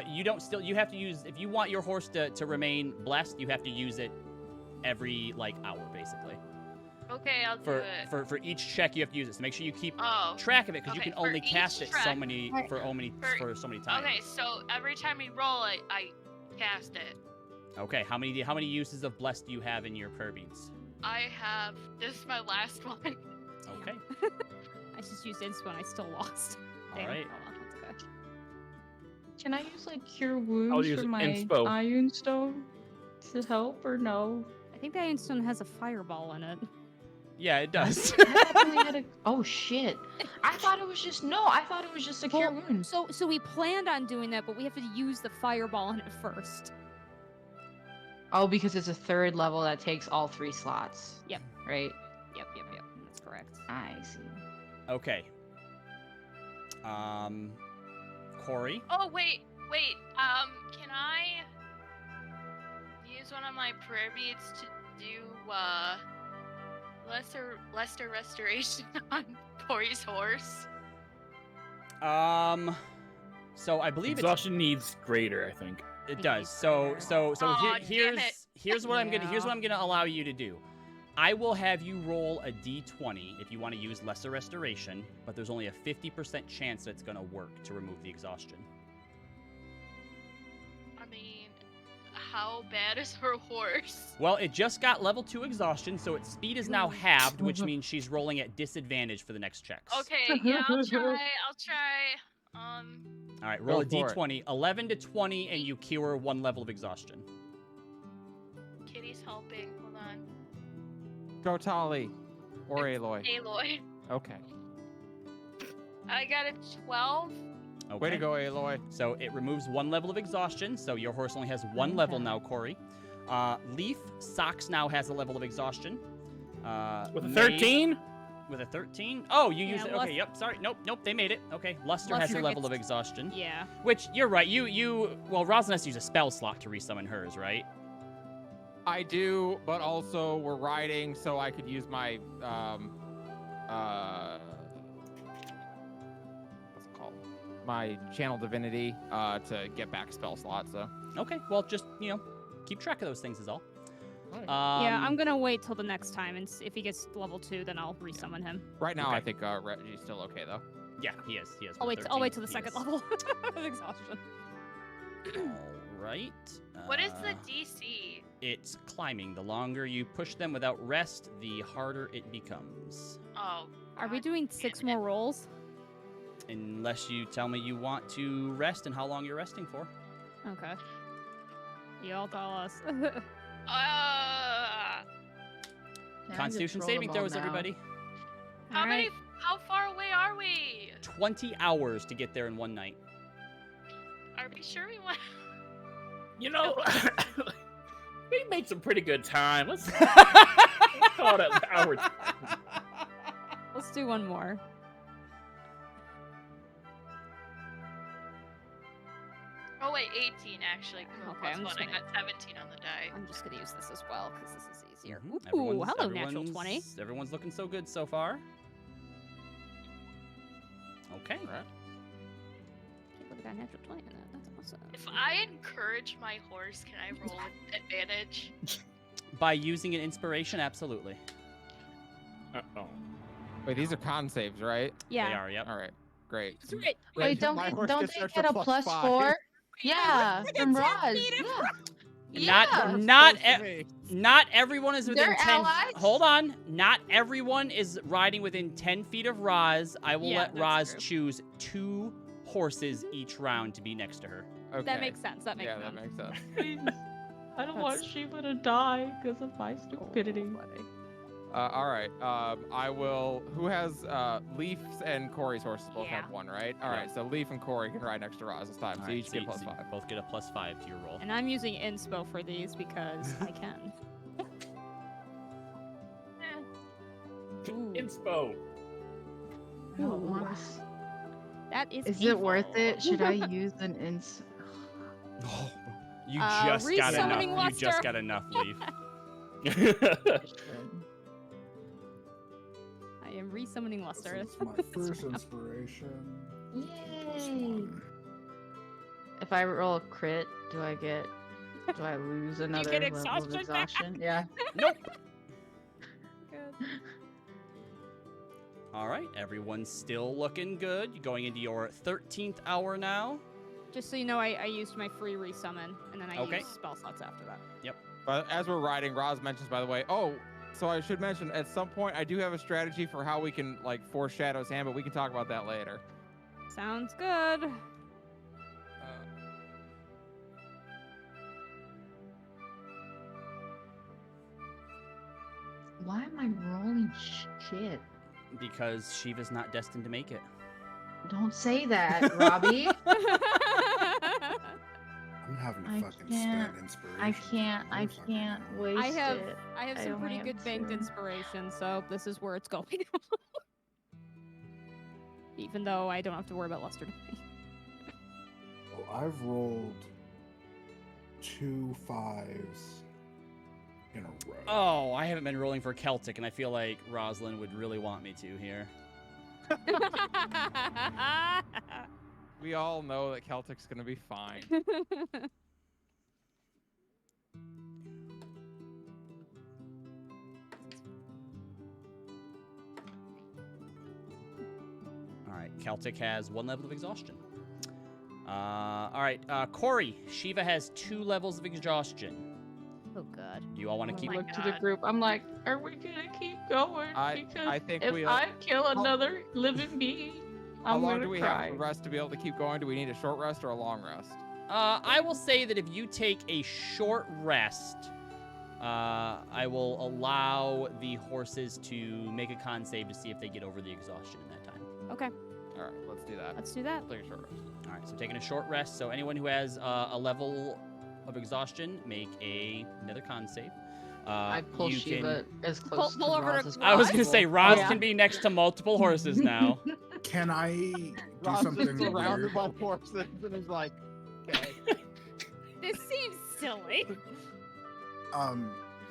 you have to use, if you want your horse to remain blessed, you have to use it every like hour basically. Okay, I'll do For it. for each check you have to use it. So make sure you keep Oh. track of it because you Okay, can for only each cast it so track- many Right. for so many times. Okay, so every time we roll it, I cast it. Okay, how many uses of blessed do you have in your prayer beads? I have. This is my last one. Okay. I just used inspo and I still lost. All Damn. right. Hold on, that's okay. Can I use like cure wounds use for my inspo. iron stone to help or no? I think the Iron Stone has a fireball in it. Yeah, it does. I thought we had a- Oh shit! I thought it was just I thought it was just a cure Well, wounds. So we planned on doing that, but we have to use the fireball in it first. Oh, because it's a 3rd level that takes all 3 slots. Yep. Right. Yep. That's correct. I see. Okay. Corey. Oh wait. Can I use one of my prayer beads to do lesser restoration on Corey's horse? So I believe Exhaustion needs greater, I think. it does. So Aw, damn it. here's what I'm Yeah. gonna allow you to do. I will have you roll a d20 if you want to use Lesser Restoration, but there's only a 50% chance that it's gonna work to remove the exhaustion. I mean, how bad is her horse? Well, it just got level 2 exhaustion, so its speed is now halved, which means she's rolling at disadvantage for the next checks. Okay, yeah, I'll try. All right, roll a Go for it. d20. 11 to 20, and you cure 1 level of exhaustion. Kitty's helping. Hold on. Go Tali. Or Aloy. Aloy. Okay. I got a 12. Okay. Way to go, Aloy. So it removes 1 level of exhaustion, so your horse only has 1 level now, Corey. Leaf, Socks now has a level of exhaustion. With a Maeve- 13? With a 13? Oh, you Yeah, used it. Lus- Okay, yep, sorry. Nope, they made it. Okay, Luster has Luster a level gets- of exhaustion. Yeah. Which, you're right, well, Roslyn has to use a spell slot to resummon hers, right? I do, but also we're riding, so I could use my what's it called? My channel divinity to get back spell slots. So Okay, well, just, keep track of those things is all. Yeah, I'm gonna wait till the next time, and if he gets level 2, then I'll resummon him. right now, Okay. I think Reggie's still okay though. Yeah, he is. I'll with wait. 13. I'll wait till the He second is. level of exhaustion. All right. What is the DC? It's climbing. The longer you push them without rest, the harder it becomes. Oh. Are we God doing damn 6 it. more rolls? Unless you tell me you want to rest and how long you're resting for. Okay. You all tell us. Constitution saving throws, everybody. How All many? right. How far away are we? 20 hours to get there in one night. Are we sure we want? You know, we made some pretty good time. Let's call it an hour. Let's do one more. Oh wait, 18 actually. Okay, I'm Plus just one. I gonna- got 17 on the die. I'm just gonna use this as well because this is easier. Mhm. Ooh, Everyone's- hello, natural 20. Everyone's looking so good so far. Okay. All right. Can't believe I got a natural 20 in that. That's awesome. If I encourage my horse, can I roll with advantage? By using an inspiration, absolutely. Uh-oh. Wait, these are con saves, right? Yeah. They are, yep. All right, great. That's right. Wait, don't My they, horse don't gets they extra get a plus plus 5. 4? Yeah, Look at from 10 Roz. feet of- Yeah. Not- Yeah. not Close to e- me. Not everyone is within They're 10. allies? Hold on. Not everyone is riding within 10 feet of Roz. I will Yeah, let that's Roz true. choose 2 horses each round to be next to her. Okay. That makes sense. That makes Yeah, sense. that makes sense. I don't That's- want Shiva to die because of my stupidity. Funny. All right. I will. Who has Leaf and Corey's horses both Yeah. have 1, right? All right. So Leaf and Corey can ride next to Roz this time. All So right, each get plus you 5. both get a plus 5 to your roll. And I'm using inspo for these because I can. Ooh, Inspo. I don't want to. that is. Is it worth painful. it? Should I use an ins? You Uh, just got enough. resummoning You Luster. just got enough, Leaf. I am resummoning Luster. This is my first inspiration. Plus Yay! 1. If I roll a crit, do I lose another get level of exhaustion back? exhaustion? Yeah. Nope. Good. All right, everyone's still looking good. You're going into your 13th hour now. Just so you know, I used my free resummon, and then I Okay. used spell slots after that. But as we're riding, Roz mentions, by the way, so I should mention at some point I do have a strategy for how we can like force Shadow's hand, but we can talk about that later. Sounds good. Why am I rolling shit? Because Shiva's not destined to make it. Don't say that, Robbie. I'm having to I fucking can't- spend inspiration. I can't waste I have it. I have I some only pretty have good banked 2. inspiration, so this is where it's going. Even though I don't have to worry about Luster. Well, I've rolled 2 5s in a row. Oh, I haven't been rolling for Celtic, and I feel like Rosalind would really want me to here. We all know that Celtic's gonna be fine. All right, Celtic has 1 level of exhaustion. All right, Corey, Shiva has 2 levels of exhaustion. Oh god. Do you all want to I keep? my look to the God. group. I'm like, are we gonna keep going? I Because think if we, I kill another living being, How I'm long gonna do we cry. have to rest to be able to keep going? Do we need a short rest or a long rest? I will say that if you take a short rest, I will allow the horses to make a con save to see if they get over the exhaustion in that time. Okay, All right, let's do that. let's do that. Take a short rest. All right, so taking a short rest. So anyone who has a level of exhaustion, make another con save. I pull you Shiva as close pull to over Roz to as I was possible. gonna say Roz Yeah. can be next to multiple horses now. Can I do Ross something is surrounded weird? by horses and is like, okay. This seems silly.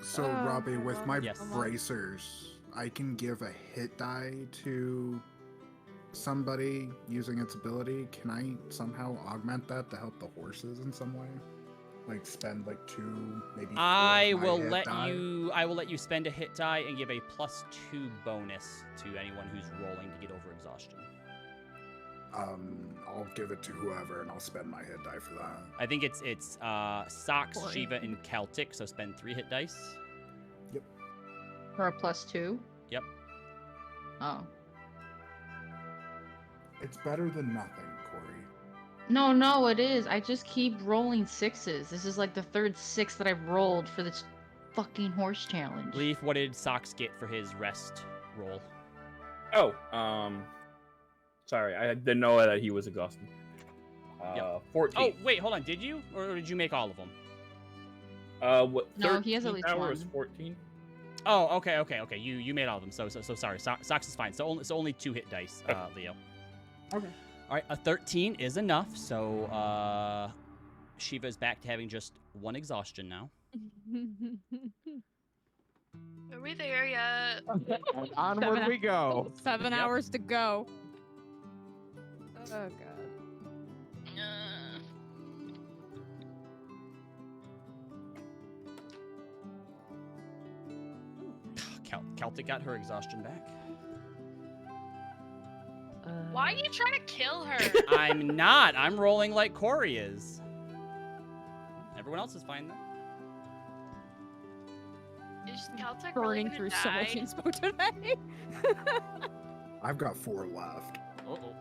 So Oh, Robbie, my with God. my Yes. bracers, I can give a hit die to somebody using its ability. Can I somehow augment that to help the horses in some way? Like spend like 2, maybe 4 I of my will hit let die? you. I will let you spend a hit die and give a +2 bonus to anyone who's rolling to get over exhaustion. I'll give it to whoever, and I'll spend my hit die for that. I think it's Sox, Corey. Shiva, and Celtic. So spend 3 hit dice. For a +2? Yep. Oh. It's better than nothing, Corey. No, it is. I just keep rolling 6s. This is like the 3rd 6 that I've rolled for this fucking horse challenge. Leaf, what did Sox get for his rest roll? Oh, sorry, I didn't know that he was exhausted. Yep. 14. Oh, wait, hold on. Did you, or did you make all of them? What? No, he has at 13th least hour is one. 14. Oh, okay. You made all of them. So sorry. Sox is fine. So only 2 hit dice, Leo. Okay. All right, a 13 is enough. So Shiva is back to having just 1 exhaustion now. Are we there yet? Onward we go. 7 Yep. hours to go. Oh god. Celtic got her exhaustion back. Why are you trying to kill her? I'm not. I'm rolling like Corey is. Everyone else is fine though. Is Celtic really Burning gonna through so much die? inspo today. I've got 4 left. Uh-oh.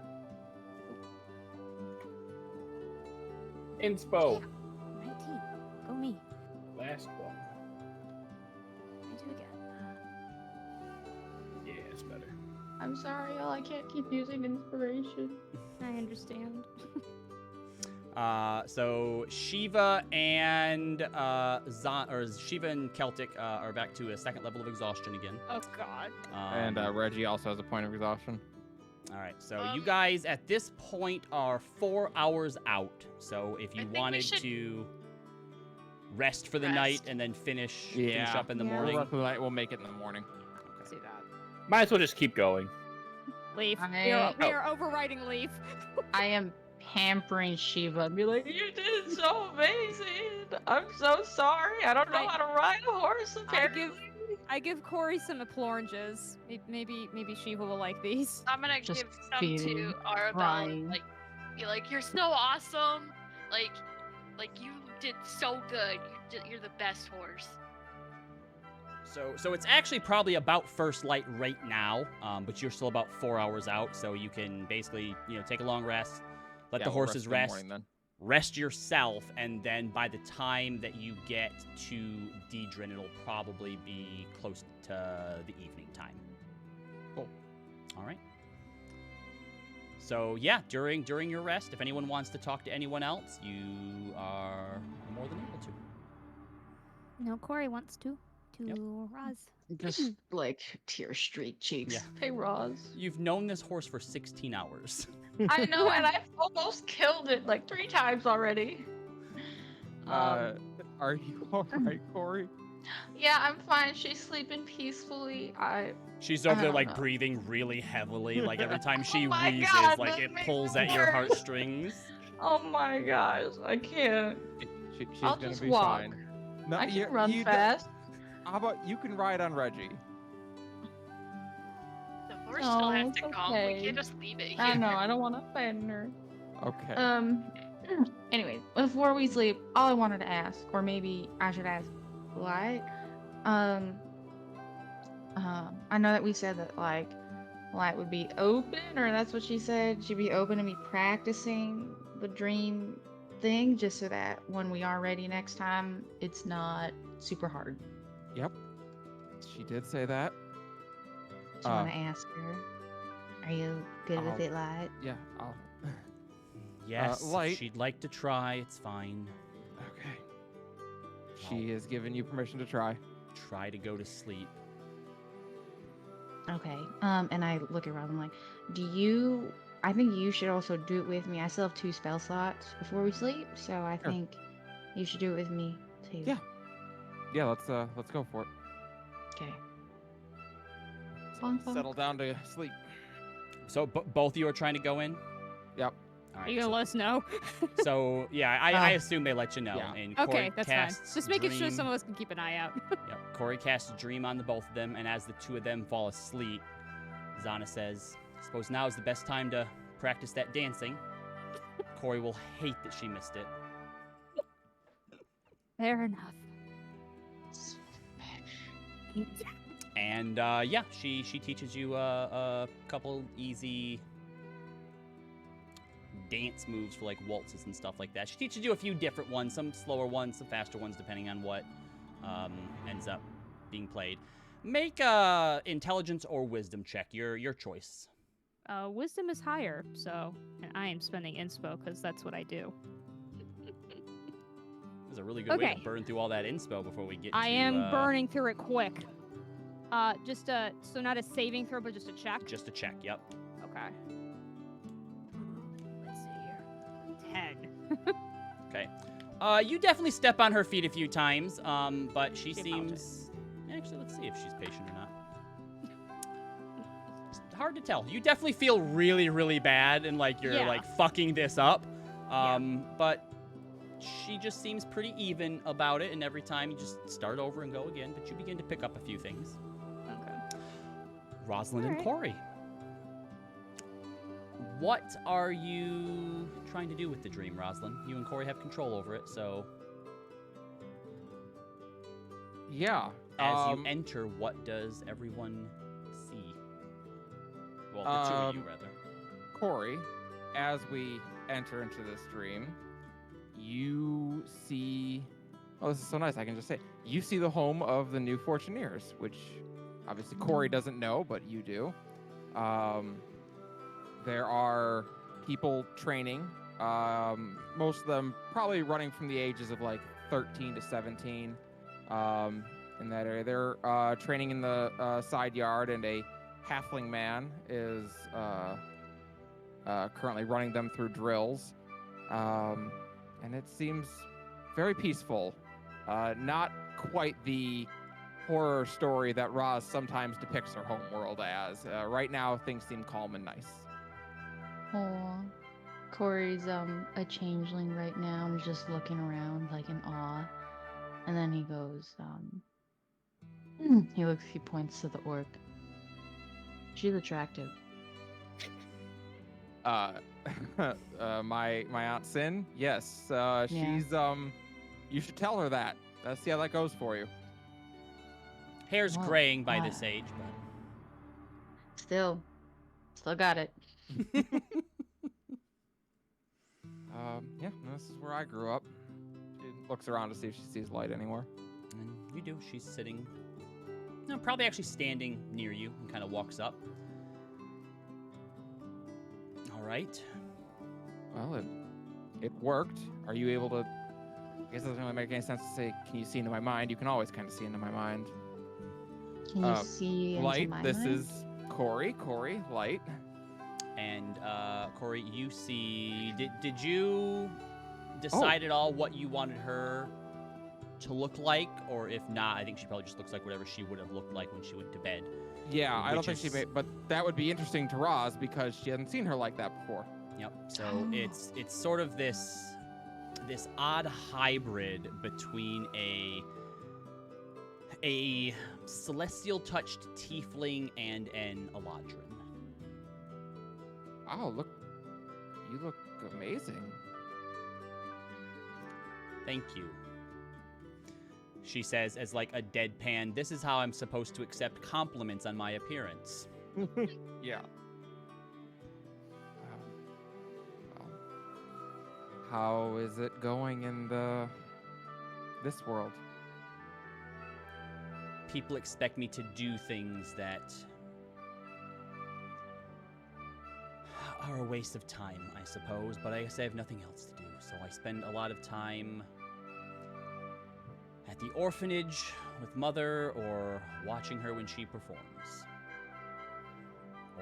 Inspo. 19. Go me. Last one. I do again. Yeah, it's better. I'm sorry, y'all. I can't keep using inspiration. I understand. So Shiva and Shiva and Celtic are back to a 2nd level of exhaustion again. Oh god. And Reggie also has a point of exhaustion. All right, so you guys at this point are 4 hours out. So if I you think we wanted should to rest for the rest. night and then finish up in the Yeah. morning. We'll rest of the night, we'll make it in the morning. Let's do that. Might as well just keep going. Leaf. I- We are overriding Leaf. I am pampering Shiva. Be like, you did so amazing. I'm so sorry. I don't know how to ride a horse. Apparently. I give Corey some oranges. Maybe Shiva will like these. I'm gonna Just give some feeding, to Arabelle. crying. Like, be like, you're so awesome. Like you did so good. You're the best horse. So it's actually probably about first light right now, but you're still about 4 hours out. So you can basically take a long rest, let Yeah, the we'll horses in the rest. morning then. Rest yourself, and then by the time that you get to Didran, it'll probably be close to the evening time. Cool. All right. So yeah, during your rest, if anyone wants to talk to anyone else, you are more than able to. No, Corey wants to. Yep. Roz. Just like tear streaked cheeks. Yeah. Hey, Roz. You've known this horse for 16 hours. I know, and I've almost killed it like 3 times already. Are you alright, Corey? Yeah, I'm fine. She's sleeping peacefully. She's over I there don't like know. breathing really heavily. Like every time she Oh my wheezes, God, like that it makes pulls it at your worse. heartstrings. Oh my gosh, I can't. She's I'll gonna just be walk. fine. No, I you, can run you fast. How about you can ride on Reggie? The horse still has No, to it's come. We okay. can't just leave it here. I know, I don't want to offend her. Okay. Anyway, before we sleep, all I wanted to ask, or maybe I should ask, Light. I know that we said that like Light would be open, or that's what she said. She'd be open to me practicing the dream thing, just so that when we are ready next time, it's not super hard. Yep. She did say that. Do you want to ask her? Are you good with I'll- it, Light? Yeah. I'll. Yes, Light. if she'd like to try, it's fine. Okay. She has given you permission to try. Try to go to sleep. Okay. And I look at Rob. I'm like, I think you should also do it with me. I still have 2 spell slots before we sleep, so I Sure. think you should do it with me too. Yeah. Yeah. Let's go for it. Okay. Bonk, bonk. Settle down to sleep. So both of you are trying to go in? Yep. All Are right, you gonna let us know? so yeah, I assume they let you know. Yeah. And Corey Okay, that's fine. casts Just making sure Dream. some of us can keep an eye out. Yep. Corey casts Dream on the both of them, and as the 2 of them fall asleep, Zana says, "Suppose now is the best time to practice that dancing." Corey will hate that she missed it. Fair enough. And yeah, she teaches you a couple easy dance moves for like waltzes and stuff like that. She teaches you a few different ones, some slower ones, some faster ones, depending on what ends up being played. Make a intelligence or wisdom check, your choice. Wisdom is higher, so and I am spending inspo because that's what I do. This is a really good way Okay. to burn through all that inspo before we get I to... am burning through it quick. So not a saving throw, but just a check. Just a check, yep. Okay. Let's see here. 10. Okay. You definitely step on her feet a few times, but she She seems... Actually, let's see if she's patient or not. It's hard to tell. You definitely feel really, really bad and like you're Yeah. like fucking this up. But she just seems pretty even about it, and every time you just start over and go again, but you begin to pick up a few things. Okay. Rosalind and Alright. Corey. What are you trying to do with the dream, Rosalind? You and Corey have control over it, so Yeah. as you enter, what does everyone see? Well, the 2 of you, rather. Corey, as we enter into this dream, you see. Oh, this is so nice. I can just say you see the home of the new Fortuneers, which obviously Corey doesn't know, but you do. There are people training. Most of them probably running from the ages of like 13 to 17. In that area, they're training in the side yard, and a halfling man is currently running them through drills. And it seems very peaceful. Not quite the horror story that Roz sometimes depicts her home world as. Right now, things seem calm and nice. Aw. Corey's a changeling right now and is just looking around like in awe. And then he goes, he points to the orc. She's attractive. My Aunt Sin, yes, she's you should tell her that. See how that goes for you. Hair's Oh, graying by wow. this age, but Still got it. Yeah, this is where I grew up. She looks around to see if she sees light anywhere. and you do. She's sitting, no, probably actually standing near you, and kind of walks up. All right. Well, it worked. Are you able to? I guess it doesn't really make any sense to say, "Can you see into my mind?" You can always kind of see into my mind. Can you see into Light, my this mind? is Corey. Corey, Light. And Corey, you see, did you decide at all what you wanted her to look like, or if not, I think she probably just looks like whatever she would have looked like when she went to bed. Yeah, I don't Which think she is- made, but that would be interesting to Roz because she hasn't seen her like that before. Yep. So it's sort of this odd hybrid between a celestial touched tiefling and an eladrin. Oh, look, you look amazing. Thank you. She says as like a deadpan, this is how I'm supposed to accept compliments on my appearance. Yeah. Well, how is it going in this world? People expect me to do things that are a waste of time, I suppose, but I guess I have nothing else to do, so I spend a lot of time at the orphanage with Mother, or watching her when she performs,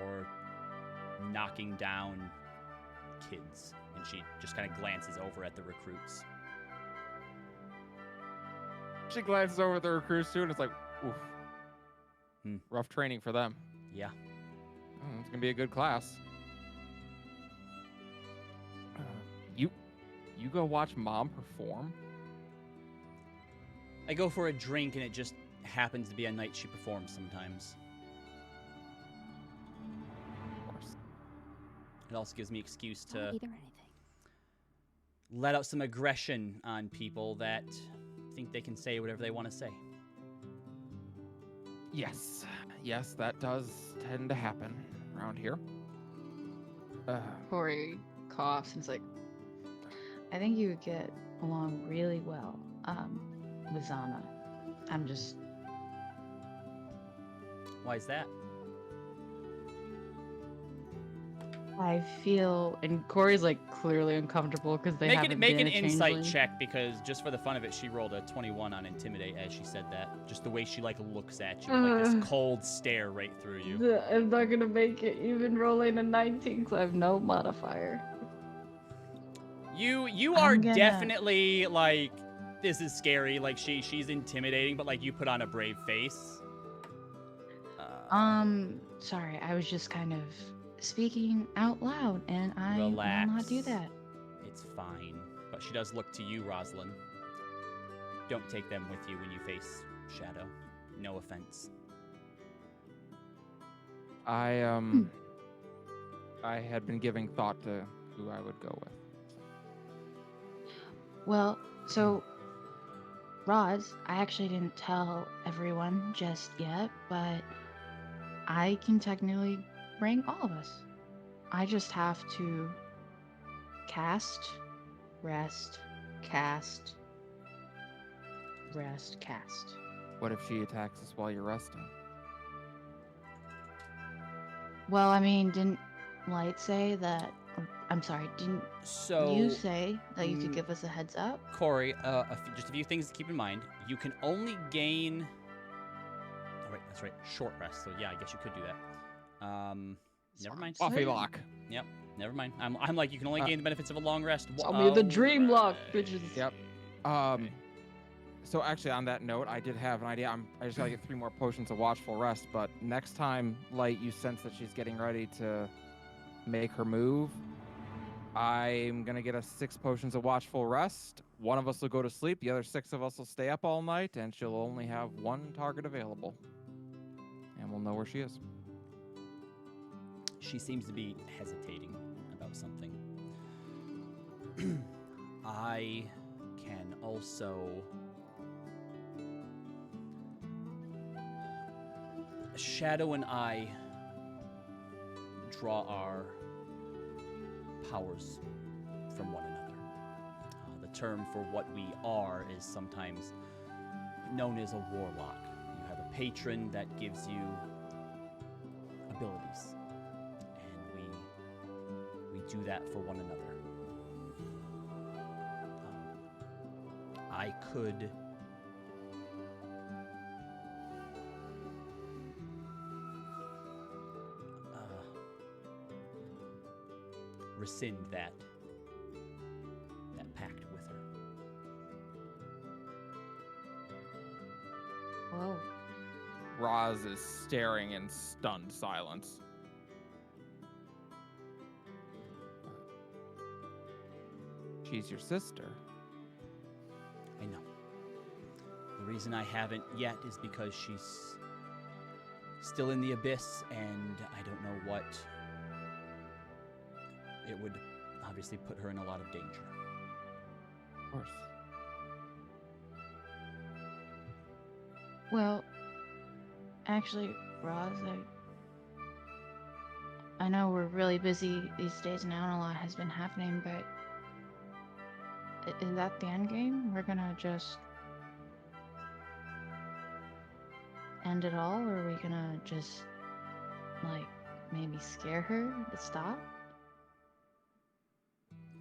or knocking down kids, and she just kind of glances over at the recruits. She glances over at the recruits too, and it's like, oof. Rough training for them. Yeah. Oh, it's gonna be a good class. You go watch Mom perform? I go for a drink, and it just happens to be a night she performs sometimes. Of course. It also gives me excuse Don't to eat or anything. let out some aggression on people that think they can say whatever they want to say. Yes, that does tend to happen around here. Corey coughs and is like, I think you would get along really well with Zana. Why is that? I feel, and Corey's like clearly uncomfortable because they haven't Make been an a insight changeling. check, because just for the fun of it, she rolled a 21 on Intimidate as she said that. Just the way she like looks at you, with, like this cold stare right through you. I'm not gonna make it even rolling a 19 because I have no modifier. You I'm are gonna- definitely like, this is scary. Like she's intimidating, but like you put on a brave face. Sorry, I was just kind of speaking out loud, and I will not do Relax. that. It's fine. But she does look to you, Rosalind. Don't take them with you when you face Shadow. No offense. I had been giving thought to who I would go with. Well, so, Roz, I actually didn't tell everyone just yet, but I can technically bring all of us. I just have to cast, rest, cast, rest, cast. What if she attacks us while you're resting? Well, I mean, didn't Light say that? I'm sorry, didn't So you say that you could give us a heads up? Corey, just a few things to keep in mind. You can only gain. Oh, right, that's right. Short rest. So yeah, I guess you could do that. Never mind. Coffee lock. Yep. Never mind. I'm like, you can only gain the benefits of a long rest. Tell me the dream lock, Alright. bitches. Yep. So actually, on that note, I did have an idea. I just gotta get 3 more potions of watchful rest. But next time, Light, you sense that she's getting ready to make her move, I'm gonna get us 6 potions of watchful rest. One of us will go to sleep. The other 6 of us will stay up all night, and she'll only have 1 target available, and we'll know where she is. She seems to be hesitating about something. I can also Shadow and I draw our powers from one another. The term for what we are is sometimes known as a warlock. You have a patron that gives you abilities, and we do that for one another. I could rescind that pact with her. Whoa. Roz is staring in stunned silence. She's your sister. I know. The reason I haven't yet is because she's still in the abyss, and I don't know what. It would obviously put her in a lot of danger. Of course. Well, actually, Roz, I know we're really busy these days now and a lot has been happening, but is that the end game? We're gonna just end it all, or are we gonna just, like, maybe scare her to stop?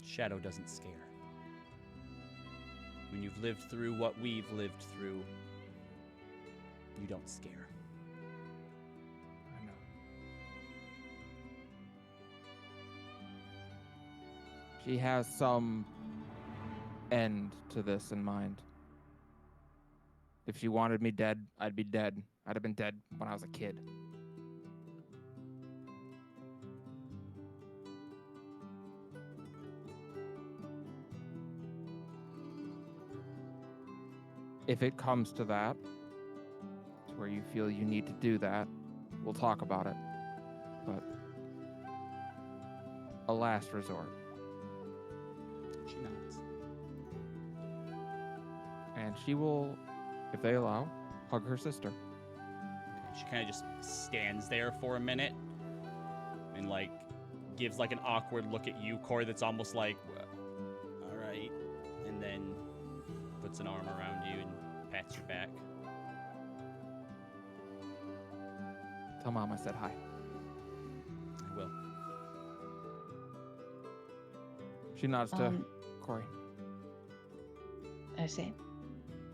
Shadow doesn't scare. When you've lived through what we've lived through, you don't scare. I know. She has some end to this in mind. If she wanted me dead, I'd be dead. I'd have been dead when I was a kid. If it comes to that, to where you feel you need to do that, we'll talk about it. But a last resort. She nods. And she will, if they allow, hug her sister. She kind of just stands there for a minute and, like, gives, like, an awkward look at you, Corey, that's almost like, all right, and then puts an arm around you and pats your back. Tell Mom I said hi. I will. She nods to Corey. I say,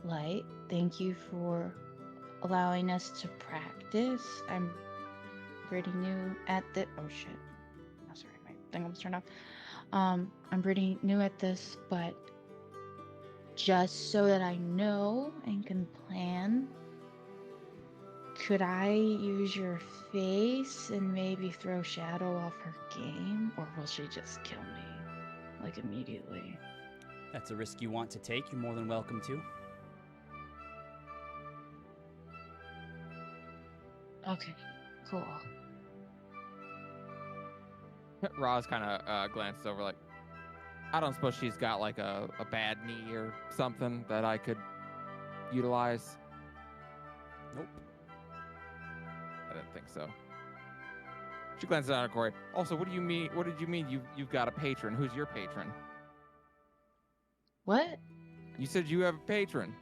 Light, thank you for allowing us to practice. I'm pretty new at the. Oh shit! Oh, sorry, my thing almost turned off. I'm pretty new at this, but just so that I know and can plan, could I use your face and maybe throw Shadow off her game, or will she just kill me, like, immediately? That's a risk you want to take. You're more than welcome to. Okay, cool. Roz kind of glances over like, I don't suppose she's got like a bad knee or something that I could utilize? Nope. I didn't think so. She glances down at Corey. Also, what do you mean? What did you mean you've got a patron? Who's your patron? What? You said you have a patron.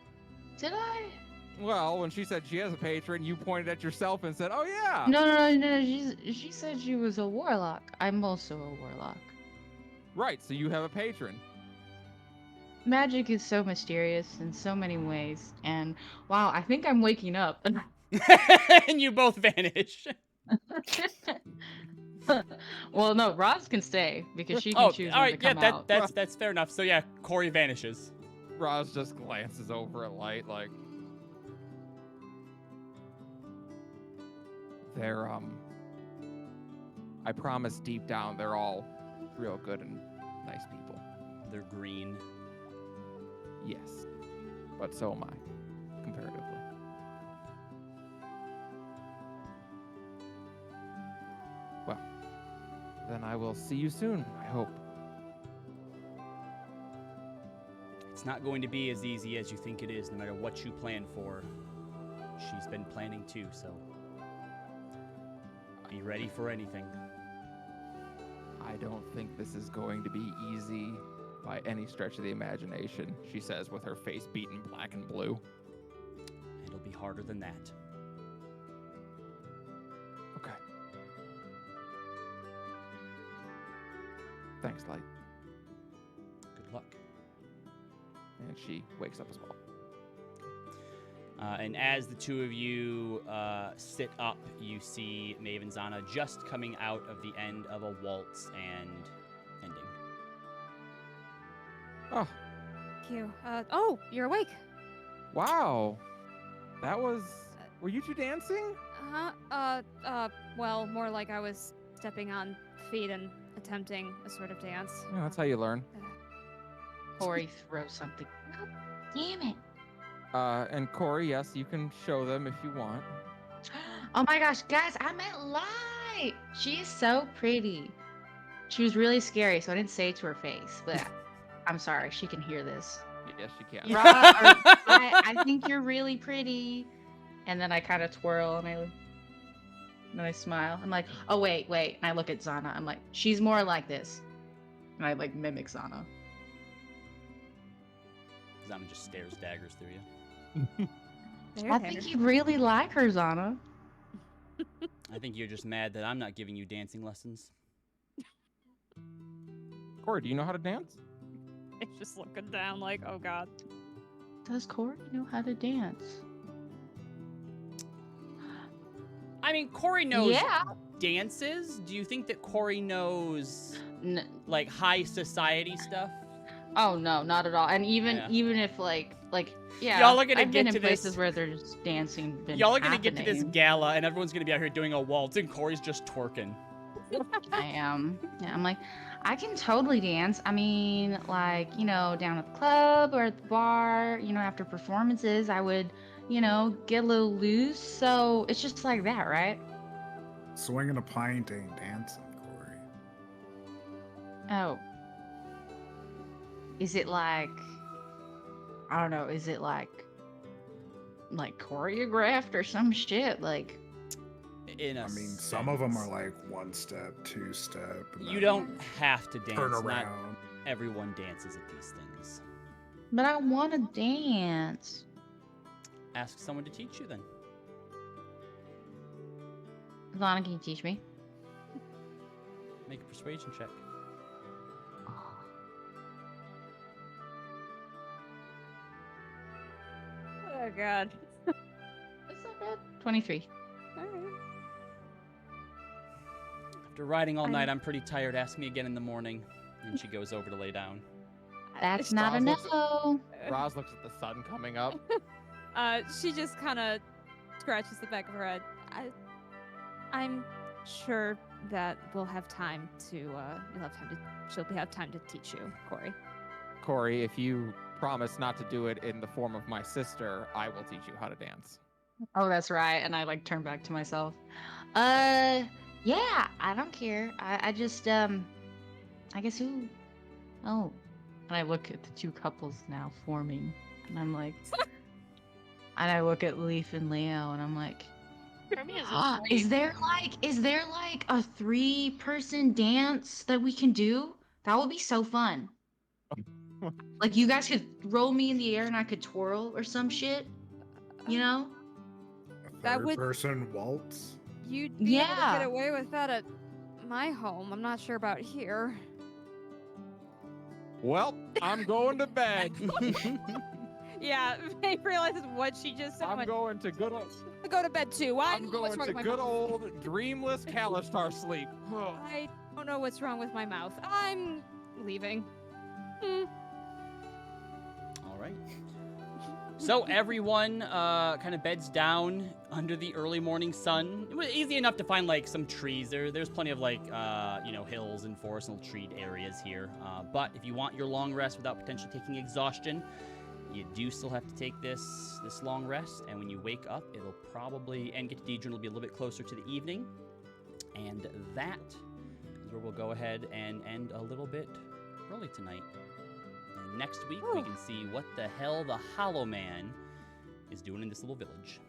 Did I? Well, when she said she has a patron, you pointed at yourself and said, "Oh yeah." No. She said she was a warlock. I'm also a warlock. Right. So you have a patron. Magic is so mysterious in so many ways, and wow, I think I'm waking up. And you both vanish. Well, no, Roz can stay because she can choose all when right, to come out. that's fair enough. So yeah, Corey vanishes. Roz just glances over at Light like, they're I promise deep down they're all real good and nice people. They're green. Yes. But so am I, comparatively. Well, then I will see you soon, I hope. It's not going to be as easy as you think it is, no matter what you plan for. She's been planning too, so be ready for anything. I don't think this is going to be easy by any stretch of the imagination, she says with her face beaten black and blue. It'll be harder than that. Okay. Thanks, Light. Good luck. And she wakes up as well. And as the two of you sit up, you see Maven Zana just coming out of the end of a waltz and ending. Oh, Thank you. Oh, you're awake. wow. That was. Were you two dancing? Well, more like I was stepping on feet and attempting a sort of dance. Yeah, that's how you learn. Corey throws something. God damn it. And Corey, yes, you can show them if you want. Oh my gosh, guys, I meant Light. She is so pretty. She was really scary, so I didn't say it to her face, but I'm sorry, she can hear this. Yes, you can. I think you're really pretty. And then I kind of twirl and I smile. I'm like, oh wait. And I look at Zana. I'm like, she's more like this. And I like mimic Zana. Zana just stares daggers through you. I think you really like her, Zana. I think you're just mad that I'm not giving you dancing lessons. Corey, do you know how to dance? It's just looking down like, oh god. Does Corey know how to dance? I mean, Corey knows Yeah. dances. Do you think that Corey knows like high society stuff? Oh no, not at all. And even if like yeah, Y'all are gonna I've get been in to places this- where there's dancing. Y'all are gonna get to this happening. gala, and everyone's gonna be out here doing a waltz, and Corey's just twerking. I am. Yeah, I'm like, I can totally dance. I mean, like, down at the club or at the bar, after performances, I would, get a little loose. So it's just like that, right? Swinging a pint ain't dancing, Corey. Oh. Is it like, I don't know, is it like choreographed or some shit? Like, In a I mean, some of them sense. are like 1 step, 2 step. and You then don't have to dance. turn Not around. everyone dances at these things. but I want to dance. Ask someone to teach you then. Lana, can you teach me? Make a persuasion check. Oh god. That's not bad. 23. After riding all night, I'm pretty tired. Ask me again in the morning. And she goes over to lay down. That's not a Roz looks no. Roz looks at the sun coming up. She just kind of scratches the back of her head. I'm sure that we'll have time to. She'll have time to teach you, Corey. Corey, if you promise not to do it in the form of my sister, I will teach you how to dance. Oh, that's right. And I turn back to myself. Yeah, I don't care. I just I guess who? Oh, and I look at the two couples now forming, and I'm like, and I look at Leaf and Leo, and I'm like, Hermia is is there like a 3-person dance that we can do? That would be so fun. Like you guys could roll me in the air and I could twirl or some shit, A That would- third-person waltz. You'd be able to Yeah. get away with that at my home. I'm not sure about here. Well, I'm going to bed. Yeah, Faye realizes what she just said. I'm going to good old. Go to bed too. Why? I'm going to good old dreamless Kalistar sleep. I don't know what's wrong with my mouth. I'm leaving. Hmm. All right. So everyone kind of beds down under the early morning sun. It was easy enough to find like some trees. There's plenty of like hills and forests and treed areas here. But if you want your long rest without potentially taking exhaustion, you do still have to take this long rest. And when you wake up, it'll probably and get to Didran, it'll be a little bit closer to the evening. And that is where we'll go ahead and end a little bit early tonight. And next week we can see what the hell the Hollow Man is doing in this little village.